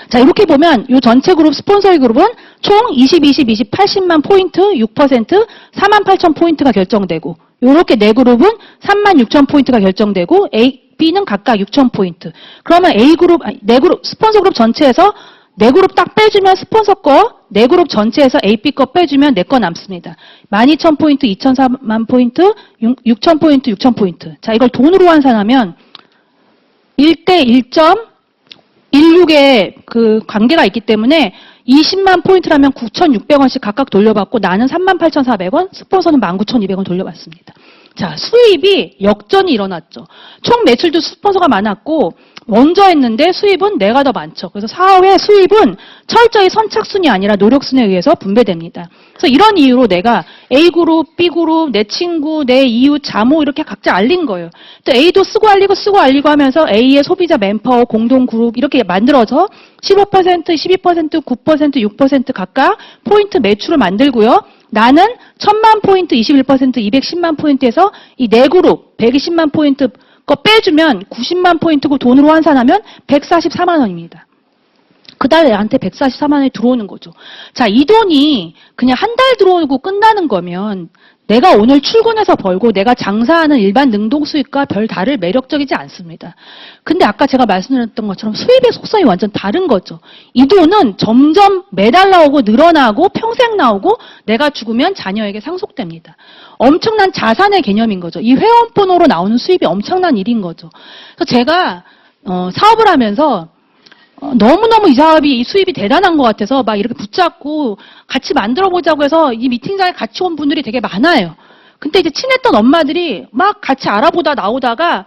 자, 이렇게 보면 이 전체 그룹 스폰서의 그룹은 총 20, 20, 20, 80만 포인트, 6%, 48,000 포인트가 결정되고 이렇게 네 그룹은 36,000 포인트가 결정되고 B는 각각 6,000 포인트. 그러면 A 그룹, 네 그룹 스폰서 그룹 전체에서 네 그룹 딱 빼주면 스폰서 거, 네 그룹 전체에서 A, B 거 빼주면 내 거 남습니다. 12,000 포인트, 2,004만 포인트, 6,000 포인트, 6,000 포인트. 자, 이걸 돈으로 환산하면 1대 1.16의 그 관계가 있기 때문에 20만 포인트라면 9,600원씩 각각 돌려받고 나는 38,400원, 스폰서는 19,200원 돌려받습니다. 자, 수입이 역전이 일어났죠. 총 매출도 스폰서가 많았고 먼저 했는데 수입은 내가 더 많죠. 그래서 사업의 수입은 철저히 선착순이 아니라 노력순에 의해서 분배됩니다. 그래서 이런 이유로 내가 A그룹, B그룹, 내 친구, 내 이웃, 자모 이렇게 각자 알린 거예요. 또 A도 쓰고 알리고 하면서 A의 소비자 맨파워, 공동그룹 이렇게 만들어서 15%, 12%, 9%, 6% 각각 포인트 매출을 만들고요. 나는 1,000만 포인트, 21%, 210만 포인트에서 이 네 그룹 120만 포인트 거 빼주면 90만 포인트고 돈으로 환산하면 144만 원입니다. 그달 내한테 144만 원이 들어오는 거죠. 자, 이 돈이 그냥 한 달 들어오고 끝나는 거면 내가 오늘 출근해서 벌고 내가 장사하는 일반 능동 수익과 별 다를 매력적이지 않습니다. 근데 아까 제가 말씀드렸던 것처럼 수입의 속성이 완전 다른 거죠. 이 돈은 점점 매달 나오고 늘어나고 평생 나오고 내가 죽으면 자녀에게 상속됩니다. 엄청난 자산의 개념인 거죠. 이 회원번호로 나오는 수입이 엄청난 일인 거죠. 그래서 제가 사업을 하면서 너무너무 이 사업이 이 수입이 대단한 것 같아서 막 이렇게 붙잡고 같이 만들어 보자고 해서 이 미팅장에 같이 온 분들이 되게 많아요. 근데 이제 친했던 엄마들이 막 같이 알아보다 나오다가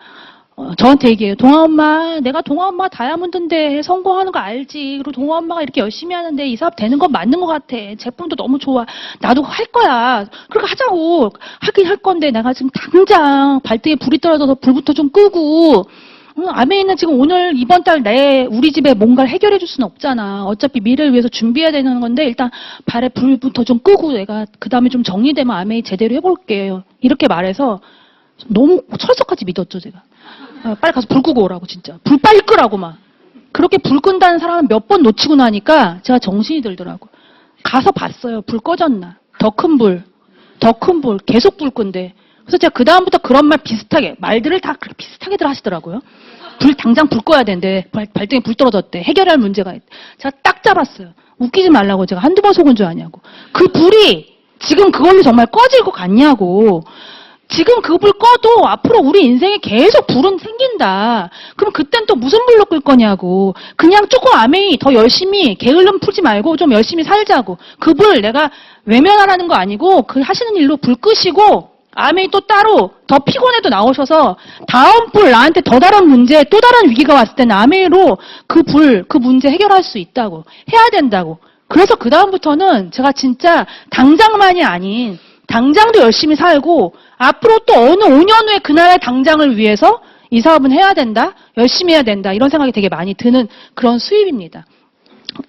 저한테 얘기해요. 동아 엄마, 내가 동아 엄마 다이아몬드인데 성공하는 거 알지. 그리고 동아 엄마가 이렇게 열심히 하는데 이 사업 되는 건 맞는 것 같아. 제품도 너무 좋아. 나도 할 거야. 그렇게 하자고. 하긴 할 건데 내가 지금 당장 발등에 불이 떨어져서 불부터 좀 끄고 아메이는 지금 오늘 이번 달 내에 우리 집에 뭔가를 해결해 줄 수는 없잖아. 어차피 미래를 위해서 준비해야 되는 건데 일단 발에 불부터 좀 끄고 내가 그 다음에 좀 정리되면 아메이 제대로 해볼게요. 이렇게 말해서 너무 철석같이 믿었죠 제가. 빨리 가서 불 끄고 오라고 진짜. 불 빨리 끄라고 막. 그렇게 불 끈다는 사람은 몇 번 놓치고 나니까 제가 정신이 들더라고. 가서 봤어요. 불 꺼졌나. 더 큰 불. 계속 불 끈대. 그래서 제가 그다음부터 그런 말 비슷하게, 말들을 다 그렇게 비슷하게들 하시더라고요. 당장 불 꺼야 되는데, 발등에 불 떨어졌대. 해결할 문제가 있대. 제가 딱 잡았어요. 웃기지 말라고 제가 한두 번 속은 줄 아냐고. 그 불이 지금 그걸로 정말 꺼질 것 같냐고. 지금 그 불 꺼도 앞으로 우리 인생에 계속 불은 생긴다. 그럼 그땐 또 무슨 불로 끌 거냐고. 그냥 조금 아메이 더 열심히 게을름 풀지 말고 좀 열심히 살자고. 그 불 내가 외면하라는 거 아니고 그 하시는 일로 불 끄시고 아메이 또 따로 더 피곤해도 나오셔서 다음 불 나한테 더 다른 문제 또 다른 위기가 왔을 때는 아메이로 그 문제 해결할 수 있다고. 해야 된다고. 그래서 그 다음부터는 제가 진짜 당장만이 아닌 당장도 열심히 살고 앞으로 또 어느 5년 후에 그날의 당장을 위해서 이 사업은 해야 된다. 열심히 해야 된다. 이런 생각이 되게 많이 드는 그런 수입입니다.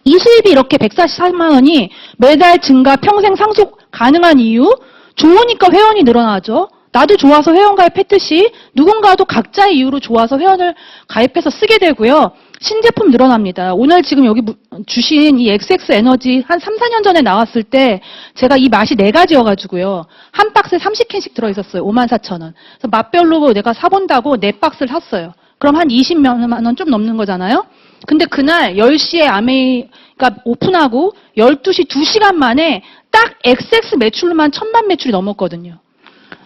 이 수입이 이렇게 144만 원이 매달 증가 평생 상속 가능한 이유 좋으니까 회원이 늘어나죠. 나도 좋아서 회원 가입했듯이 누군가도 각자의 이유로 좋아서 회원을 가입해서 쓰게 되고요. 신제품 늘어납니다. 오늘 지금 여기 주신 이 XX 에너지 한 3, 4년 전에 나왔을 때 제가 이 맛이 4가지여가지고요. 한 박스에 30캔씩 들어있었어요. 54,000원. 그래서 맛별로 내가 사본다고 4박스를 샀어요. 그럼 한 20만 원 좀 넘는 거잖아요. 근데 그날 10시에 아메이가 오픈하고 12시 2시간 만에 딱 XX 매출로만 1,000만 매출이 넘었거든요.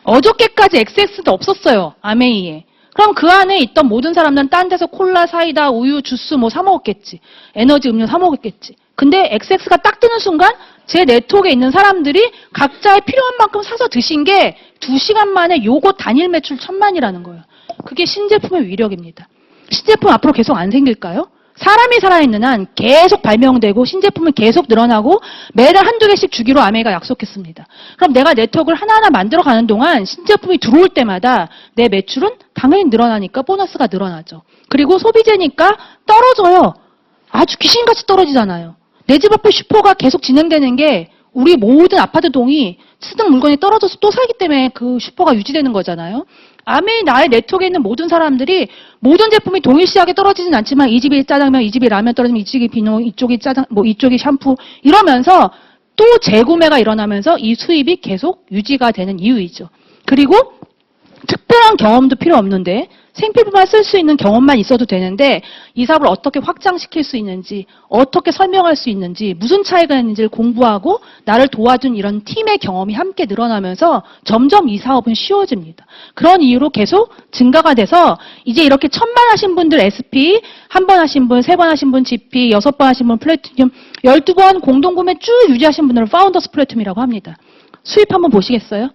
어저께까지 XX도 없었어요. 아메이에. 그럼 그 안에 있던 모든 사람들은 딴 데서 콜라, 사이다, 우유, 주스 뭐 사 먹었겠지. 에너지 음료 사 먹었겠지. 근데 XX가 딱 뜨는 순간 제 네트워크에 있는 사람들이 각자의 필요한 만큼 사서 드신 게 2시간 만에 요거 단일 매출 1,000만이라는 거예요. 그게 신제품의 위력입니다. 신제품 앞으로 계속 안 생길까요? 사람이 살아있는 한 계속 발명되고 신제품은 계속 늘어나고 매달 한두 개씩 주기로 아메이가 약속했습니다. 그럼 내가 네트워크를 하나하나 만들어가는 동안 신제품이 들어올 때마다 내 매출은 당연히 늘어나니까 보너스가 늘어나죠. 그리고 소비재니까 떨어져요. 아주 귀신같이 떨어지잖아요. 내 집 앞에 슈퍼가 계속 진행되는 게 우리 모든 아파트동이 쓰던 물건이 떨어져서 또 살기 때문에 그 슈퍼가 유지되는 거잖아요. 아메이 나의 네트워크에 있는 모든 사람들이 모든 제품이 동일시하게 떨어지진 않지만 이 집이 짜장면, 이 집이 라면 떨어지면 이쪽이 비누, 이쪽이 짜장, 뭐 이쪽이 샴푸 이러면서 또 재구매가 일어나면서 이 수입이 계속 유지가 되는 이유이죠. 그리고 특별한 경험도 필요 없는데 생필품만 쓸 수 있는 경험만 있어도 되는데 이 사업을 어떻게 확장시킬 수 있는지 어떻게 설명할 수 있는지 무슨 차이가 있는지를 공부하고 나를 도와준 이런 팀의 경험이 함께 늘어나면서 점점 이 사업은 쉬워집니다. 그런 이유로 계속 증가가 돼서 이제 이렇게 1000번 하신 분들 SP, 1번 하신 분, 3번 하신 분 GP, 6번 하신 분 플래티넘, 12번 공동구매 쭉 유지하신 분들은 파운더스 플래티넘이라고 합니다. 수입 한번 보시겠어요?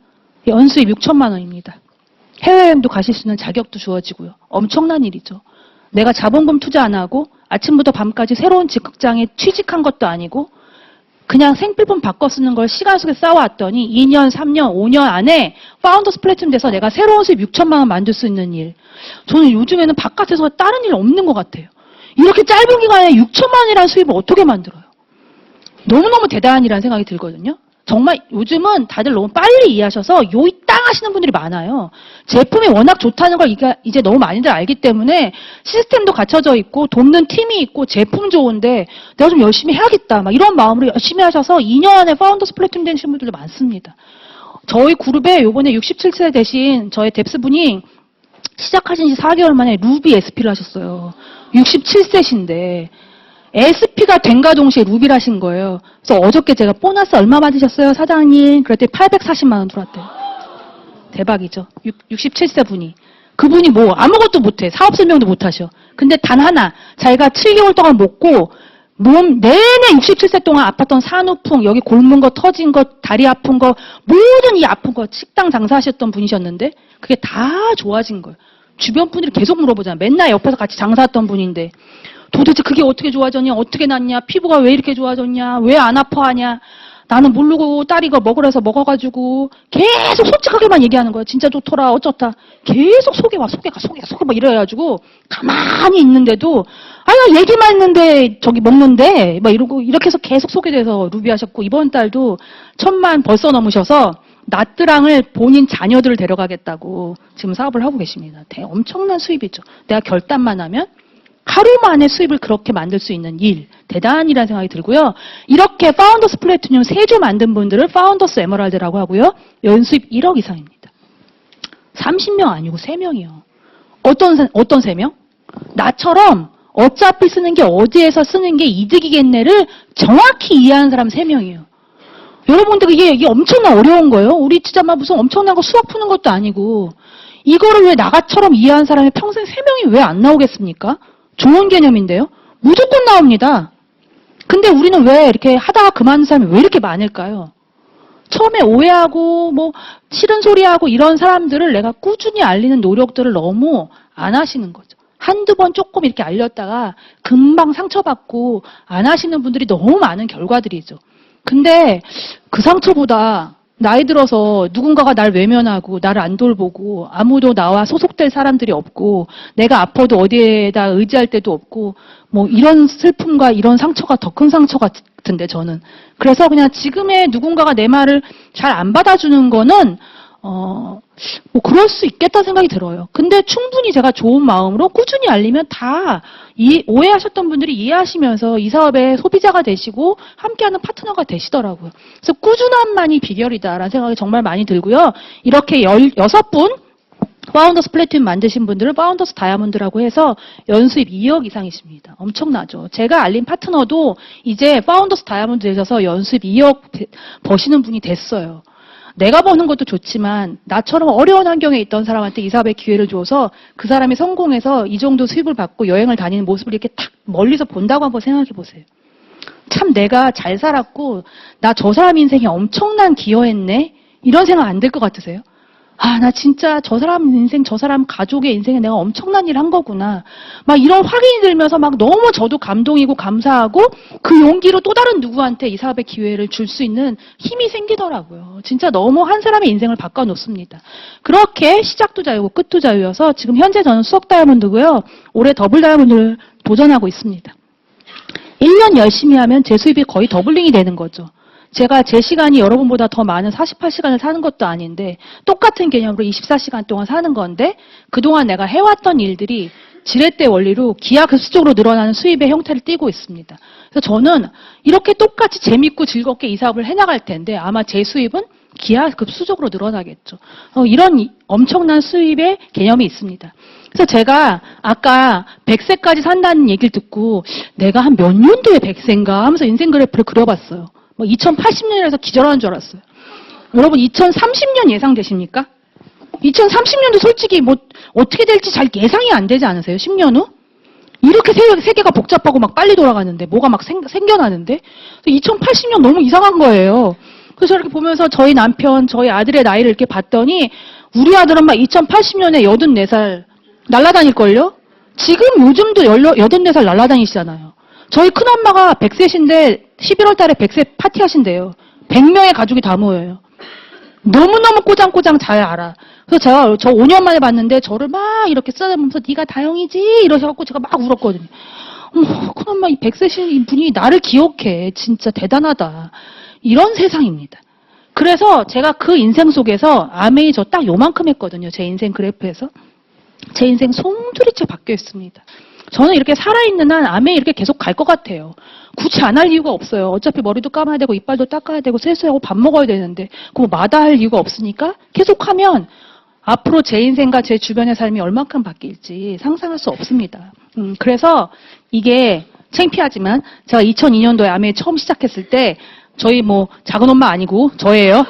연수입 6천만 원입니다. 해외여행도 가실 수 있는 자격도 주어지고요. 엄청난 일이죠. 내가 자본금 투자 안 하고 아침부터 밤까지 새로운 직장에 취직한 것도 아니고 그냥 생필품 바꿔 쓰는 걸 시간 속에 쌓아왔더니 2년, 3년, 5년 안에 파운더스 플래티넘 돼서 내가 새로운 수입 6천만 원 만들 수 있는 일. 저는 요즘에는 바깥에서 다른 일 없는 것 같아요. 이렇게 짧은 기간에 6천만 원이라는 수입을 어떻게 만들어요? 너무너무 대단한 일이라는 생각이 들거든요. 정말 요즘은 다들 너무 빨리 이해하셔서 요이 땅 하시는 분들이 많아요. 제품이 워낙 좋다는 걸 이제 너무 많이들 알기 때문에 시스템도 갖춰져 있고 돕는 팀이 있고 제품 좋은데 내가 좀 열심히 해야겠다 막 이런 마음으로 열심히 하셔서 2년 안에 파운더스 플래티넘 되신 분들도 많습니다. 저희 그룹에 요번에 67세 되신 저의 뎁스 분이 시작하신 지 4개월 만에 루비 SP를 하셨어요. 67세신데 SP가 된가 동시에 루비를 하신 거예요. 그래서 어저께 제가 보너스 얼마 받으셨어요, 사장님? 그랬더니 840만 원 들어왔대요. 대박이죠. 67세 분이. 그분이 뭐 아무것도 못해. 사업 설명도 못하셔. 근데 단 하나, 자기가 7개월 동안 먹고 몸 내내 67세 동안 아팠던 산후풍, 여기 곪은 거, 터진 거, 다리 아픈 거, 모든 이 아픈 거 식당 장사하셨던 분이셨는데 그게 다 좋아진 거예요. 주변 분들이 계속 물어보잖아요. 맨날 옆에서 같이 장사했던 분인데 도대체 그게 어떻게 좋아졌냐, 어떻게 났냐, 피부가 왜 이렇게 좋아졌냐, 왜 안 아파하냐. 나는 모르고 딸이 이거 먹으라서 먹어가지고 계속 솔직하게만 얘기하는 거예요. 진짜 좋더라, 어쩌다. 계속 속여와, 속여가 막 이래가지고 가만히 있는데도 아유 얘기만 했는데 저기 먹는데 막 이러고 이렇게 해서 계속 소개돼서 루비 하셨고 이번 달도 1000만 벌써 넘으셔서 나트랑을 본인 자녀들을 데려가겠다고 지금 사업을 하고 계십니다. 엄청난 수입이죠. 내가 결단만 하면 하루 만에 수입을 그렇게 만들 수 있는 일, 대단이라는 생각이 들고요. 이렇게 파운더스 플래티넘 3조 만든 분들을 파운더스 에메랄드라고 하고요. 연수입 1억 이상입니다. 30명 아니고 3명이요. 어떤 3명? 나처럼 어차피 쓰는 게 어디에서 쓰는 게 이득이겠네를 정확히 이해하는 사람 3명이에요. 여러분들 이게 엄청난 어려운 거예요. 우리 진짜 막 무슨 엄청난 거 수학 푸는 것도 아니고 이거를 왜 나처럼 이해하는 사람이 평생 3명이 왜 안 나오겠습니까? 좋은 개념인데요. 무조건 나옵니다. 근데 우리는 왜 이렇게 하다가 그만둔 사람이 왜 이렇게 많을까요? 처음에 오해하고 뭐 싫은 소리하고 이런 사람들을 내가 꾸준히 알리는 노력들을 너무 안 하시는 거죠. 한두 번 조금 이렇게 알렸다가 금방 상처받고 안 하시는 분들이 너무 많은 결과들이죠. 근데 그 상처보다 나이 들어서 누군가가 날 외면하고 나를 안 돌보고 아무도 나와 소속될 사람들이 없고 내가 아파도 어디에다 의지할 데도 없고 뭐 이런 슬픔과 이런 상처가 더 큰 상처 같은데 저는. 그래서 그냥 지금의 누군가가 내 말을 잘 안 받아주는 거는 뭐 그럴 수 있겠다 생각이 들어요. 근데 충분히 제가 좋은 마음으로 꾸준히 알리면 다 오해하셨던 분들이 이해하시면서 이 사업의 소비자가 되시고 함께하는 파트너가 되시더라고요. 그래서 꾸준함만이 비결이다라는 생각이 정말 많이 들고요. 이렇게 16분 파운더스 플래티넘 만드신 분들을 파운더스 다이아몬드라고 해서 연수입 2억 이상이십니다. 엄청나죠. 제가 알린 파트너도 이제 파운더스 다이아몬드 되셔서 연수입 2억 버시는 분이 됐어요. 내가 버는 것도 좋지만 나처럼 어려운 환경에 있던 사람한테 이 사업의 기회를 줘서 그 사람이 성공해서 이 정도 수입을 받고 여행을 다니는 모습을 이렇게 탁 멀리서 본다고 한번 생각해 보세요. 참 내가 잘 살았고 나 저 사람 인생에 엄청난 기여했네? 이런 생각 안 들 것 같으세요? 아, 나 진짜 저 사람 인생, 저 사람 가족의 인생에 내가 엄청난 일을 한 거구나. 막 이런 확인이 들면서 막 너무 저도 감동이고 감사하고 그 용기로 또 다른 누구한테 이 사업의 기회를 줄 수 있는 힘이 생기더라고요. 진짜 너무 한 사람의 인생을 바꿔놓습니다. 그렇게 시작도 자유고 끝도 자유여서 지금 현재 저는 수석 다이아몬드고요. 올해 더블 다이아몬드를 도전하고 있습니다. 1년 열심히 하면 제 수입이 거의 더블링이 되는 거죠. 제가 제 시간이 여러분보다 더 많은 48시간을 사는 것도 아닌데 똑같은 개념으로 24시간 동안 사는 건데 그동안 내가 해왔던 일들이 지렛대 원리로 기하급수적으로 늘어나는 수입의 형태를 띠고 있습니다. 그래서 저는 이렇게 똑같이 재밌고 즐겁게 이 사업을 해나갈 텐데 아마 제 수입은 기하급수적으로 늘어나겠죠. 이런 엄청난 수입의 개념이 있습니다. 그래서 제가 아까 100세까지 산다는 얘기를 듣고 내가 한 몇 년도에 100세인가 하면서 인생 그래프를 그려봤어요. 2080년이라서 기절하는 줄 알았어요. 여러분 2030년 예상되십니까? 2030년도 솔직히 뭐 어떻게 될지 잘 예상이 안 되지 않으세요? 10년 후? 이렇게 세계가 복잡하고 막 빨리 돌아가는데 뭐가 막 생겨나는데 2080년 너무 이상한 거예요. 그래서 이렇게 보면서 저희 남편, 저희 아들의 나이를 이렇게 봤더니 우리 아들은 막 2080년에 84살 날아다닐걸요? 지금 요즘도 84살 날아다니시잖아요. 저희 큰엄마가 100세신데 11월 달에 100세 파티 하신대요. 100명의 가족이 다 모여요. 너무너무 꼬장꼬장 잘 알아. 그래서 제가 저 5년 만에 봤는데 저를 막 이렇게 써다보면서 네가 다영이지 이러셔갖고 제가 막 울었거든요. 어머, 큰엄마 이 100세신 이 분이 나를 기억해. 진짜 대단하다. 이런 세상입니다. 그래서 제가 그 인생 속에서 아메이 저 딱 요만큼 했거든요. 제 인생 그래프에서. 제 인생 송두리째 바뀌어 있습니다. 저는 이렇게 살아있는 한 아메이 이렇게 계속 갈 것 같아요. 굳이 안 할 이유가 없어요. 어차피 머리도 감아야 되고 이빨도 닦아야 되고 세수하고 밥 먹어야 되는데 그거 마다할 이유가 없으니까 계속하면 앞으로 제 인생과 제 주변의 삶이 얼마큼 바뀔지 상상할 수 없습니다. 그래서 이게 창피하지만 제가 2002년도에 아메이 처음 시작했을 때 저희 뭐 작은 엄마 아니고 저예요.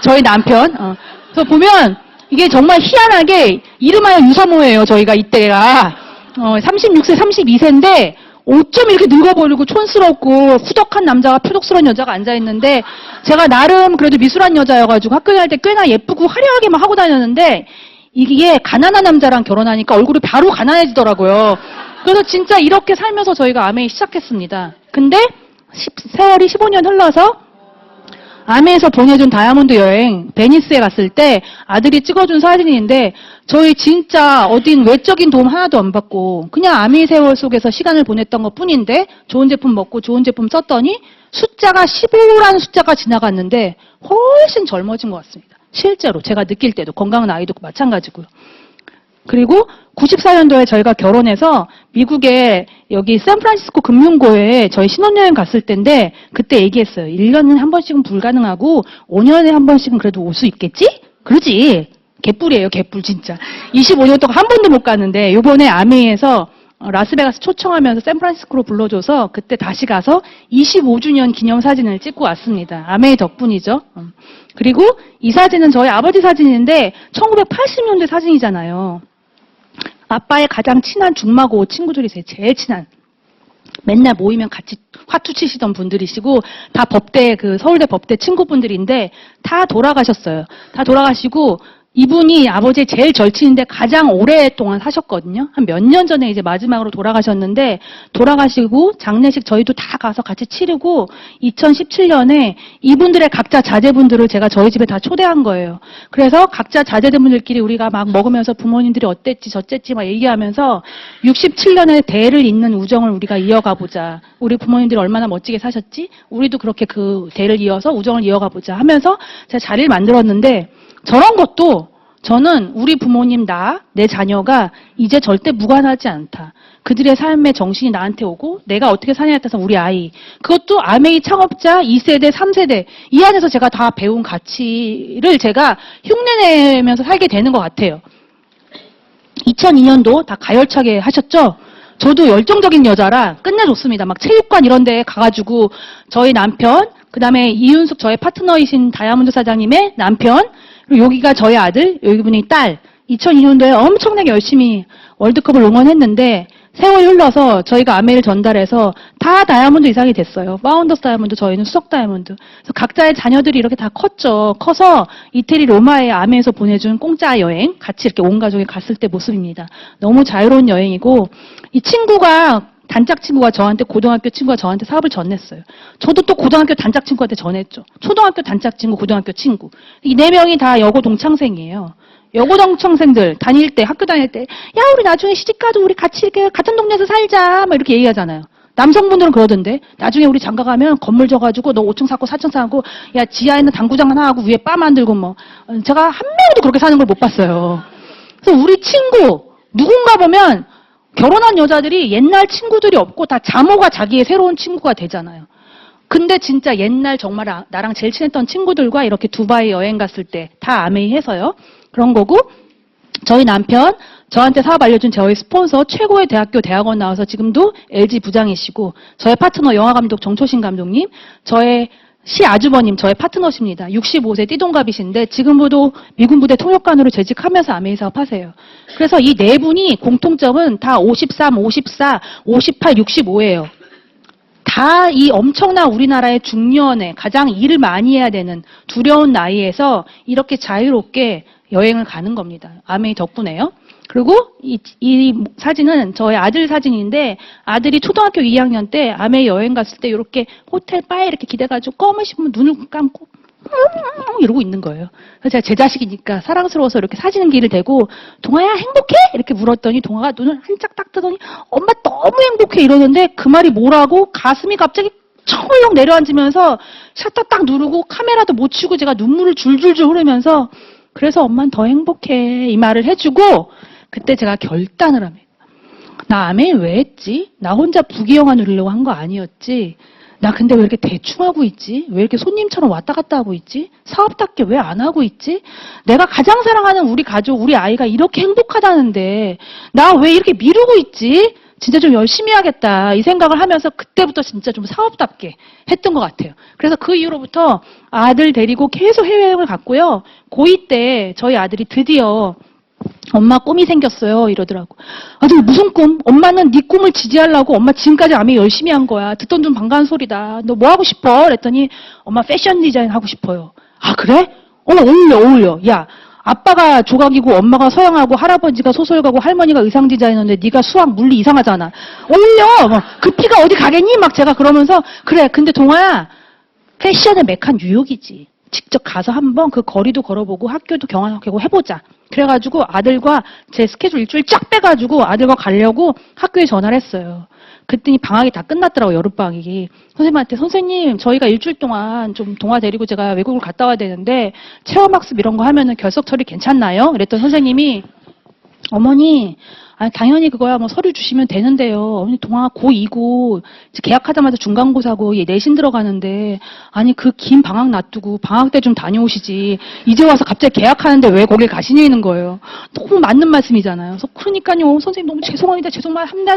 저희 남편. 그래서 보면 이게 정말 희한하게 이름하여 유사모예요. 저희가 이때가 36세, 32세인데 어쩜 이렇게 늙어버리고 촌스럽고 후덕한 남자가 표독스러운 여자가 앉아있는데 제가 나름 그래도 미술한 여자여가지고 학교 다닐 때 꽤나 예쁘고 화려하게 막 하고 다녔는데 이게 가난한 남자랑 결혼하니까 얼굴이 바로 가난해지더라고요. 그래서 진짜 이렇게 살면서 저희가 아메이 시작했습니다. 근데 세월이 15년 흘러서 아메에서 보내준 다이아몬드 여행 베니스에 갔을 때 아들이 찍어준 사진인데 저희 진짜 어딘 외적인 도움 하나도 안 받고 그냥 아메 세월 속에서 시간을 보냈던 것 뿐인데 좋은 제품 먹고 좋은 제품 썼더니 숫자가 15라는 숫자가 지나갔는데 훨씬 젊어진 것 같습니다. 실제로 제가 느낄 때도 건강한 아이도 마찬가지고요. 그리고 94년도에 저희가 결혼해서 미국에 여기 샌프란시스코 금융고에 저희 신혼여행 갔을 때인데 그때 얘기했어요. 1년에 한 번씩은 불가능하고 5년에 한 번씩은 그래도 올 수 있겠지? 그러지. 개뿔이에요, 개뿔 진짜. 25년 동안 한 번도 못 갔는데 요번에 아메이에서 라스베가스 초청하면서 샌프란시스코로 불러줘서 그때 다시 가서 25주년 기념사진을 찍고 왔습니다. 아메이 덕분이죠. 그리고 이 사진은 저희 아버지 사진인데 1980년대 사진이잖아요. 아빠의 가장 친한 중마고 친구들이세요. 제일 친한. 맨날 모이면 같이 화투 치시던 분들이시고 다 법대 서울대 법대 친구분들인데 다 돌아가셨어요. 다 돌아가시고 이분이 아버지의 제일 절친인데 가장 오랫동안 사셨거든요. 한 몇 년 전에 이제 마지막으로 돌아가셨는데 돌아가시고 장례식 저희도 다 가서 같이 치르고 2017년에 이분들의 각자 자제분들을 제가 저희 집에 다 초대한 거예요. 그래서 각자 자제분들끼리 우리가 막 먹으면서 부모님들이 어땠지 저쨌지 막 얘기하면서 67년의 대를 잇는 우정을 우리가 이어가 보자. 우리 부모님들이 얼마나 멋지게 사셨지? 우리도 그렇게 그 대를 이어서 우정을 이어가 보자 하면서 제가 자리를 만들었는데 저런 것도 저는 우리 부모님 내 자녀가 이제 절대 무관하지 않다. 그들의 삶의 정신이 나한테 오고 내가 어떻게 사냐에 따라서 우리 아이. 그것도 아메이 창업자 2세대, 3세대 이 안에서 제가 다 배운 가치를 제가 흉내내면서 살게 되는 것 같아요. 2002년도 다 가열차게 하셨죠? 저도 열정적인 여자라 끝내줬습니다. 막 체육관 이런 데 가가지고 저희 남편, 그 다음에 이윤숙 저의 파트너이신 다이아몬드 사장님의 남편, 그리고 여기가 저희 아들, 여기분이 딸. 2002년도에 엄청나게 열심히 월드컵을 응원했는데 세월이 흘러서 저희가 아메를 전달해서 다 다이아몬드 이상이 됐어요. 파운더스 다이아몬드, 저희는 수석 다이아몬드. 그래서 각자의 자녀들이 이렇게 다 컸죠. 커서 이태리 로마에 아메에서 보내준 공짜 여행, 같이 이렇게 온 가족이 갔을 때 모습입니다. 너무 자유로운 여행이고, 이 친구가, 단짝 친구가 저한테, 고등학교 친구가 저한테 사업을 전했어요. 저도 또 고등학교 단짝 친구한테 전했죠. 초등학교 단짝 친구, 고등학교 친구. 이 4명이 다 여고 동창생이에요. 여고 동창생들 다닐 때, 학교 다닐 때, 야, 우리 나중에 시집가도 우리 같이 이렇게 같은 동네에서 살자. 막 이렇게 얘기하잖아요. 남성분들은 그러던데, 나중에 우리 장가 가면 건물 져가지고 너 5층 사고 4층 사고, 야, 지하에는 당구장 하나 하고 위에 바 만들고 뭐. 제가 한 명도 그렇게 사는 걸 못 봤어요. 그래서 우리 친구, 누군가 보면 결혼한 여자들이 옛날 친구들이 없고 다 자모가 자기의 새로운 친구가 되잖아요. 근데 진짜 옛날 정말 나랑 제일 친했던 친구들과 이렇게 두바이 여행 갔을 때 다 아메이 해서요. 그런 거고, 저희 남편, 저한테 사업 알려준 저희 스폰서, 최고의 대학교 대학원 나와서 지금도 LG 부장이시고, 저의 파트너 영화감독 정초신 감독님, 저의 시아주버님, 저의 파트너십니다. 65세 띠동갑이신데 지금도 미군 부대 통역관으로 재직하면서 아메이 사업 하세요. 그래서 이 네 분이 공통점은 다 53, 54, 58, 65예요. 다 이 엄청난 우리나라의 중년에 가장 일을 많이 해야 되는 두려운 나이에서 이렇게 자유롭게 여행을 가는 겁니다. 아메이 덕분에요. 그리고 이 사진은 저의 아들 사진인데, 아들이 초등학교 2학년 때 아메이 여행 갔을 때 이렇게 호텔 바에 이렇게 기대가지고 껌을 눈을 감고 이러고 있는 거예요. 그래서 제가 제 자식이니까 사랑스러워서 이렇게 사진기를 대고, 동아야 행복해? 이렇게 물었더니 동아가 눈을 한짝 딱 뜨더니 엄마 너무 행복해 이러는데, 그 말이 뭐라고 가슴이 갑자기 철렁 내려앉으면서 셔터 딱 누르고 카메라도 못 치고 제가 눈물을 줄줄줄 흐르면서, 그래서 엄마는 더 행복해 이 말을 해주고, 그때 제가 결단을 합니다. 나 아메이 왜 했지? 나 혼자 부귀영화 누리려고 한 거 아니었지? 나 근데 왜 이렇게 대충 하고 있지? 왜 이렇게 손님처럼 왔다 갔다 하고 있지? 사업답게 왜 안 하고 있지? 내가 가장 사랑하는 우리 가족, 우리 아이가 이렇게 행복하다는데 나 왜 이렇게 미루고 있지? 진짜 좀 열심히 해야겠다 이 생각을 하면서 그때부터 진짜 좀 사업답게 했던 것 같아요. 그래서 그 이후로부터 아들 데리고 계속 해외여행을 갔고요. 고2 때 저희 아들이 드디어 엄마 꿈이 생겼어요 이러더라고. 아들 무슨 꿈? 엄마는 네 꿈을 지지하려고 엄마 지금까지 아메 열심히 한 거야. 듣던 좀 반가운 소리다. 너 뭐 하고 싶어? 그랬더니 엄마 패션 디자인 하고 싶어요. 아 그래? 어울려. 야 아빠가 조각이고 엄마가 서양하고 할아버지가 소설가고 할머니가 의상 디자이너인데 네가 수학 물리 이상하잖아. 어울려. 그 피가 어디 가겠니? 막 제가 그러면서 그래. 근데 동아야 패션의 메카 뉴욕이지. 직접 가서 한번 그 거리도 걸어보고 학교도 경험하고 해보자. 그래가지고 아들과 제 스케줄 일주일 쫙 빼가지고 아들과 가려고 학교에 전화를 했어요. 그랬더니 방학이 다 끝났더라고, 여름방학이. 선생님한테 선생님 저희가 일주일 동안 좀 동아 데리고 제가 외국을 갔다 와야 되는데 체험학습 이런 거 하면은 결석 처리 괜찮나요? 그랬더니 선생님이 어머니 아니 당연히 그거야 뭐 서류 주시면 되는데요. 어머니 동아 고2고 계약하자마자 중간고사고 얘 내신 들어가는데 아니 그 긴 방학 놔두고 방학 때 좀 다녀오시지. 이제 와서 갑자기 계약하는데 왜 거길 가시냐는 거예요. 너무 맞는 말씀이잖아요. 그래서 그러니까요 선생님 너무 죄송합니다.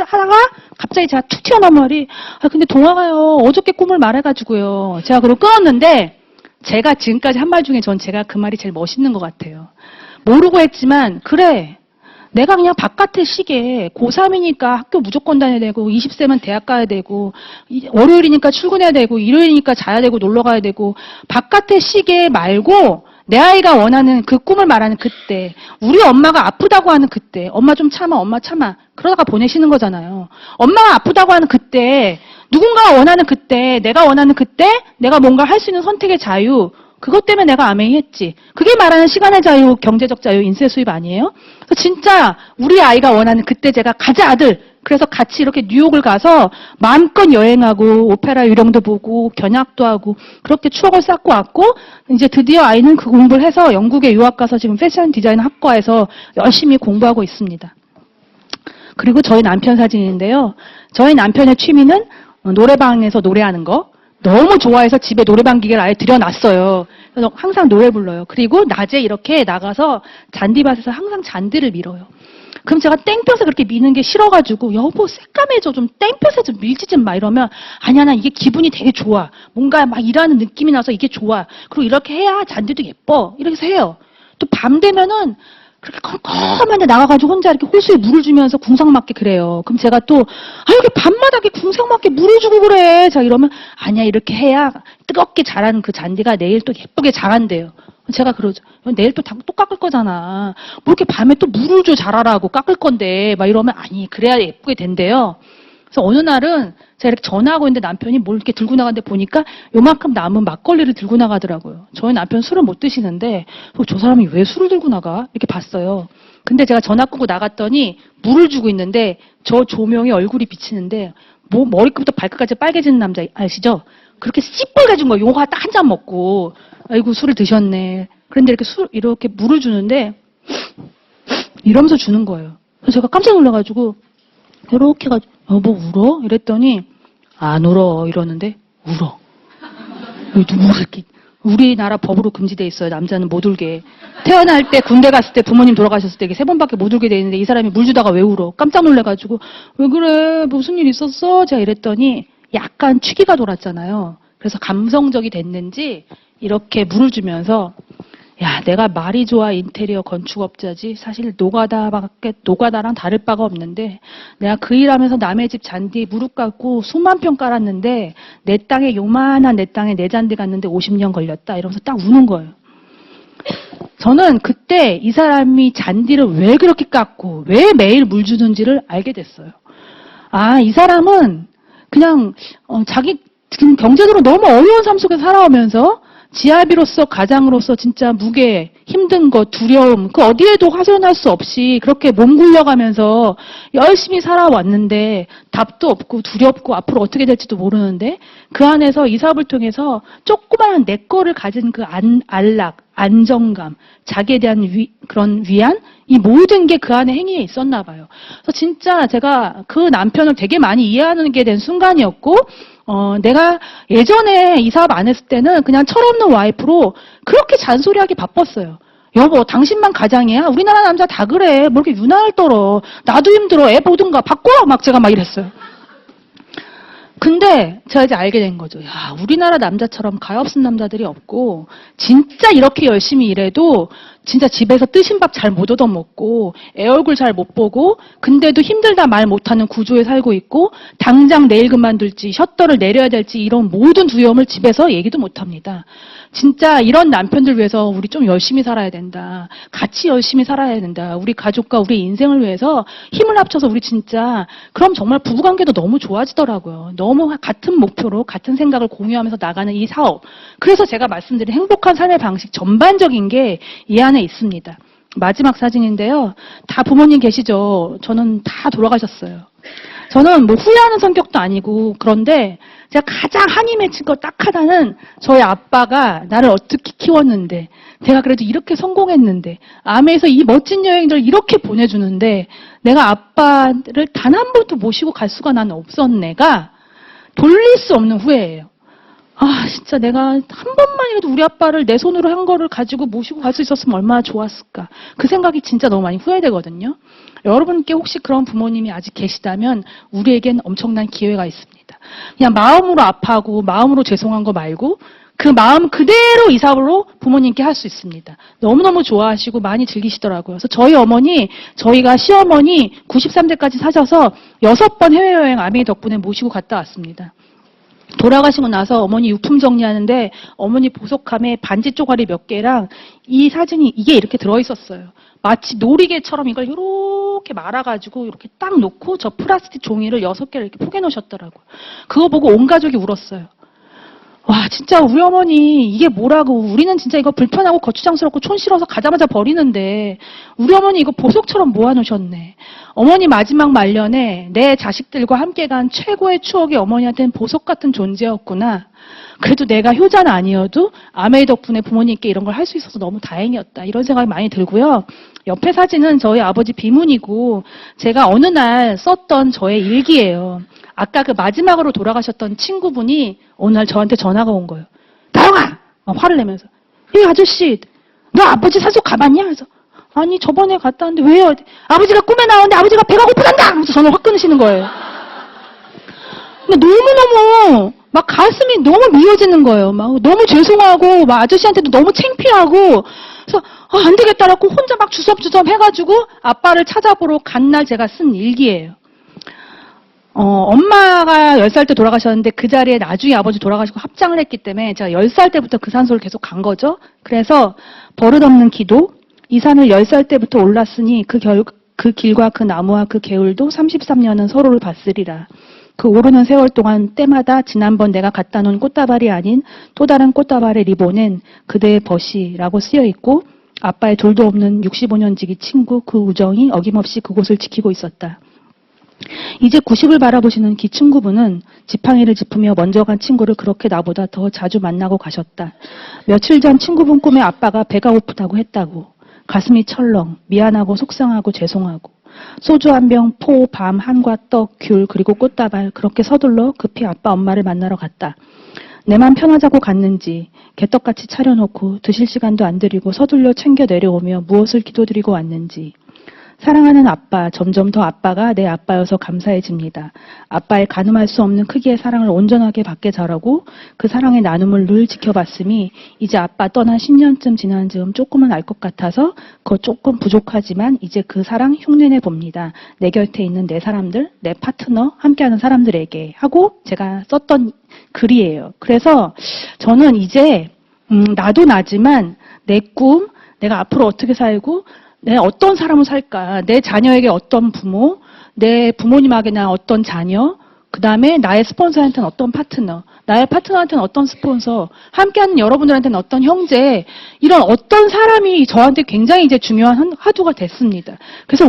하다가 갑자기 제가 툭 튀어나온 말이 아 근데 동아가요 어저께 꿈을 말해가지고요. 제가 그걸 끊었는데 제가 지금까지 한 말 중에 전 제가 그 말이 제일 멋있는 것 같아요. 모르고 했지만 그래. 내가 그냥 바깥의 시계 고3이니까 학교 무조건 다녀야 되고 20세면 대학 가야 되고 월요일이니까 출근해야 되고 일요일이니까 자야 되고 놀러 가야 되고 바깥의 시계 말고 내 아이가 원하는 그 꿈을 말하는 그때 우리 엄마가 아프다고 하는 그때 엄마 좀 참아 엄마 참아 그러다가 보내시는 거잖아요. 엄마가 아프다고 하는 그때 누군가가 원하는 그때 내가 원하는 그때 내가 뭔가 할 수 있는 선택의 자유 그것 때문에 내가 아메이 했지. 그게 말하는 시간의 자유, 경제적 자유, 인세 수입 아니에요? 그래서 진짜 우리 아이가 원하는 그때 제가 가자 아들. 그래서 같이 이렇게 뉴욕을 가서 마음껏 여행하고 오페라 유령도 보고 견학도 하고 그렇게 추억을 쌓고 왔고 이제 드디어 아이는 그 공부를 해서 영국에 유학 가서 지금 패션 디자인 학과에서 열심히 공부하고 있습니다. 그리고 저희 남편 사진인데요. 저희 남편의 취미는 노래방에서 노래하는 거. 너무 좋아해서 집에 노래방 기계를 아예 들여놨어요. 그래서 항상 노래 불러요. 그리고 낮에 이렇게 나가서 잔디밭에서 항상 잔디를 밀어요. 그럼 제가 땡볕에 그렇게 미는 게 싫어가지고 여보 새까매져 좀 땡볕에 좀 밀지 좀 마 이러면 아니야 난 이게 기분이 되게 좋아. 뭔가 막 일하는 느낌이 나서 이게 좋아. 그리고 이렇게 해야 잔디도 예뻐. 이렇게 해서 해요. 또 밤 되면은 그렇게 컴컴한데 나가가지고 혼자 이렇게 호수에 물을 주면서 궁상맞게 그래요. 그럼 제가 또, 이렇게 밤마다 이렇게 궁상맞게 물을 주고 그래. 자, 이러면, 아니야, 이렇게 해야 뜨겁게 자란 그 잔디가 내일 또 예쁘게 자란대요. 제가 그러죠. 내일 또 깎을 거잖아. 뭐 이렇게 밤에 또 물을 줘 자라라고 깎을 건데, 막 이러면, 아니, 그래야 예쁘게 된대요. 그래서 어느 날은 제가 이렇게 전화하고 있는데 남편이 뭘 이렇게 들고 나가는데 보니까 요만큼 남은 막걸리를 들고 나가더라고요. 저희 남편 술을 못 드시는데 저 사람이 왜 술을 들고 나가? 이렇게 봤어요. 근데 제가 전화 끊고 나갔더니 물을 주고 있는데 저 조명에 얼굴이 비치는데 뭐 머리끝부터 발끝까지 빨개지는 남자 아시죠? 그렇게 씨뻘개진 거예요. 요거 딱 한 잔 먹고 아이고 술을 드셨네. 그런데 이렇게 물을 주는데 이러면서 주는 거예요. 그래서 제가 깜짝 놀라가지고 이렇게 해가지고 여보 울어? 이랬더니 안 울어 이러는데 울어. 누가 이렇게 우리나라 법으로 금지돼 있어요. 남자는 못 울게. 태어날 때 군대 갔을 때 부모님 돌아가셨을 때 이게 3번밖에 못 울게 돼 있는데 이 사람이 물 주다가 왜 울어? 깜짝 놀래가지고 왜 그래? 무슨 일 있었어? 제가 이랬더니 약간 취기가 돌았잖아요. 그래서 감성적이 됐는지 이렇게 물을 주면서 야, 내가 말이 좋아 인테리어 건축업자지 사실 노가다랑 다를 바가 없는데 내가 그 일하면서 남의 집 잔디 무릎 꿇고 수만 평 깔았는데 내 땅에 요만한 내 땅에 내 잔디 갔는데 50년 걸렸다 이러면서 딱 우는 거예요. 저는 그때 이 사람이 잔디를 왜 그렇게 깎고 왜 매일 물 주는지를 알게 됐어요. 아, 이 사람은 그냥 자기 지금 경제적으로 너무 어려운 삶 속에 살아오면서 지아비로서 가장으로서 진짜 무게, 힘든 것, 두려움, 그 어디에도 하소연할 수 없이 그렇게 몸 굴려가면서 열심히 살아왔는데 답도 없고 두렵고 앞으로 어떻게 될지도 모르는데 그 안에서 이 사업을 통해서 조그마한 내 거를 가진 그 안락, 안정감, 자기에 대한 그런 위안, 이 모든 게 그 안에 행위에 있었나 봐요. 그래서 진짜 제가 그 남편을 되게 많이 이해하게 된 순간이었고 내가 예전에 이 사업 안 했을 때는 그냥 철없는 와이프로 그렇게 잔소리하기 바빴어요. 여보, 당신만 가장이야? 우리나라 남자 다 그래. 뭐 이렇게 유난을 떨어. 나도 힘들어. 애 보든가 바꿔. 막 제가 막 이랬어요. 근데 제가 이제 알게 된 거죠. 야, 우리나라 남자처럼 가엾은 남자들이 없고 진짜 이렇게 열심히 일해도 진짜 집에서 뜨신 밥 잘 못 얻어먹고 애 얼굴 잘 못 보고 근데도 힘들다 말 못하는 구조에 살고 있고 당장 내일 그만둘지 셔터를 내려야 될지 이런 모든 두려움을 집에서 얘기도 못합니다. 진짜 이런 남편들 위해서 우리 좀 열심히 살아야 된다. 같이 열심히 살아야 된다. 우리 가족과 우리 인생을 위해서 힘을 합쳐서 우리 진짜 그럼 정말 부부관계도 너무 좋아지더라고요. 너무 같은 목표로 같은 생각을 공유하면서 나가는 이 사업. 그래서 제가 말씀드린 행복한 삶의 방식 전반적인 게 이 안에 있습니다. 마지막 사진인데요. 다 부모님 계시죠? 저는 다 돌아가셨어요. 저는 뭐 후회하는 성격도 아니고 그런데 제가 가장 한이 맺힌 거 딱 하나는 저희 아빠가 나를 어떻게 키웠는데 제가 그래도 이렇게 성공했는데 아메에서 이 멋진 여행들을 이렇게 보내주는데 내가 아빠를 단 한 번도 모시고 갈 수가 나는 없었네가 돌릴 수 없는 후회예요. 아, 진짜 내가 한 번만이라도 우리 아빠를 내 손으로 한 거를 가지고 모시고 갈 수 있었으면 얼마나 좋았을까. 그 생각이 진짜 너무 많이 후회되거든요. 여러분께 혹시 그런 부모님이 아직 계시다면 우리에겐 엄청난 기회가 있습니다. 그냥 마음으로 아파하고 마음으로 죄송한 거 말고 그 마음 그대로 이 사업으로 부모님께 할 수 있습니다. 너무너무 좋아하시고 많이 즐기시더라고요. 그래서 저희 어머니, 저희가 시어머니 93세까지 사셔서 6번 해외여행 아메이 덕분에 모시고 갔다 왔습니다. 돌아가시고 나서 어머니 유품 정리하는데 어머니 보석함에 반지 쪼가리 몇 개랑 이 사진이 이게 이렇게 들어있었어요. 마치 놀이개처럼 이걸 이렇게 말아가지고 이렇게 딱 놓고 저 플라스틱 종이를 6개를 이렇게 포개 놓으셨더라고요. 그거 보고 온 가족이 울었어요. 와, 진짜 우리 어머니 이게 뭐라고. 우리는 진짜 이거 불편하고 거추장스럽고 촌스러워서 가자마자 버리는데 우리 어머니 이거 보석처럼 모아놓으셨네. 어머니 마지막 말년에 내 자식들과 함께 간 최고의 추억이 어머니한테는 보석 같은 존재였구나. 그래도 내가 효자는 아니어도 아메이 덕분에 부모님께 이런 걸 할 수 있어서 너무 다행이었다. 이런 생각이 많이 들고요. 옆에 사진은 저희 아버지 비문이고 제가 어느 날 썼던 저의 일기예요. 아까 그 마지막으로 돌아가셨던 친구분이 어느 날 저한테 전화가 온 거예요. 다영아! 화를 내면서. 이 아저씨, 너 아버지 산소 가봤냐? 그래서 아니 저번에 갔다 왔는데 왜요? 아버지가 꿈에 나오는데 아버지가 배가 고프단다! 하면서 전화를 확 끊으시는 거예요. 근데 너무너무 막 가슴이 너무 미어지는 거예요. 막 너무 죄송하고 막 아저씨한테도 너무 창피하고 그래서 안 되겠다라고 혼자 막 주섬주섬 해가지고 아빠를 찾아보러 간 날 제가 쓴 일기예요. 엄마가 10살 때 돌아가셨는데 그 자리에 나중에 아버지 돌아가시고 합장을 했기 때문에 제가 10살 때부터 그 산소를 계속 간 거죠. 그래서 버릇없는 기도, 이 산을 10살 때부터 올랐으니 그 길과 그 나무와 그 개울도 33년은 서로를 봤으리라. 그 오르는 세월 동안 때마다 지난번 내가 갖다 놓은 꽃다발이 아닌 또 다른 꽃다발의 리본엔 그대의 벗이라고 쓰여 있고 아빠의 둘도 없는 65년 지기 친구 그 우정이 어김없이 그곳을 지키고 있었다. 이제 90을 바라보시는 기 친구분은 지팡이를 짚으며 먼저 간 친구를 그렇게 나보다 더 자주 만나고 가셨다. 며칠 전 친구분 꿈에 아빠가 배가 고프다고 했다고. 가슴이 철렁, 미안하고 속상하고 죄송하고. 소주 한 병, 포, 밤, 한과 떡, 귤, 그리고 꽃다발 그렇게 서둘러 급히 아빠 엄마를 만나러 갔다. 내 맘 편하자고 갔는지 개떡같이 차려놓고 드실 시간도 안 드리고 서둘러 챙겨 내려오며 무엇을 기도드리고 왔는지. 사랑하는 아빠, 점점 더 아빠가 내 아빠여서 감사해집니다. 아빠의 가늠할 수 없는 크기의 사랑을 온전하게 받게 자라고 그 사랑의 나눔을 늘 지켜봤으니 이제 아빠 떠난 10년쯤 지난 즈음 조금은 알 것 같아서 그거 조금 부족하지만 이제 그 사랑 흉내내 봅니다. 내 곁에 있는 내 사람들, 내 파트너, 함께하는 사람들에게 하고 제가 썼던 글이에요. 그래서 저는 이제 나도 나지만 내 꿈, 내가 앞으로 어떻게 살고 내 어떤 사람을 살까? 내 자녀에게 어떤 부모, 내 부모님에게는 어떤 자녀, 그 다음에 나의 스폰서한테는 어떤 파트너, 나의 파트너한테는 어떤 스폰서, 함께하는 여러분들한테는 어떤 형제, 이런 어떤 사람이 저한테 굉장히 이제 중요한 화두가 됐습니다. 그래서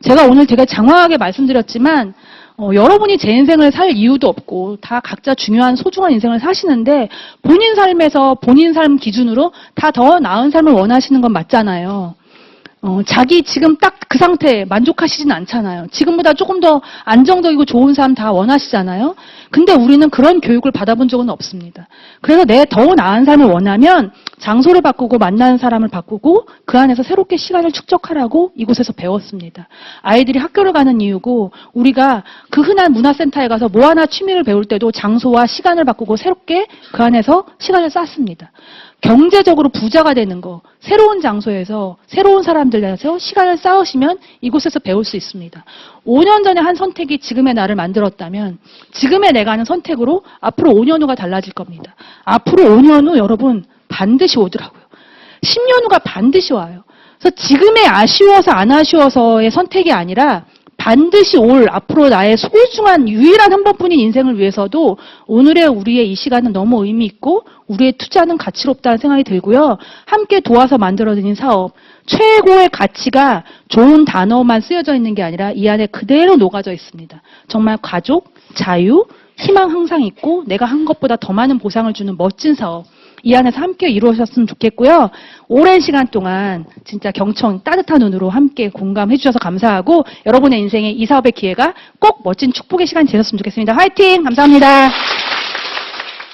제가 오늘 되게 장황하게 말씀드렸지만, 여러분이 제 인생을 살 이유도 없고 다 각자 중요한 소중한 인생을 사시는데 본인 삶에서 본인 삶 기준으로 다 더 나은 삶을 원하시는 건 맞잖아요. 자기 지금 딱 그 상태에 만족하시진 않잖아요. 지금보다 조금 더 안정적이고 좋은 삶 다 원하시잖아요. 근데 우리는 그런 교육을 받아본 적은 없습니다. 그래서 내 더 나은 삶을 원하면 장소를 바꾸고 만나는 사람을 바꾸고 그 안에서 새롭게 시간을 축적하라고 이곳에서 배웠습니다. 아이들이 학교를 가는 이유고 우리가 그 흔한 문화센터에 가서 뭐 하나 취미를 배울 때도 장소와 시간을 바꾸고 새롭게 그 안에서 시간을 쌓습니다. 경제적으로 부자가 되는 거, 새로운 장소에서 새로운 사람들에서 시간을 쌓으시면 이곳에서 배울 수 있습니다. 5년 전에 한 선택이 지금의 나를 만들었다면 지금의 내가 하는 선택으로 앞으로 5년 후가 달라질 겁니다. 앞으로 5년 후 여러분 반드시 오더라고요. 10년 후가 반드시 와요. 그래서 지금의 아쉬워서 안 아쉬워서의 선택이 아니라 반드시 올 앞으로 나의 소중한 유일한 한 번뿐인 인생을 위해서도 오늘의 우리의 이 시간은 너무 의미 있고 우리의 투자는 가치롭다는 생각이 들고요. 함께 도와서 만들어진 사업, 최고의 가치가 좋은 단어만 쓰여져 있는 게 아니라 이 안에 그대로 녹아져 있습니다. 정말 가족, 자유, 희망 항상 있고 내가 한 것보다 더 많은 보상을 주는 멋진 사업. 이 안에서 함께 이루어졌으면 좋겠고요. 오랜 시간 동안 진짜 경청 따뜻한 눈으로 함께 공감해 주셔서 감사하고 여러분의 인생에 이 사업의 기회가 꼭 멋진 축복의 시간이 되셨으면 좋겠습니다. 화이팅! 감사합니다.